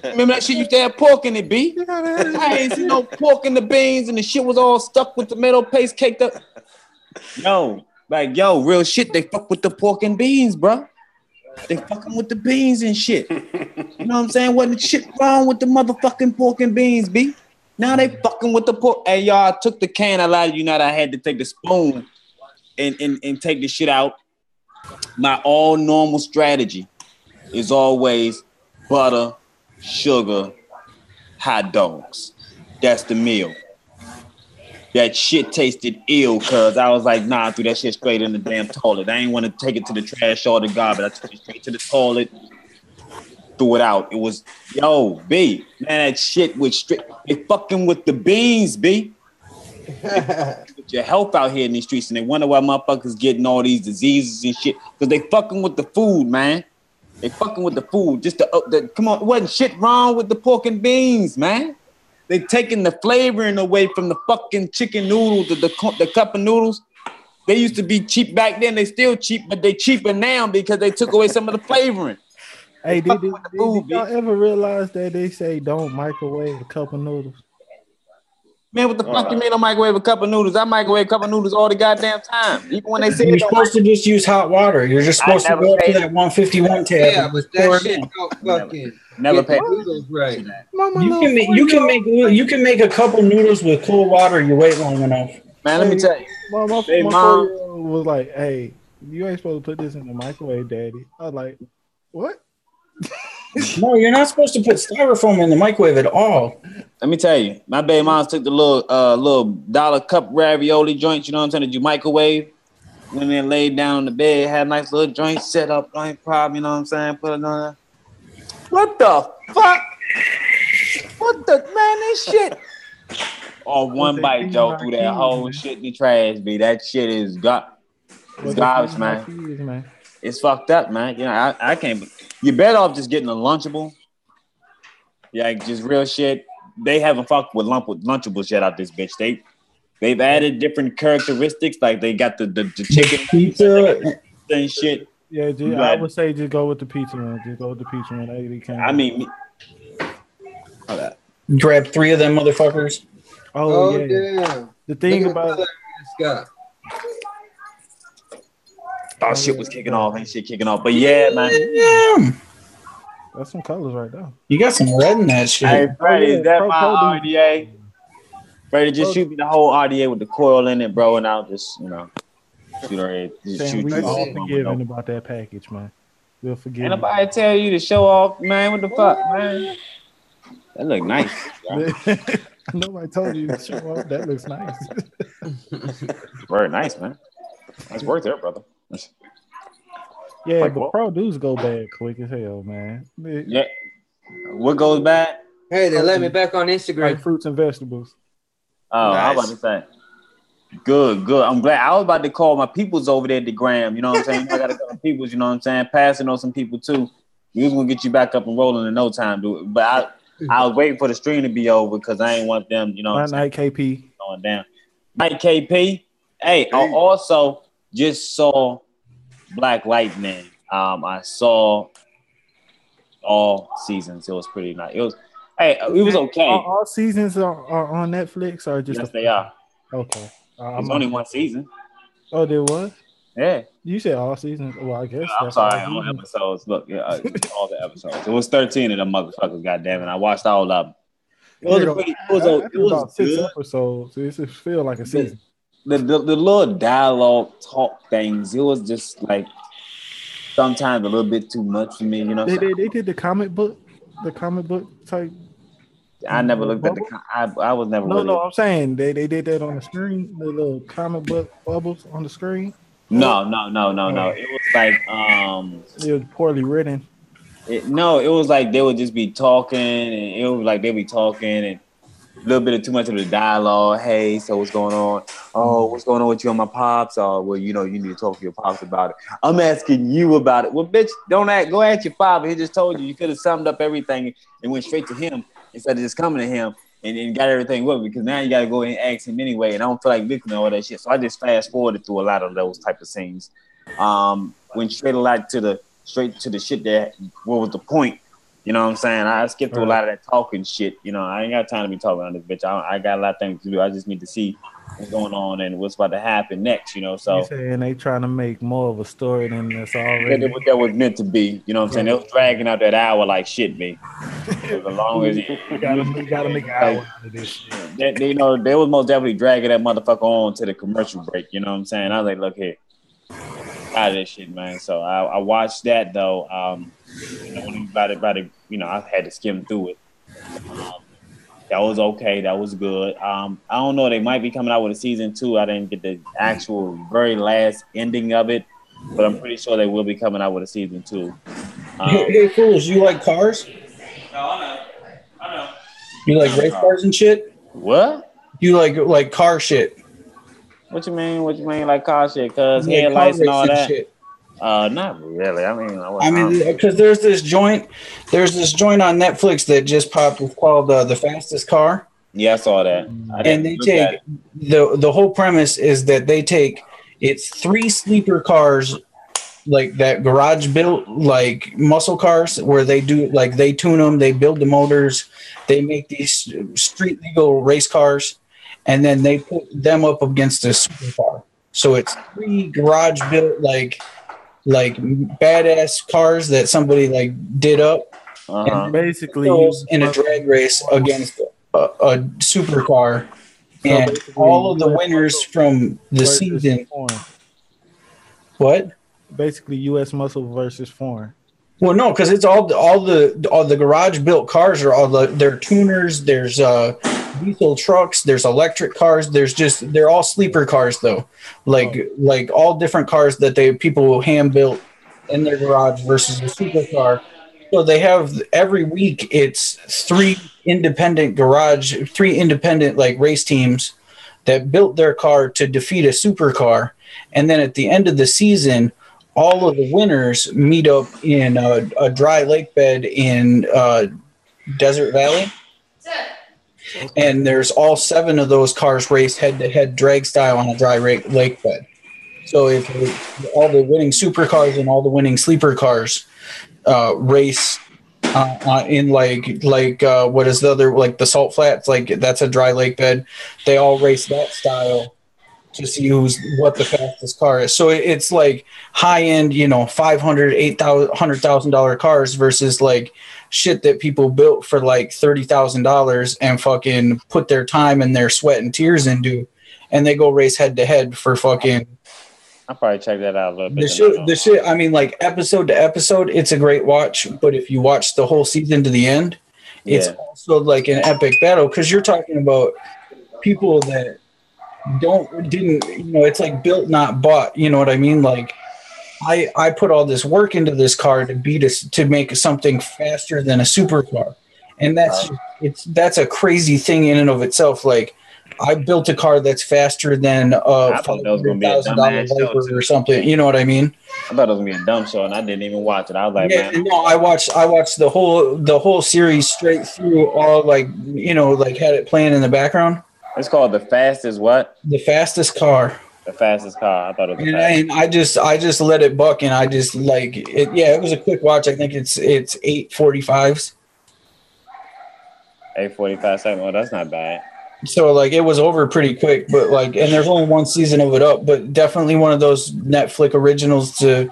Remember that shit used to have pork in it, B? I ain't seen no pork in the beans, and the shit was all stuck with tomato paste caked up. Yo, like real shit. They fuck with the pork and beans, bro. They fucking with the beans and shit. You know what I'm saying? Wasn't shit wrong with the motherfucking pork and beans, B? Now they fucking with the pork. Hey, y'all, I took the can. I lied to you not. I had to take the spoon and take the shit out. My all normal strategy is always butter, sugar, hot dogs. That's the meal. That shit tasted ill, cuz I was like, nah, I threw that shit straight in the damn toilet. I ain't want to take it to the trash or the garbage. I took it straight to the toilet, threw it out. It was, B, man, that shit was straight. They fucking with the beans, B. With your health out here in these streets, and they wonder why motherfuckers getting all these diseases and shit, because they fucking with the food, man. They fucking with the food. Just come on, it wasn't shit wrong with the pork and beans, man. They taking the flavoring away from the fucking chicken noodles, the cup of noodles. They used to be cheap back then. They still cheap, but they cheaper now because they took away some of the flavoring. Hey, did y'all ever realize that they say don't microwave a cup of noodles? Man, what the fuck you mean I microwave a cup of noodles? I microwave a cup of noodles all the goddamn time. Even when they say you're supposed to just use hot water. You're just supposed to go up to that 151 tab. Yeah, but that shit don't fucking never get the paid noodles right. You can make a couple noodles with cold water. You wait long enough. Man, let me tell you. My Mom 4-year-old was like, "Hey, you ain't supposed to put this in the microwave, Daddy." I was like, "What?" No, you're not supposed to put styrofoam in the microwave at all. Let me tell you, my baby moms took the little dollar cup ravioli joints, you know what I'm saying, that you microwave. Went in, laid down on the bed, had a nice little joint set up, no problem, you know what I'm saying? Put it on there. What the fuck? What the man? This shit. Oh, one bite, Joe, threw that whole shit in the trash, B. That shit is garbage, man. It's fucked up, man. You know, I can't. You're better off just getting a Lunchable. Yeah, just real shit. They haven't fucked with Lunchables yet out this bitch. They've added different characteristics, like they got the chicken pizza and shit. Yeah, I would say just go with the pizza one. Just go with the pizza one. I mean, grab 3 of them motherfuckers. Oh yeah. The thing about thought shit was kicking off, ain't shit kicking off. But yeah, man. Yeah. That's some colors right there. You got some red in that shit. Hey, Freddie, is that my RDA? Freddie, just shoot me the whole RDA with the coil in it, bro, and I'll just, shoot we all forgiving about that package, man. We'll forgive. Ain't nobody tell you to show off, man. What the fuck, man? That look nice. Nobody told you to show off. That looks nice. Very nice, man. That's worth there, brother. Yeah, like, but produce go bad quick as hell, man. Yeah. What goes bad? Hey, they let me back on Instagram. Like fruits and vegetables. Oh, nice. I was about to say. Good. I'm glad. I was about to call my peoples over there at the gram. You know what I'm saying? I got to call my peoples, you know what I'm saying? Passing on some people too. We was going to get you back up and rolling in no time, dude. But I was waiting for the stream to be over because I ain't want them, you know. Night KP. Going down. Night KP. Hey, I also just saw Black Lightning. I saw all seasons. It was pretty nice. It was okay. All seasons are on Netflix or just? Yes, they are. Okay. It's only one season. Oh, there was? Yeah. You said all seasons. Well, I guess. I'm sorry, all episodes. Look, all the episodes. It was 13 of them motherfuckers. Goddamn it! I watched all of them. It was about 6 episodes. It just feel like a season. The little dialogue talk things. It was just like sometimes a little bit too much for me. You know. They did the comic book type. I never looked at I was never. No. I'm saying they did that on the screen. The little comic book bubbles on the screen. No. It was like it was poorly written. It was like they would just be talking, and it was like they'd be talking, and a little bit of too much of the dialogue. Hey, so what's going on? Oh, what's going on with you and my pops? Oh, well, you need to talk to your pops about it. I'm asking you about it. Well, bitch, go ask your father. He just told you. You could have summed up everything and went straight to him instead of just coming to him and got everything with me, because now you got to go and ask him anyway, and I don't feel like listening to all that shit. So I just fast forwarded through a lot of those type of scenes. Went straight to the shit that what was the point? You know what I'm saying? I skipped through a lot of that talking shit. You know, I ain't got time to be talking on this bitch. I got a lot of things to do. I just need to see what's going on and what's about to happen next. You know, so you saying they trying to make more of a story than that's already that was meant to be. You know what I'm saying? They was dragging out that hour like shit, me. As long as you gotta make an hour out of this shit. They was most definitely dragging that motherfucker on to the commercial break. You know what I'm saying? I was like, look here, out of this shit, man. So I watched that though. I had to skim through it. That was okay. That was good. I don't know. They might be coming out with a season 2. I didn't get the actual very last ending of it, but I'm pretty sure they will be coming out with a season 2. Hey, fools! You like cars? No, I know. You like race cars and shit? What? You like car shit? What you mean? Like car shit? Cause headlights and all that. Shit. Not really. I mean, because there's this joint on Netflix that just popped. It's called The Fastest Car. Yeah, I saw that. And they take the whole premise is that they take It's 3 sleeper cars like that garage built like muscle cars where they do like they tune them, they build the motors, they make these street legal race cars, and then they put them up against a supercar. So it's 3 garage built like badass cars that somebody like did up, and Basically, those in a drag race against a supercar, So and basically, all of the US winners from the versus season. foreign. What? Basically, U.S. muscle versus foreign. Well, no, because it's all the garage built cars are they're tuners. There's diesel trucks. There's electric cars. They're all sleeper cars though, like all different cars that people hand built in their garage versus a supercar. So they have every week it's 3 independent like race teams that built their car to defeat a supercar, and then at the end of the season, all of the winners meet up in a dry lake bed in Desert Valley. And there's all 7 of those cars race head-to-head drag style on a dry lake bed. So if all the winning supercars and all the winning sleeper cars race in what is the other, like the Salt Flats, like that's a dry lake bed. They all race that style to see what the fastest car is. So it's like high end, $500,000, $800,000 cars versus like shit that people built for like $30,000 and fucking put their time and their sweat and tears into, and they go race head to head for fucking. I'll probably check that out a little bit. The shit. I mean, like episode to episode, it's a great watch. But if you watch the whole season to the end, it's also like an epic battle because you're talking about people that it's like built not bought, you know what I mean? Like I put all this work into this car to make something faster than a supercar, and that's a crazy thing in and of itself. Like I built a car that's faster than a $500,000 Viper or something, you know what I mean? I thought it was gonna be a dumb show and I didn't even watch it. I was like, I watched the whole series straight through, all like had it playing in the background. It's called The Fastest what? The Fastest Car. The Fastest Car. I thought it was and I just let it buck, and I just like it. Yeah, it was a quick watch. I think it's 8:45s. 8:45 seconds. Well, that's not bad. So like it was over pretty quick, but like, and there's only 1 season of it up, but definitely one of those Netflix originals to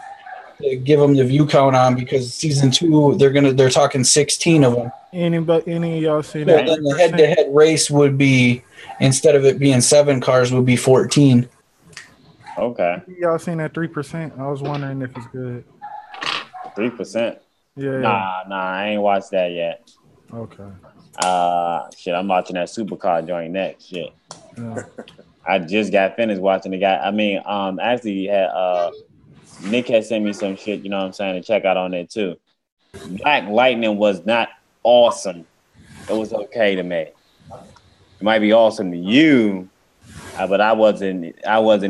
give them the view count on, because season 2 they're talking 16 of them. Any of y'all seen So that? then the head-to-head race would be, instead of it being 7 cars, would be 14. Okay. Y'all seen that 3%? I was wondering if it's good. 3%. Yeah. Nah, I ain't watched that yet. Okay. Shit, I'm watching that supercar joint next. Shit. Yeah. I just got finished watching the guy. I mean, actually had Nick had sent me some shit, you know what I'm saying, to check out on there too. Black Lightning was not awesome. It was okay to me. It might be awesome to you, but I wasn't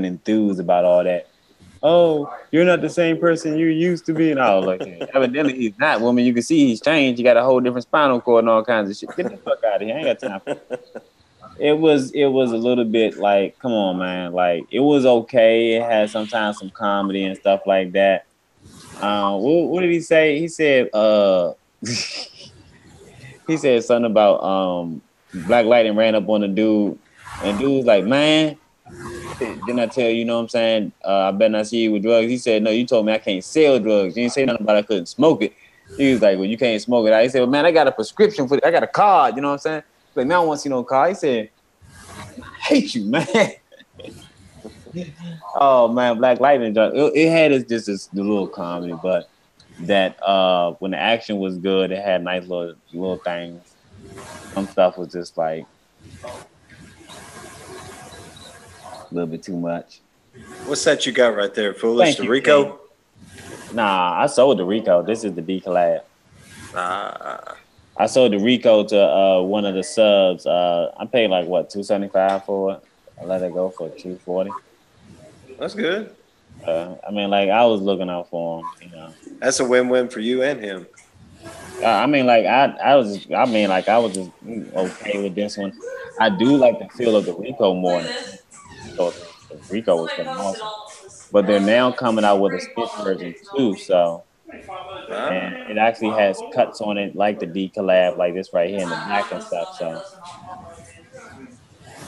enthused about all that. Oh, you're not the same person you used to be. And I was like, evidently he's not, woman. You can see he's changed. You got a whole different spinal cord and all kinds of shit. Get the fuck out of here. I ain't got time for it. It was a little bit like, come on, man. Like, it was okay. It had sometimes some comedy and stuff like that. What did he say? He said he said something about Black Lightning ran up on the dude, and dude was like, man, didn't I tell you, you know what I'm saying? I better not see you with drugs. He said, no, you told me I can't sell drugs. You didn't say nothing about I couldn't smoke it. He was like, well, you can't smoke it. He said, well, man, I got a prescription for it. I got a card, you know what I'm saying? Like, man, I don't want to see no card. He said, I hate you, man. Oh, man, Black Lightning, it had the little comedy, but that when the action was good, it had nice little things. Some stuff was just like a little bit too much. What's that you got right there, Foolish? The Rico? Nah, I sold the Rico. This is the D collab. I sold the Rico to one of the subs. I paid like what, $275 for it. I let it go for $240. That's good. I mean, like, I was looking out for him, you know. That's a win-win for you and him. I mean, like, I was just okay with this one. I do like the feel of the Rico more. So the Rico was pretty awesome. but they're now coming out with a stick version too. So, and it actually has cuts on it like the D collab, like this right here in the back and stuff. So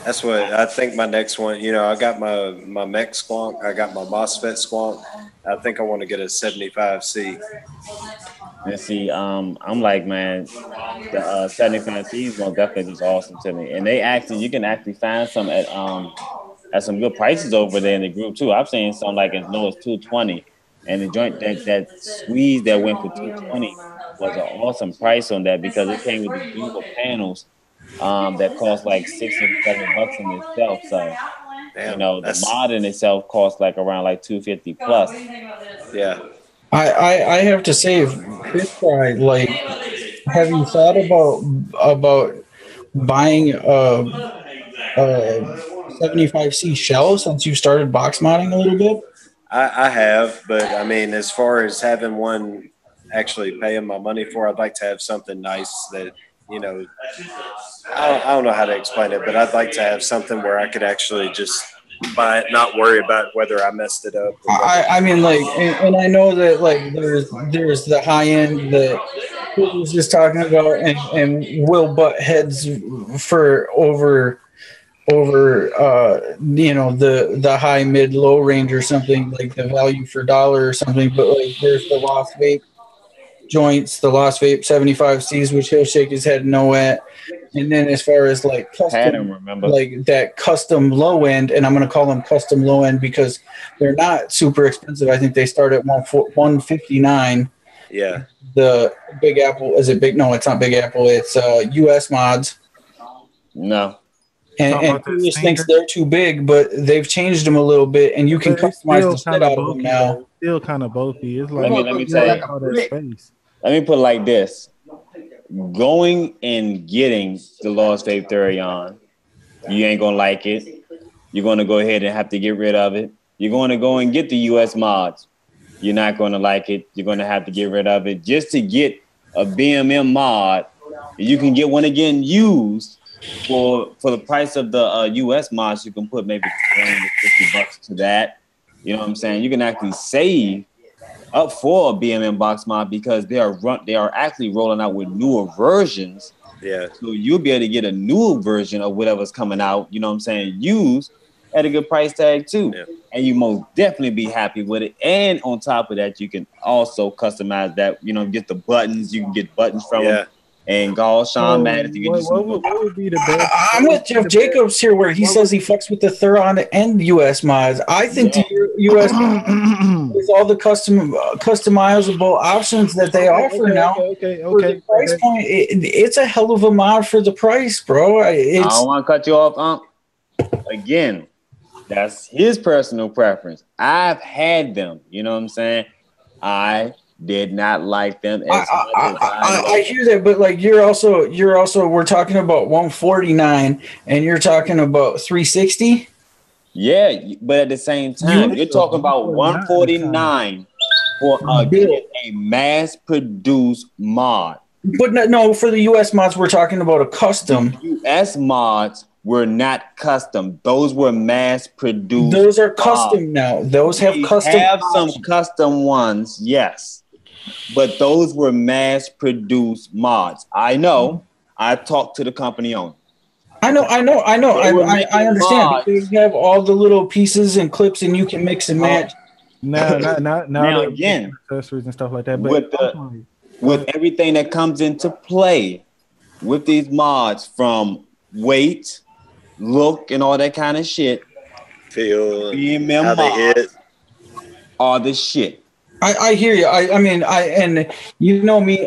That's what I think my next one. You know, I got my mech squonk. I got my MOSFET squonk. I think I want to get a 75C. and see, I'm like, man, the 75C is most definitely just awesome to me. And you can actually find some at some good prices over there in the group too. I've seen some like as low as 220, and the joint that squeeze that went for 220 was an awesome price on that because it came with the dual panels that cost like $60 to $70 in itself. So Damn, the mod in itself costs like around like 250 plus. Yeah. I have to say, Fishfry, like, have you thought about buying a 75C shell since you started box modding a little bit? I have, but I mean, as far as having one actually paying my money for, I'd like to have something nice that, you know, I don't know how to explain it, but I'd like to have something where I could actually just buy it, not worry about whether I messed it up. I mean, like, and I know that, like, there's the high end that Chris was just talking about, and will butt heads for over you know, the high mid low range or something, like the value for dollar or something. But like, there's the Lost Vape joints, the Lost Vape 75Cs, which he'll shake his head no at. And then as far as like custom, like that custom low end, and I'm going to call them custom low end because they're not super expensive. I think they start at $159. Yeah. The Big Apple, is it big? No, it's not Big Apple. It's US Mods. No. And he just thinks they're too big, but they've changed them a little bit, and you can customize the shit out of them now. Still kind of bulky. It's like let me tell you. all that space. Let me put it like this: going and getting the Lost Vape Therion, you ain't gonna like it. You're gonna go ahead and have to get rid of it. You're gonna go and get the US Mods. You're not gonna like it. You're gonna have to get rid of it just to get a BMM mod. You can get one again used. For the price of the US mods, you can put maybe $20 to $50 to that. You know what I'm saying? You can actually save up for a BMM box mod because they are actually rolling out with newer versions. Yeah. So you'll be able to get a new version of whatever's coming out, you know what I'm saying, used at a good price tag too. Yeah. And you most definitely be happy with it. And on top of that, you can also customize that, you know, get the buttons. You can get buttons from them. And Sean Madden, you can what would be the best? I'm with Jeff Jacobs here, where he says he fucks with the Thuron and US mods. I think the US with all the customizable options that they offer now, for the price point, it's a hell of a mod for the price, bro. I don't want to cut you off, Again, that's his personal preference. I've had them. You know what I'm saying? I did not like them as much as I hear that, but like you're also we're talking about 149 and you're talking about 360. Yeah, but at the same time, you're talking about 149 for a mass-produced mod. But no, for the US mods, we're talking about a custom. US mods were not custom; those were mass-produced. Those are custom now. Those have custom. We have some custom ones, yes. But those were mass-produced mods. I know. I talked to the company owner. I know. I understand. Because you have all the little pieces and clips, and you can mix and match. Now again, accessories and stuff like that. But with everything that comes into play with these mods, from weight, look, and all that kind of shit, feel, BMM how they hit, all this shit. I hear you. I mean, and you know me,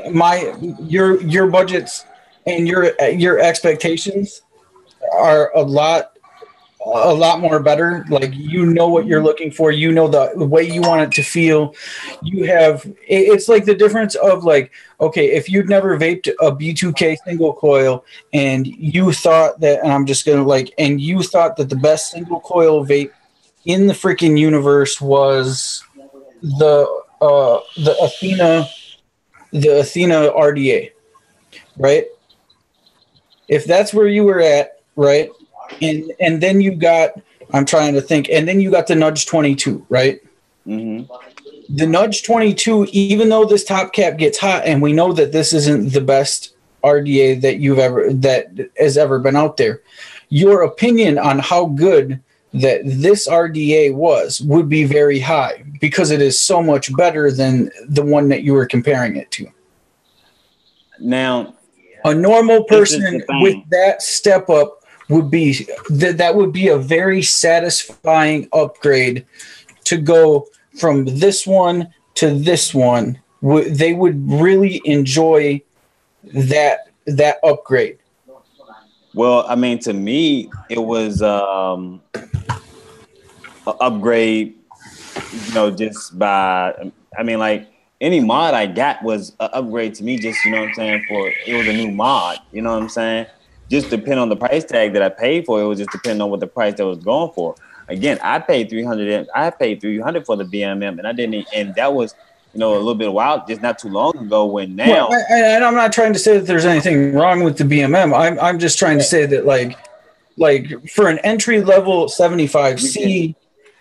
your budgets and your expectations are a lot more better. Like, you know what you're looking for. You know the way you want it to feel. You have, it's like the difference of like, okay, if you'd never vaped a B2K single coil and you thought that, and I'm just gonna like, and you thought that the best single coil vape in the freaking universe was the Athena RDA, right? If that's where you were at, right? And then you got, I'm trying to think, and then you got the Nudge 22, right? The Nudge 22, even though this top cap gets hot, and we know that this isn't the best RDA that has ever been out there, your opinion on how good that this RDA would be very high because it is so much better than the one that you were comparing it to. Now, a normal person with that step up would be that would be a very satisfying upgrade to go from this one to this one. They would really enjoy that upgrade. Well, I mean, to me, it was an upgrade, you know, just by, I mean, like, any mod I got was an upgrade to me, just, you know what I'm saying, it was a new mod, you know what I'm saying? Just depending on the price tag that I paid for, it was just depending on what the price that was going for. Again, I paid $300 for the BMM, and that was, you know, a little bit wild, just not too long ago. When now, well, and I'm not trying to say that there's anything wrong with the BMM. I'm just trying to say that like for an entry level 75C.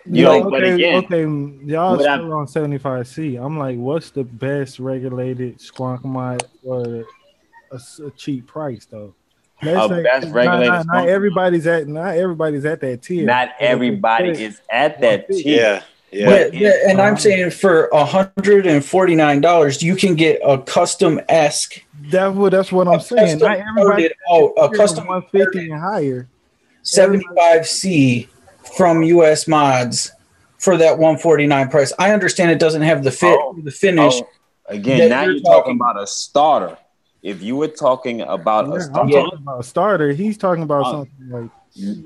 You know, but again, y'all still on 75C. I'm like, what's the best regulated squonk mod for a cheap price though? Best regulated. Not everybody's at that tier. Not everybody is at that tier. Yeah. And I'm saying for $149, you can get a custom esque. That's what I'm saying. Not everybody a custom 150 and higher. 75C from US Mods for that $149 price. I understand it doesn't have the fit or the finish. Again, now you're talking about a starter. If you were talking about a starter, I'm talking about a starter. He's talking about something like.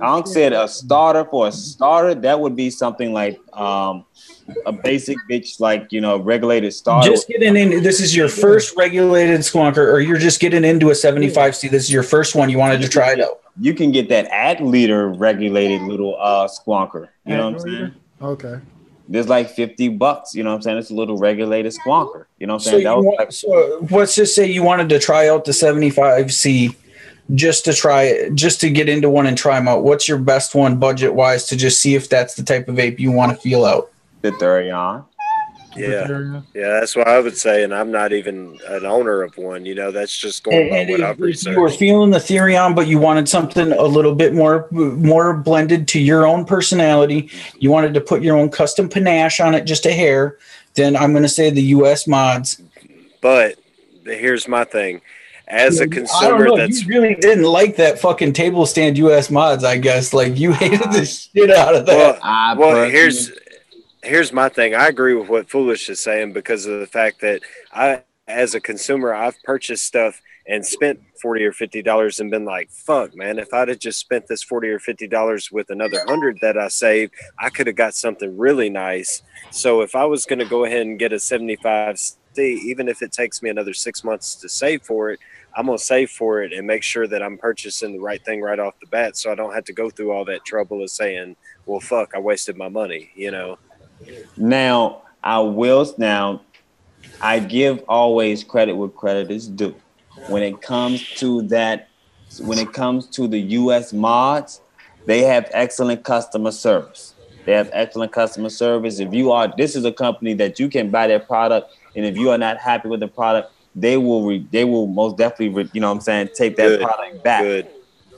Ankh said a starter for a starter. That would be something like a basic bitch, like, you know, regulated starter. Just getting in. This is your first regulated squonker, or you're just getting into a 75C. This is your first one. You wanted to try it out. You can get that ad leader regulated little squonker. You know what I'm saying? Okay. There's like $50, you know what I'm saying? It's a little regulated squonker. You know what I'm saying? So let's just say you wanted to try out the 75C just to try it, just to get into one and try them out. What's your best one budget wise to just see if that's the type of vape you want to feel out? The Therion. Yeah, that's what I would say, and I'm not even an owner of one. You know, that's just going by what I've researched. If you were feeling the Therion, but you wanted something a little bit more blended to your own personality, you wanted to put your own custom panache on it, just a hair, then I'm going to say the US Mods. But here's my thing. As a consumer, you really didn't like that fucking table stand US Mods, I guess. Like, you hated the shit out of that. Well, here's my thing. I agree with what Foolish is saying because of the fact that as a consumer, I've purchased stuff and spent $40 or $50 and been like, fuck, man, if I'd have just spent this $40 or $50 with another $100 that I saved, I could have got something really nice. So if I was going to go ahead and get a 75C, even if it takes me another 6 months to save for it, I'm going to save for it and make sure that I'm purchasing the right thing right off the bat so I don't have to go through all that trouble of saying, well, fuck, I wasted my money, you know? Now, I give always credit where credit is due. When it comes to the US Mods, they have excellent customer service. This is a company that you can buy their product, and if you are not happy with the product, they will most definitely, you know what I'm saying, take that product back.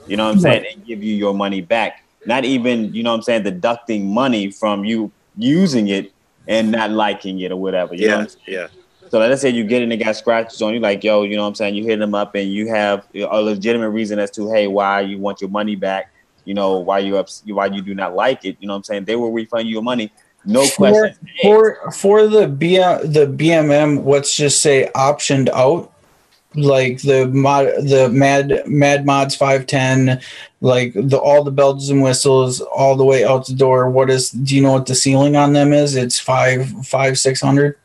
You know what I'm saying, and give you your money back. Not even, you know what I'm saying, deducting money from you using it and not liking it or whatever. You know what I'm saying? Yeah. So let's say you get in and got scratches on you, like, yo, you know what I'm saying, you hit them up and you have a legitimate reason as to, hey, why you want your money back, you know, why you do not like it, you know what I'm saying? They will refund you your money, no question. For the BMM, let's just say optioned out, like the Mad Mods 510, like all the bells and whistles all the way out the door. Do you know what the ceiling on them is? It's 600.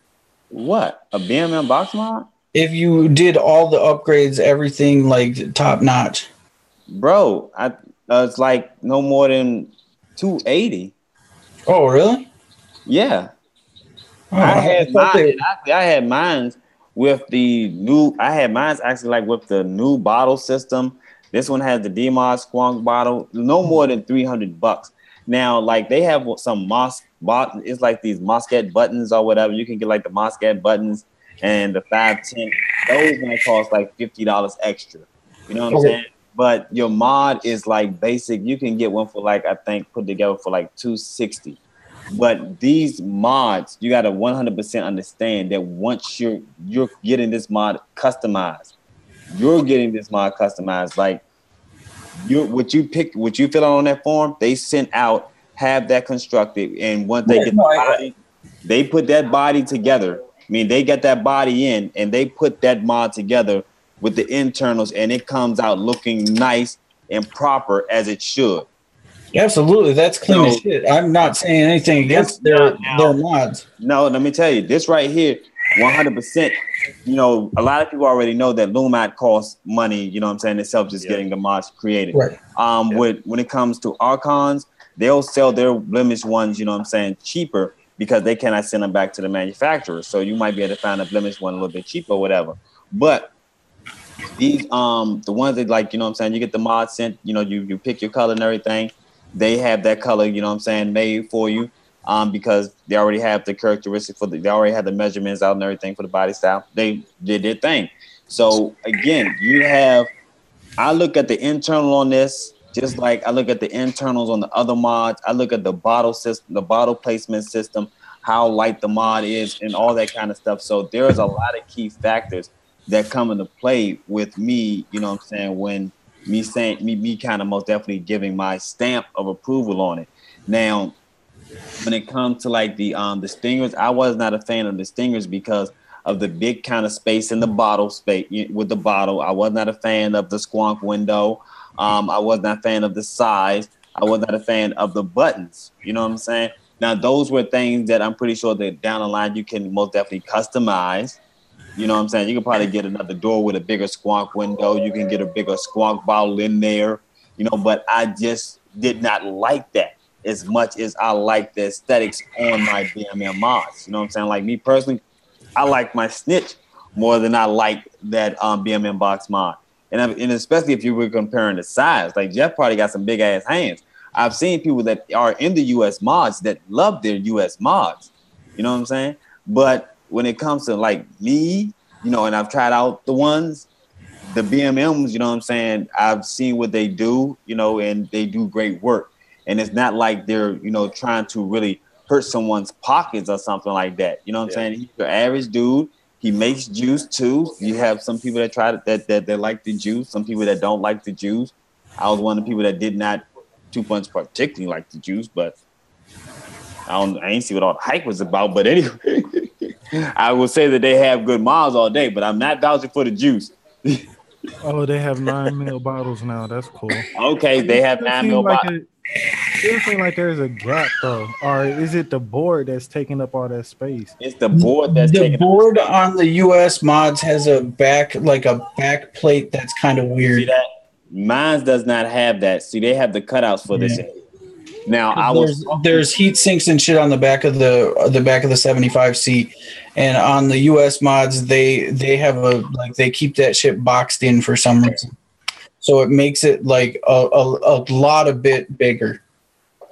What, a BMM box mod? If you did all the upgrades, everything like top notch, bro, it's like no more than 280. Oh, really? Yeah. Oh, I had mine with the new. I had mine actually like with the new bottle system. This one has the DMod Squonk bottle. No more than $300. Now, like they have some it's like these Moscat buttons or whatever. You can get like the Moscat buttons and the 510. Those might cost like $50 extra. You know what I'm saying? But your mod is like basic. You can get one for like, I think put together for like $260. But these mods, you got to 100% understand that once you're getting this mod customized, like what you fill out on that form, they sent out, have that constructed, and once they get the body, they put that body together. I mean, they get that body in and they put that mod together with the internals, and it comes out looking nice and proper as it should. Absolutely, that's clean as shit. I'm not saying anything against their mods. No, let me tell you, this right here, 100%. You know, a lot of people already know that Lumat costs money. You know what I'm saying? Itself, just getting the mods created. Right. When it comes to Archons, they'll sell their blemished ones. You know what I'm saying? Cheaper because they cannot send them back to the manufacturer. So you might be able to find a blemished one a little bit cheaper, or whatever. But these the ones that, like, you know what I'm saying, you get the mod sent. You know, you pick your color and everything. They have that color, you know what I'm saying, made for you, because they already have the characteristics they already have the measurements out and everything for the body style. They did their thing. So again, I look at the internal on this, just like I look at the internals on the other mods. I look at the bottle system, the bottle placement system, how light the mod is, and all that kind of stuff. So there's a lot of key factors that come into play with me, you know what I'm saying, when me kind of most definitely giving my stamp of approval on it. Now, when it comes to like the stingers, I was not a fan of the stingers because of the big kind of space in the bottle space with the bottle. I was not a fan of the squonk window. I was not a fan of the size. I was not a fan of the buttons. You know what I'm saying? Now, those were things that I'm pretty sure that down the line you can most definitely customize. You know what I'm saying? You can probably get another door with a bigger squonk window. You can get a bigger squonk bottle in there, you know, but I just did not like that as much as I like the aesthetics on my BMM mods. You know what I'm saying? Like me personally, I like my snitch more than I like that BMM box mod. And especially if you were comparing the size, like Jeff probably got some big ass hands. I've seen people that are in the US mods that love their US mods. You know what I'm saying? But when it comes to like me, you know, and I've tried out the BMMs, you know what I'm saying? I've seen what they do, you know, and they do great work. And it's not like they're, you know, trying to really hurt someone's pockets or something like that. You know what I'm saying? He's your average dude. He makes juice too. You have some people that try that like the juice, some people that don't like the juice. I was one of the people that did not too much particularly like the juice, but I ain't see what all the hype was about. But anyway, I will say that they have good mods all day, but I'm not vouching for the juice. Oh, they have 9 ml bottles now. That's cool. Okay, they have 9 ml bottles. It seems like there's a gap though. Or is it the board that's taking up all that space? It's the board that's taking up. The board on the US mods has a back plate that's kind of weird. See that? Mine does not have that. See, they have the cutouts for this. Now there's heat sinks and shit on the back of the 75 seat, and on the US mods they have they keep that shit boxed in for some reason, so it makes it like a lot a bit bigger.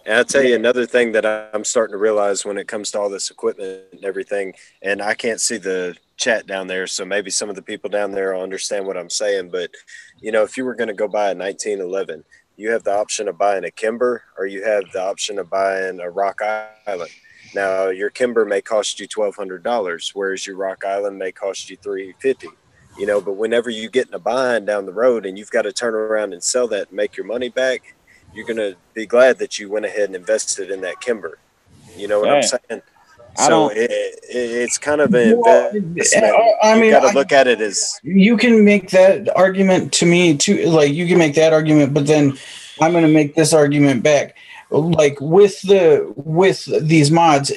And I'll tell you another thing that I'm starting to realize when it comes to all this equipment and everything, and I can't see the chat down there, so maybe some of the people down there will understand what I'm saying, but you know, if you were going to go buy a 1911, you have the option of buying a Kimber or you have the option of buying a Rock Island. Now, your Kimber may cost you $1,200, whereas your Rock Island may cost you $350. You know, but whenever you get in a bind down the road and you've got to turn around and sell that and make your money back, you're going to be glad that you went ahead and invested in that Kimber. You know what I'm saying? So it's kind of an investment. I mean, you got to look at it as you can make that argument to me too. Like you can make that argument, but then I'm going to make this argument back. Like with these mods,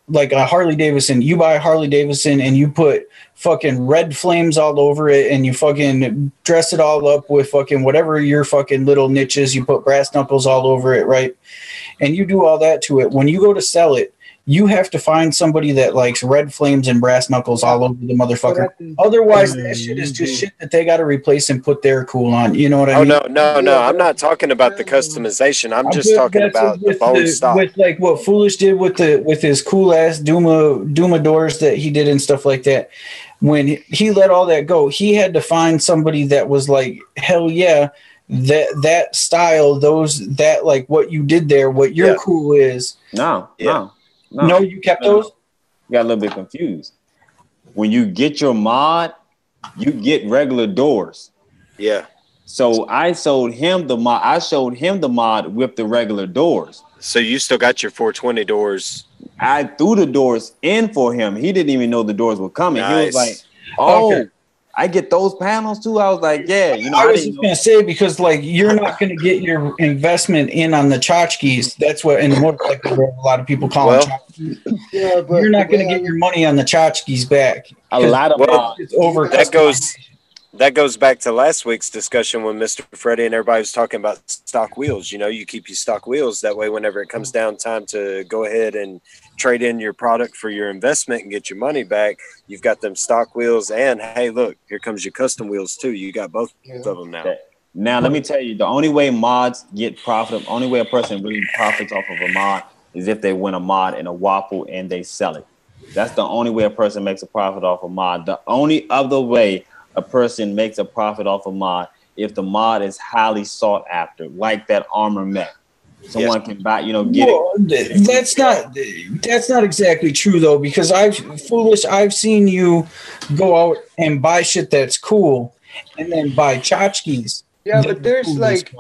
like a Harley Davidson, you buy a Harley Davidson and you put fucking red flames all over it and you fucking dress it all up with fucking whatever your fucking little niches, you put brass knuckles all over it, right? And you do all that to it. When you go to sell it, you have to find somebody that likes red flames and brass knuckles all over the motherfucker. Otherwise, that shit is just shit that they got to replace and put their cool on. You know what I mean? No. I'm not talking about the customization. I'm just talking about the bone stock. With like what Foolish did with his cool ass Duma doors that he did and stuff like that. When he let all that go, he had to find somebody that was like, hell yeah, that style, that like what you did there, what your cool is. No, you kept those? You got a little bit confused. When you get your mod, you get regular doors. Yeah. So I sold him the mod. I showed him the mod with the regular doors. So you still got your 420 doors. I threw the doors in for him. He didn't even know the doors were coming. Nice. He was like, "Oh, I get those panels too." I was like, "Yeah." You know, I was just gonna say, because like you're not gonna get your investment in on the tchotchkes. That's what in the motorcycle world a lot of people call them tchotchkes. Yeah, but you're not gonna get your money on the tchotchkes back. A lot of it's over. That goes back to last week's discussion when Mr. Freddie and everybody was talking about stock wheels. You know, you keep your stock wheels. That way, whenever it comes down time to go ahead and trade in your product for your investment and get your money back, you've got them stock wheels. And, hey, look, here comes your custom wheels, too. You got both of them now. Now, let me tell you, the only way mods get profit, only way a person really profits off of a mod is if they win a mod in a waffle and they sell it. That's the only way a person makes a profit off a mod. The only other way a person makes a profit off a mod if the mod is highly sought after, like that armor mech. Someone can buy, get it. That's not exactly true though, because I've seen you go out and buy shit that's cool, and then buy tchotchkes. Yeah, but there's like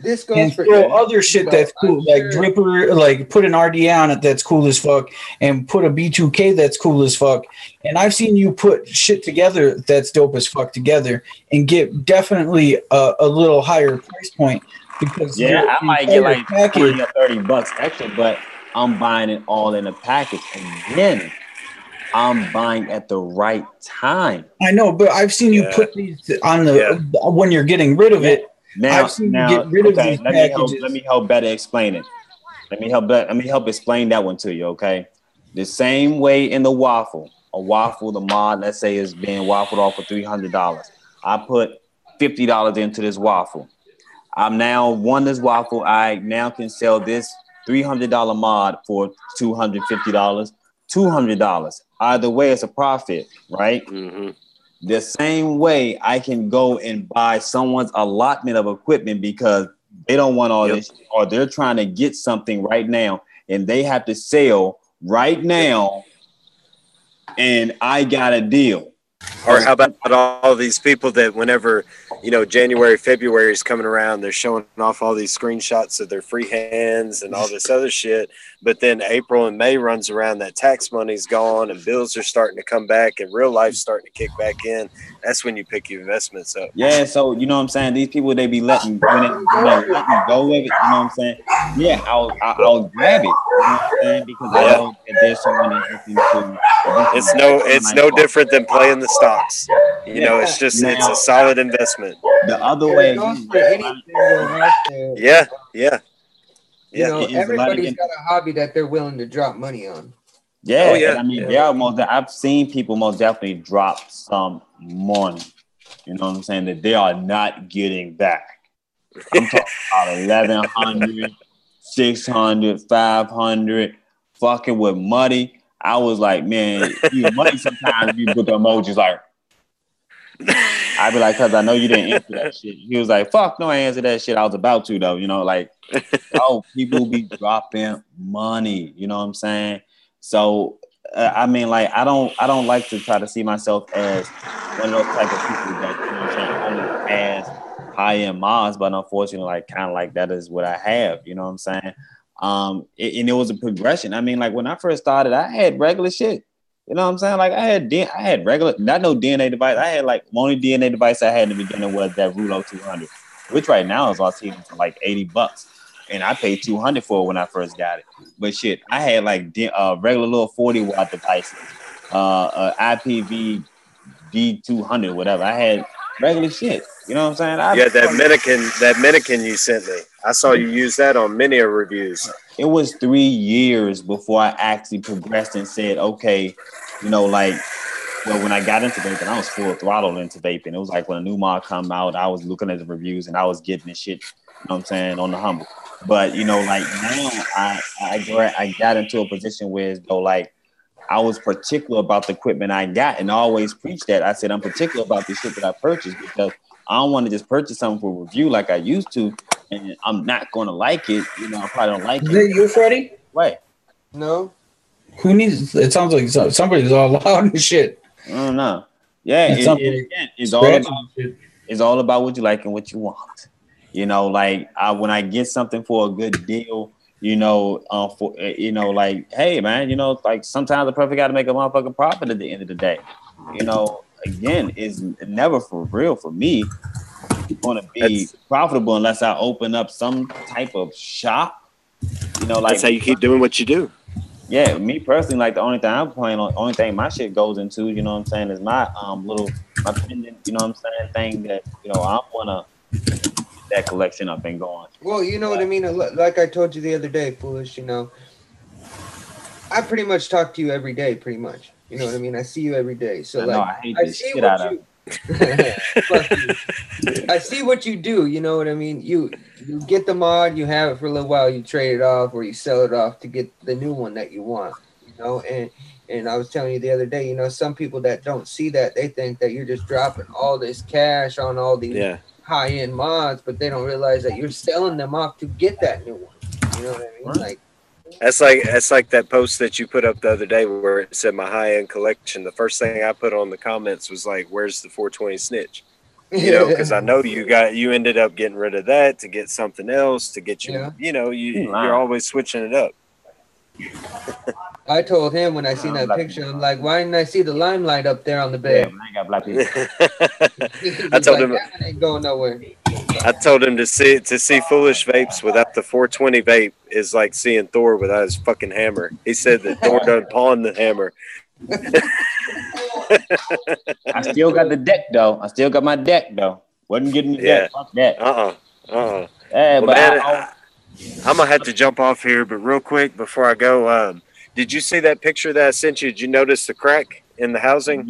this goes and for other shit that's cool, like Dripper, like put an RDA on it that's cool as fuck, and put a B2K that's cool as fuck. And I've seen you put shit together that's dope as fuck together, and get definitely a little higher price point. Because I might get like $20 or $30 extra, but I'm buying it all in a package. And then I'm buying at the right time. I know, but I've seen you put these on when you're getting rid of it. Now, I've seen you get rid of these packages. Let me help better explain it. Let me help explain that one to you, okay? The same way in the waffle. A waffle, the mod, let's say, is being waffled off for $300. I put $50 into this waffle. I'm now won this waffle. I now can sell this $300 mod for $250, $200. Either way, it's a profit, right? Mm-hmm. The same way I can go and buy someone's allotment of equipment because they don't want all this, or they're trying to get something right now and they have to sell right now, and I got a deal. Or how about all these people that whenever, January, February is coming around, they're showing off all these screenshots of their free hands and all this other shit. But then April and May runs around, that tax money's gone and bills are starting to come back and real life's starting to kick back in. That's when you pick your investments up. Yeah, so you know what I'm saying? These people, they be letting let me go with it, you know what I'm saying? Yeah, I'll grab it, you know what I'm saying? Because I know that there's someone that's looking to. It's no different than playing the stocks. It's just it's a solid investment. The other way, everybody's got a hobby that they're willing to drop money on. Yeah, I mean, I've seen people most definitely drop some money. You know what I'm saying? That they are not getting back. I'm talking about 1,100, 600, 500, fucking with money. I was like, man, money sometimes you put the emojis like. I'd be like, cause I know you didn't answer that shit. He was like, fuck no, I answered that shit. I was about to though, people be dropping money, you know what I'm saying? So I mean, like, I don't like to try to see myself as one of those type of people that only has high-end mods, but unfortunately, like, kind of like that is what I have, you know what I'm saying? And it was a progression. I mean, like, when I first started, I had regular shit. You know what I'm saying? Like, I had regular, not no DNA device. I had like only DNA device I had in the beginning was that Rulo 200, which right now is on TV for like $80, and I paid $200 for it when I first got it. But shit, I had like regular little 40-watt devices, IPV D200, whatever. I had regular shit. You know what I'm saying? Yeah, that Minikin you sent me. I saw you use that on many reviews. It was 3 years before I actually progressed and said, okay, you know, like, well, when I got into vaping, I was full throttle into vaping. It was like when a new mod come out, I was looking at the reviews and I was getting the shit, you know what I'm saying, on the humble. But, you know, like now I got into a position where, though, like, I was particular about the equipment I got, and I always preach that. I said, I'm particular about the shit that I purchased because I don't want to just purchase something for review like I used to, and I'm not going to like it. You know, I probably don't like Is it. it you, Freddie? Right. No. Who needs? It sounds like somebody's all loud and shit. I don't know. Yeah, it's all about what you like and what you want. You know, like when I get something for a good deal, you know, like, hey man, you know, like sometimes the perfect got to make a motherfucking profit at the end of the day. You know, again, it's never for real for me going to be profitable unless I open up some type of shop. You know, like that's how you keep doing what you do. Yeah, me personally, like the only thing I'm playing on, only thing my shit goes into, you know what I'm saying, is my my pendant, you know what I'm saying, thing that, you know, I wanna get that collection up and going. Well, you know what I mean? Like I told you the other day, Foolish, you know, I pretty much talk to you every day, pretty much. You know what I mean? I see you every day. So I hate this shit out of I see what you do, you know what I mean? You get the mod, you have it for a little while, you trade it off or you sell it off to get the new one that you want, you know, and I was telling you the other day, you know, some people that don't see that, they think that you're just dropping all this cash on all these high-end mods, but they don't realize that you're selling them off to get that new one. You know what I mean? Like that's like that post that you put up the other day where it said my high-end collection. The first thing I put on the comments was like, where's the 420 snitch? You know, because I know you ended up getting rid of that to get something else to get you, you know, you're always switching it up. I told him when I seen that picture, I'm like, why didn't I see the limelight up there on the bed? Yeah, I got black people. I told him that one ain't going nowhere. I told him to see Foolish Vapes without the 420 vape is like seeing Thor without his fucking hammer. He said that Thor done pawned the hammer. I still got the deck though. I still got my deck though. Wasn't getting the deck. Fuck that. Yeah, well, but man, I'm gonna have to jump off here, but real quick before I go, did you see that picture that I sent you? Did you notice the crack in the housing?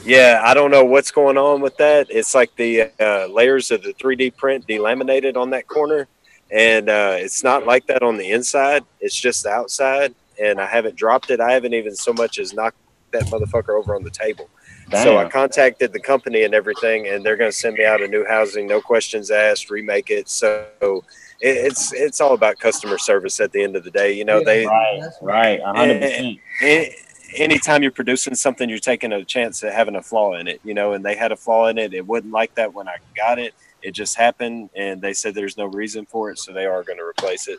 Yeah, I don't know what's going on with that. It's like the layers of the 3D print delaminated on that corner, and it's not like that on the inside. It's just the outside, and I haven't dropped it. I haven't even so much as knocked that motherfucker over on the table. Damn. So I contacted the company and everything, and they're going to send me out a new housing, no questions asked, remake it. So it's all about customer service at the end of the day. You know, right, 100%. Anytime you're producing something, you're taking a chance at having a flaw in it, you know, and they had a flaw in it. It wasn't like that when I got it. It just happened, and they said there's no reason for it, so they are going to replace it.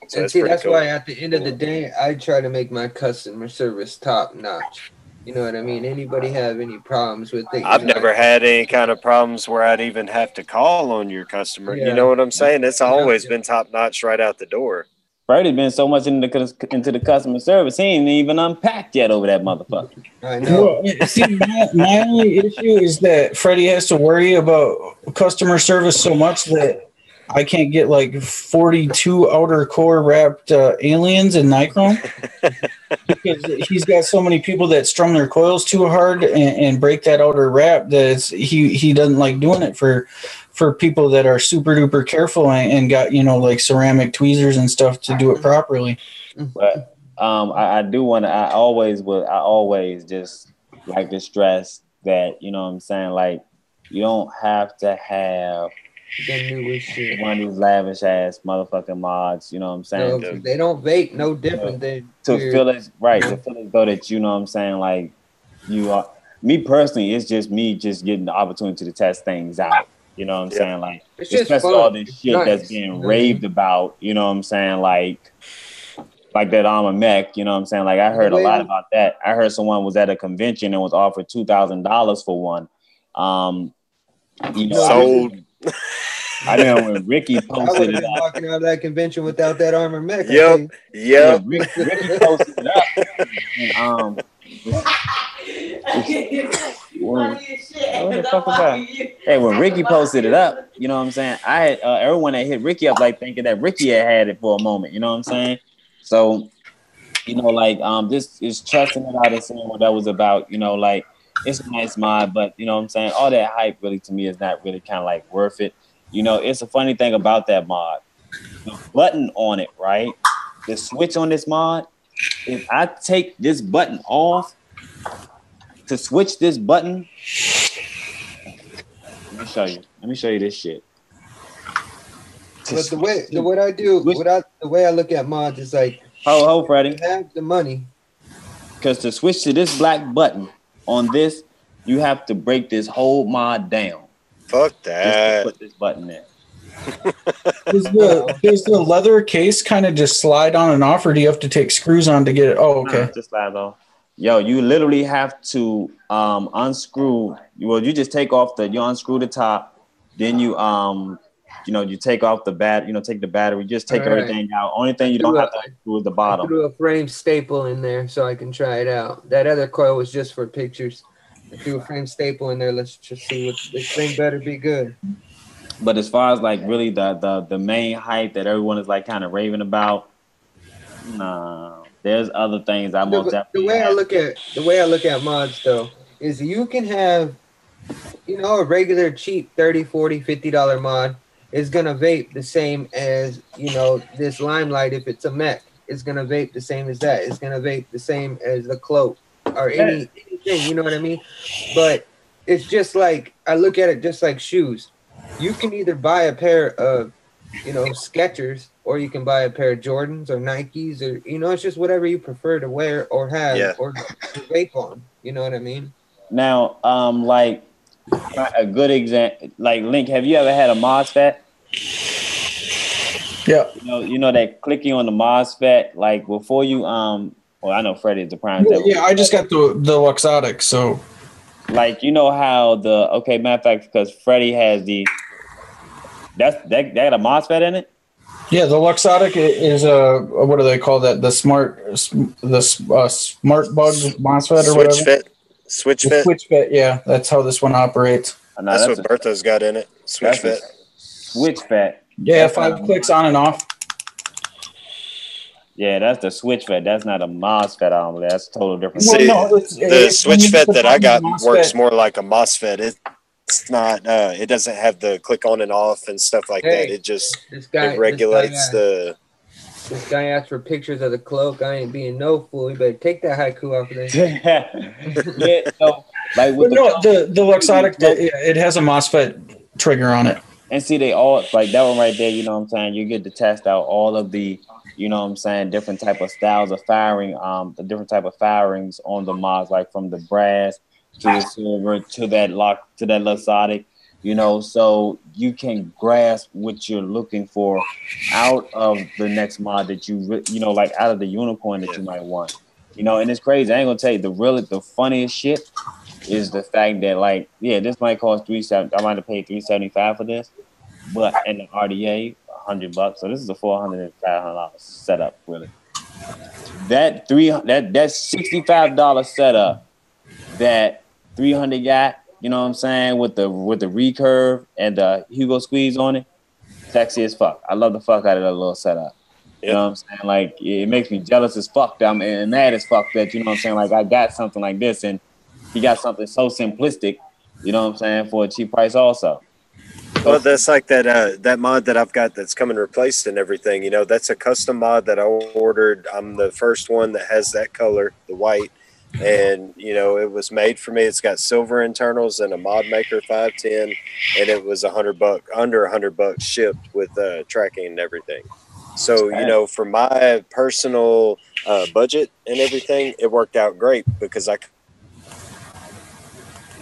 So and see, that's cool. Why at the end of the day, I try to make my customer service top notch. You know what I mean? Anybody have any problems with it? I've never had any kind of problems where I'd even have to call on your customer. Yeah. You know what I'm saying? It's always been top notch right out the door. Freddie's been so much into the customer service, he ain't even unpacked yet over that motherfucker. I know. Well, see, my only issue is that Freddie has to worry about customer service so much that I can't get like 42 outer core wrapped aliens in nichrome because he's got so many people that strum their coils too hard and break that outer wrap that he doesn't like doing it for people that are super duper careful and got, you know, like ceramic tweezers and stuff to do it properly. But I do want to, I always just like to stress that, you know what I'm saying? Like, you don't have to have one of these lavish ass motherfucking mods, you know what I'm saying? No, they don't vape no different than to feel it right, to feel as though that, you know what I'm saying, like you are. Me personally, it's just me just getting the opportunity to test things out. You know what I'm saying? Like, especially all this shit that's being raved about, you know what I'm saying? Like that armor mech, you know what I'm saying? Like, I heard a lot about that. I heard someone was at a convention and was offered $2,000 for one. You know, sold. I know when Ricky posted I would have been walking out of that convention without that armor mech. Yep. Yeah, Ricky posted it up. And, What the fuck was that? Hey, when Ricky posted it up, you know what I'm saying? I had everyone that hit Ricky up like thinking that Ricky had it for a moment. You know what I'm saying? So, you know, like this is trusting it out and seeing what that was about. You know, like it's a nice mod, but you know what I'm saying? All that hype really to me is not really kind of like worth it. You know, it's a funny thing about that mod. The button on it, right? The switch on this mod. If I take this button off to switch this button, let me show you. Let me show you this shit. But the way I look at mods is like, ho, Freddie. You have the money. Because to switch to this black button on this, you have to break this whole mod down. Fuck that. Just to put this button in. Does the leather case kind of just slide on and off, or do you have to take screws on to get it? Oh, okay. Nah, just slide off. Yo, you literally have to unscrew. Well, you just take off you unscrew the top, then you you take off the take the battery, just take everything out. Only thing you don't have to unscrew is the bottom. I threw a frame staple in there so I can try it out. That other coil was just for pictures. I threw a frame staple in there. Let's just see what this thing better be good. But as far as like really the main hype that everyone is like kind of raving about, nah, there's other things I most definitely. The way I look at mods though is you can have, a regular cheap $30, $40, $50 mod is gonna vape the same as this Limelight. If it's a mech, it's gonna vape the same as that. It's gonna vape the same as the cloak or anything. You know what I mean? But it's just like I look at it just like shoes. You can either buy a pair of, Skechers, or you can buy a pair of Jordans or Nikes, or it's just whatever you prefer to wear or have or to vape on. You know what I mean? Now, like a good example, like Link, have you ever had a MOSFET? Yeah. You know that clicking on the MOSFET, like before you well, I know Freddie is the prime example. Yeah, I just got the Luxottic, so. Like how matter of fact, because Freddie has that got a MOSFET in it. Yeah, the Luxottic is what do they call that? The smart bug MOSFET or whatever. SwitchFET, yeah, that's how this one operates. That's what Bertha's got in it. SwitchFET. SwitchFET. Yeah, 5 clicks on and off. Yeah, that's the SwitchFET. That's not a MOSFET. That's a total different. See, the SwitchFET that I got works more like a MOSFET. It's not. It doesn't have the click on and off and stuff like that. It just it regulates the. This guy asked for pictures of the cloak. I ain't being no fool. You better take that haiku off of there. Yeah. So, like with the Luxottic, it has a MOSFET trigger on it. And see, they all like that one right there. You know what I'm saying? You get to test out all of the. You know what I'm saying? Different type of styles of firing, the different type of firings on the mods, like from the brass to the silver to that Luxottic, so you can grasp what you're looking for out of the next mod that like out of the unicorn that you might want, and it's crazy. I ain't gonna tell you the funniest shit is the fact that this might cost $370. I might have paid $375 for this, but in the RDA. $100, so this is a $400 $500 setup. Really, that $65 setup that 300 got, you know what I'm saying, with the recurve and the Hugo squeeze on it, sexy as fuck. I love the fuck out of that little setup. You know what I'm saying? Like it makes me jealous as fuck. I'm mad as fuck that you know what I'm saying. Like I got something like this, and he got something so simplistic. You know what I'm saying, for a cheap price also. Well, that's like that mod that I've got that's coming replaced and everything. That's a custom mod that I ordered. I'm the first one that has that color, the white, and it was made for me. It's got silver internals and a mod maker 510, and it was $100, under $100 shipped with tracking and everything. So for my personal budget and everything, it worked out great because I could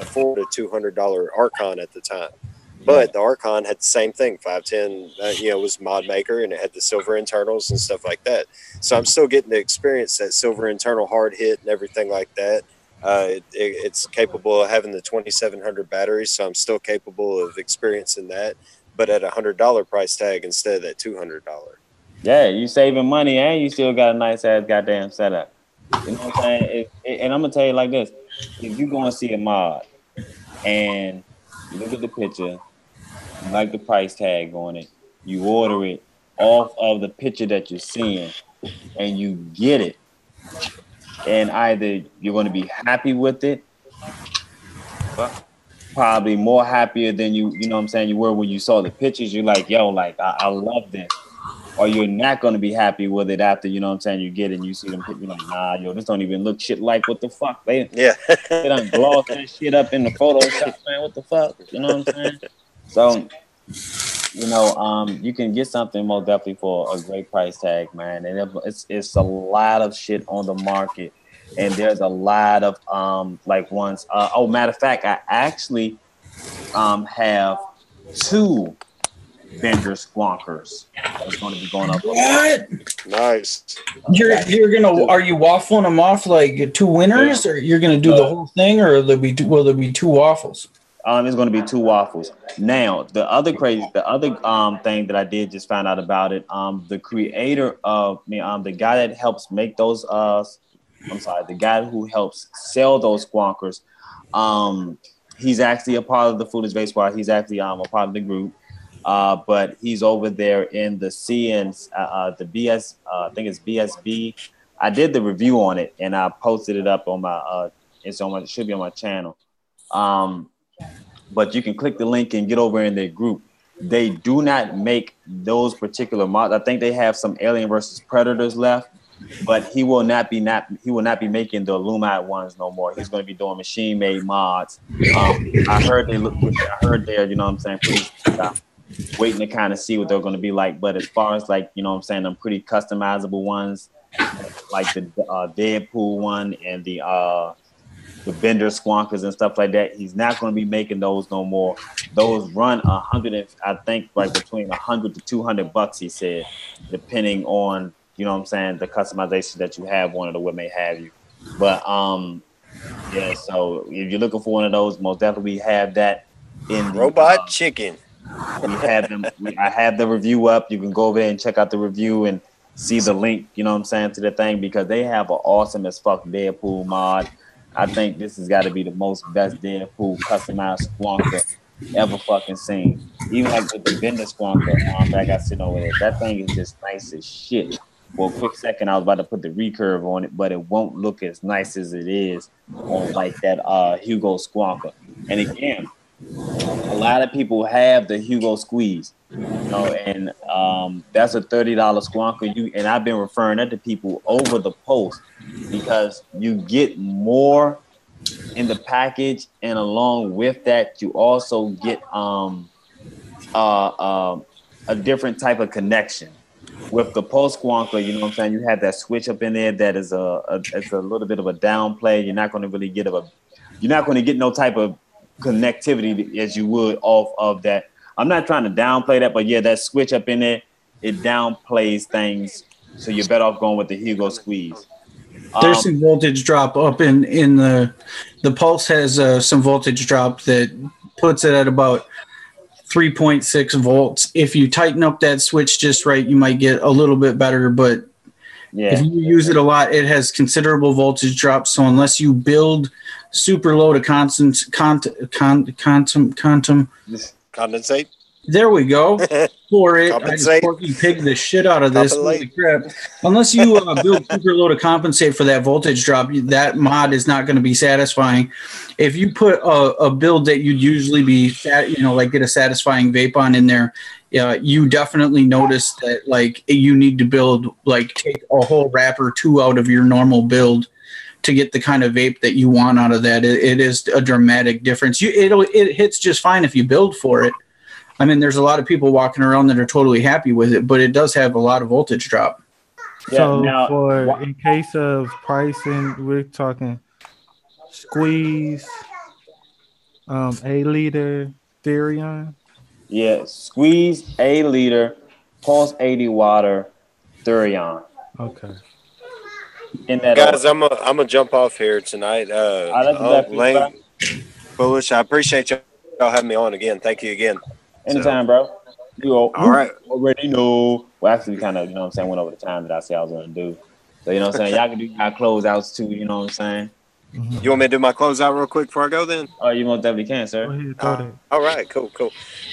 afford a $200 Archon at the time. But the Archon had the same thing, 510, was mod maker, and it had the silver internals and stuff like that. So I'm still getting to experience that silver internal hard hit and everything like that. It's capable of having the 2700 batteries, so I'm still capable of experiencing that, but at $100 price tag instead of that $200. Yeah, you saving money and you still got a nice ass goddamn setup. You know what I'm saying? And I'm gonna tell you like this: if you go and see a mod and you look at the picture, you like the price tag on it, you order it off of the picture that you're seeing, and you get it, and either you're going to be happy with it, probably more happier than you know what I'm saying, you were when you saw the pictures. You're like, yo, like I love this. Or you're not going to be happy with it after, you know what I'm saying, you get it and you see them, you're like, nah, yo, this don't even look shit like what the fuck. They done glossed that shit up in the Photoshop, man. What the fuck? You know what I'm saying? So, you know, you can get something most definitely for a great price tag, man. And it's a lot of shit on the market. And there's a lot of like ones. Matter of fact, I actually have 2 vendor squonkers that's going to be going up. What? Nice. You're gonna? Are you waffling them off like 2 winners, or you're gonna do the whole thing, or will there be 2 waffles? It's going to be 2 waffles. Now, the other thing that I did just find out about it. The creator of the guy that helps make those. The guy who helps sell those squonkers. He's actually a part of the Foolish Vape Squad. He's actually a part of the group. But he's over there in the CNs, the BS, I think it's BSB. I did the review on it and I posted it up on my, it should be on my channel. But you can click the link and get over in their group. They do not make those particular mods. I think they have some Alien versus Predators left, but he will not be making the Illumite ones no more. He's going to be doing machine made mods. I heard they're, you know what I'm saying, pretty waiting to kind of see what they're going to be like. But as far as like, you know what I'm saying, them pretty customizable ones, like the Deadpool one and the Bender Squonkers and stuff like that, he's not going to be making those no more. Those run I think like between $100 to $200, he said, depending on, you know what I'm saying, the customization that you have on it or what may have you. But yeah, so if you're looking for one of those, most definitely we have that in the Robot Chicken. We have them. I have the review up. You can go over there and check out the review and see the link, you know what I'm saying, to the thing, because they have an awesome as fuck Deadpool mod. I think this has got to be the most best Deadpool customized squonker ever fucking seen. Even like with the Bender squonker that I got sitting over there, that thing is just nice as shit. For a quick second, I was about to put the recurve on it, but it won't look as nice as it is on like that Hugo squonker. And again, a lot of people have the Hugo Squeeze, you know, and that's a $30 squonker. And I've been referring that to people over the post because you get more in the package, and along with that, you also get a different type of connection. With the post squonker, you know what I'm saying, you have that switch up in there that is it's a little bit of a downplay. You're not going to really get no type of connectivity as you would off of that. I'm not trying to downplay that, but yeah, that switch up in there, it downplays things. So you're better off going with the Hugo Squeeze. There's some voltage drop up in the Pulse has some voltage drop that puts it at about 3.6 volts. If you tighten up that switch just right, you might get a little bit better, but if you use it a lot, it has considerable voltage drop. So unless you build super low to condensate. There we go. For it, I just Porky Pig the shit out of this. Holy crap! Unless you build super low to compensate for that voltage drop, that mod is not going to be satisfying. If you put a build that you'd usually be, like get a satisfying vape on in there, you definitely notice that like you need to build like take a whole wrap or 2 out of your normal build to get the kind of vape that you want out of that. It is a dramatic difference. It hits just fine if you build for it. I mean, there's a lot of people walking around that are totally happy with it, but it does have a lot of voltage drop. So in case of pricing, we're talking Squeeze, A liter, Therion. Yeah, Squeeze, A liter, Pulse 80 water, Therion. Okay. Guys, I'm gonna jump off here tonight. Lane, Foolish, I appreciate y'all having me on again. Thank you again. Anytime, bro. You all right. Already know. Well, actually, we kind of, you know what I'm saying, went over the time that I said I was going to do. So, you know what I'm saying? Y'all can do y'all closeouts too, you know what I'm saying? You want me to do my closeout real quick before I go then? Oh, you most definitely can, sir. Go ahead, throw that. All right, cool. All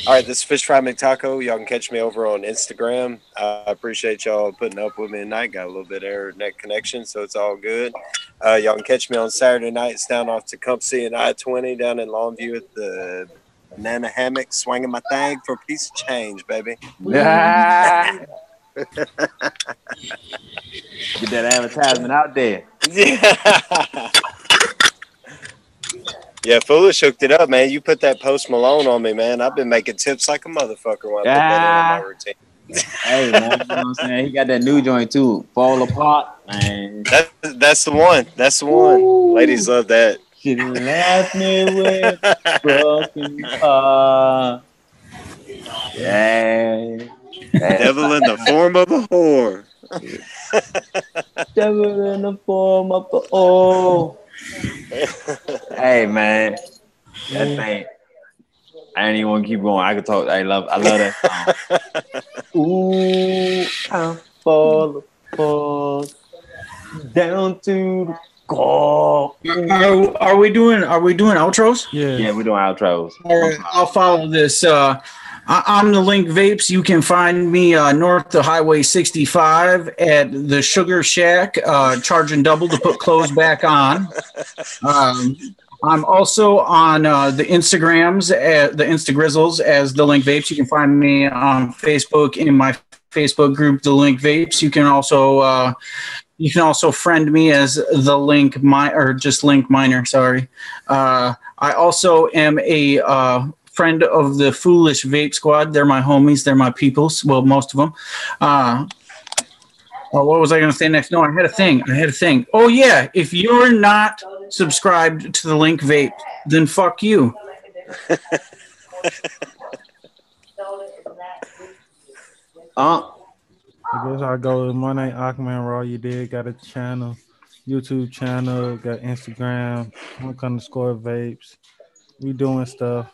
right, this is Fish Fry McTaco. Y'all can catch me over on Instagram. I appreciate y'all putting up with me tonight. Got a little bit of internet connection, so it's all good. Y'all can catch me on Saturday nights down off Tecumseh and I-20 down in Longview at the Banana Hammock, swinging my thing for a piece of change, baby. Get that advertisement out there. Yeah, Foolish hooked it up, man. You put that Post Malone on me, man. I've been making tips like a motherfucker when I put that in on my routine. Hey, man, you know what I'm saying? He got that new joint too. Fall Apart, man. That's the one. That's the one. Woo. Ladies love that. She left me with broken heart. Yeah. Devil in the form of a whore. Devil in the form of a oh. Hey, man. That thing. I ain't even want to keep going. I could talk. I love that song. Ooh, I'm fall apart. Down to the core. Are we doing outros? Yeah, we're doing outros. All right, I'll follow this. I'm the Link Vapes. You can find me north of Highway 65 at the Sugar Shack, charging double to put clothes back on. I'm also on the Instagrams, the Instagrizzles as the Link Vapes. You can find me on Facebook in my Facebook group, the Link Vapes. You can also friend me as the Link or just Link Miner. Sorry. I also am a friend of the Foolish Vape Squad. They're my homies. They're my peoples. Well, most of them. What was I going to say next? No, I had a thing. Oh, yeah. If you're not subscribed to the Link Vape, then fuck you. I guess I'll go with my name, Aquaman Raw. You did got a channel, YouTube channel, got Instagram, _vapes. We doing stuff.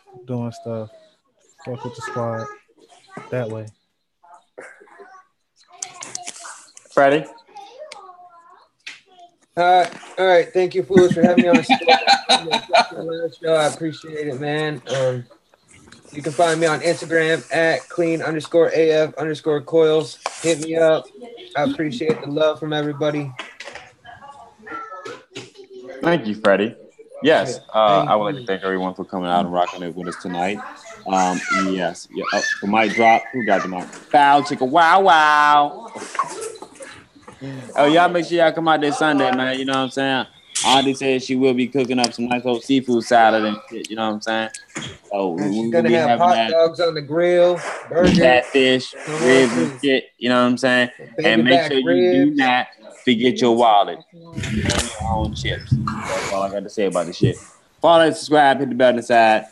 Fuck with the squad that way. Freddie? All right. Thank you, Foolish, for having me on the show. I appreciate it, man. You can find me on Instagram at clean_AF_coils. Hit me up. I appreciate the love from everybody. Thank you, Freddie. Yes, I would like to thank everyone for coming out and rocking it with us tonight. Yes. Yeah. The mic drop. Who got the mic? Foul chicka wow wow. Oh, y'all make sure y'all come out this Sunday, man. You know what I'm saying? Auntie said she will be cooking up some nice old seafood salad and shit. You know what I'm saying? So she's gonna have hot dogs on the grill, burgers, catfish, ribs and shit. You know what I'm saying? And make sure you do not forget your wallet. Your own chips. That's all I got to say about this shit. Follow, subscribe, hit the bell on the side.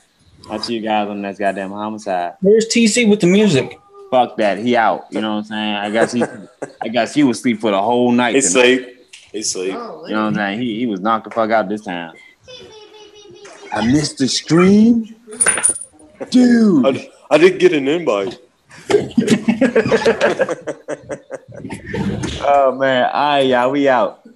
I'll see you guys on the next goddamn homicide. Where's TC with the music? Fuck that. He out. You know what I'm saying? I guess he was asleep for the whole night. He sleep. You know what I'm saying? He was knocked the fuck out this time. I missed the stream? Dude. I didn't get an invite. Oh, man. All right, y'all. We out.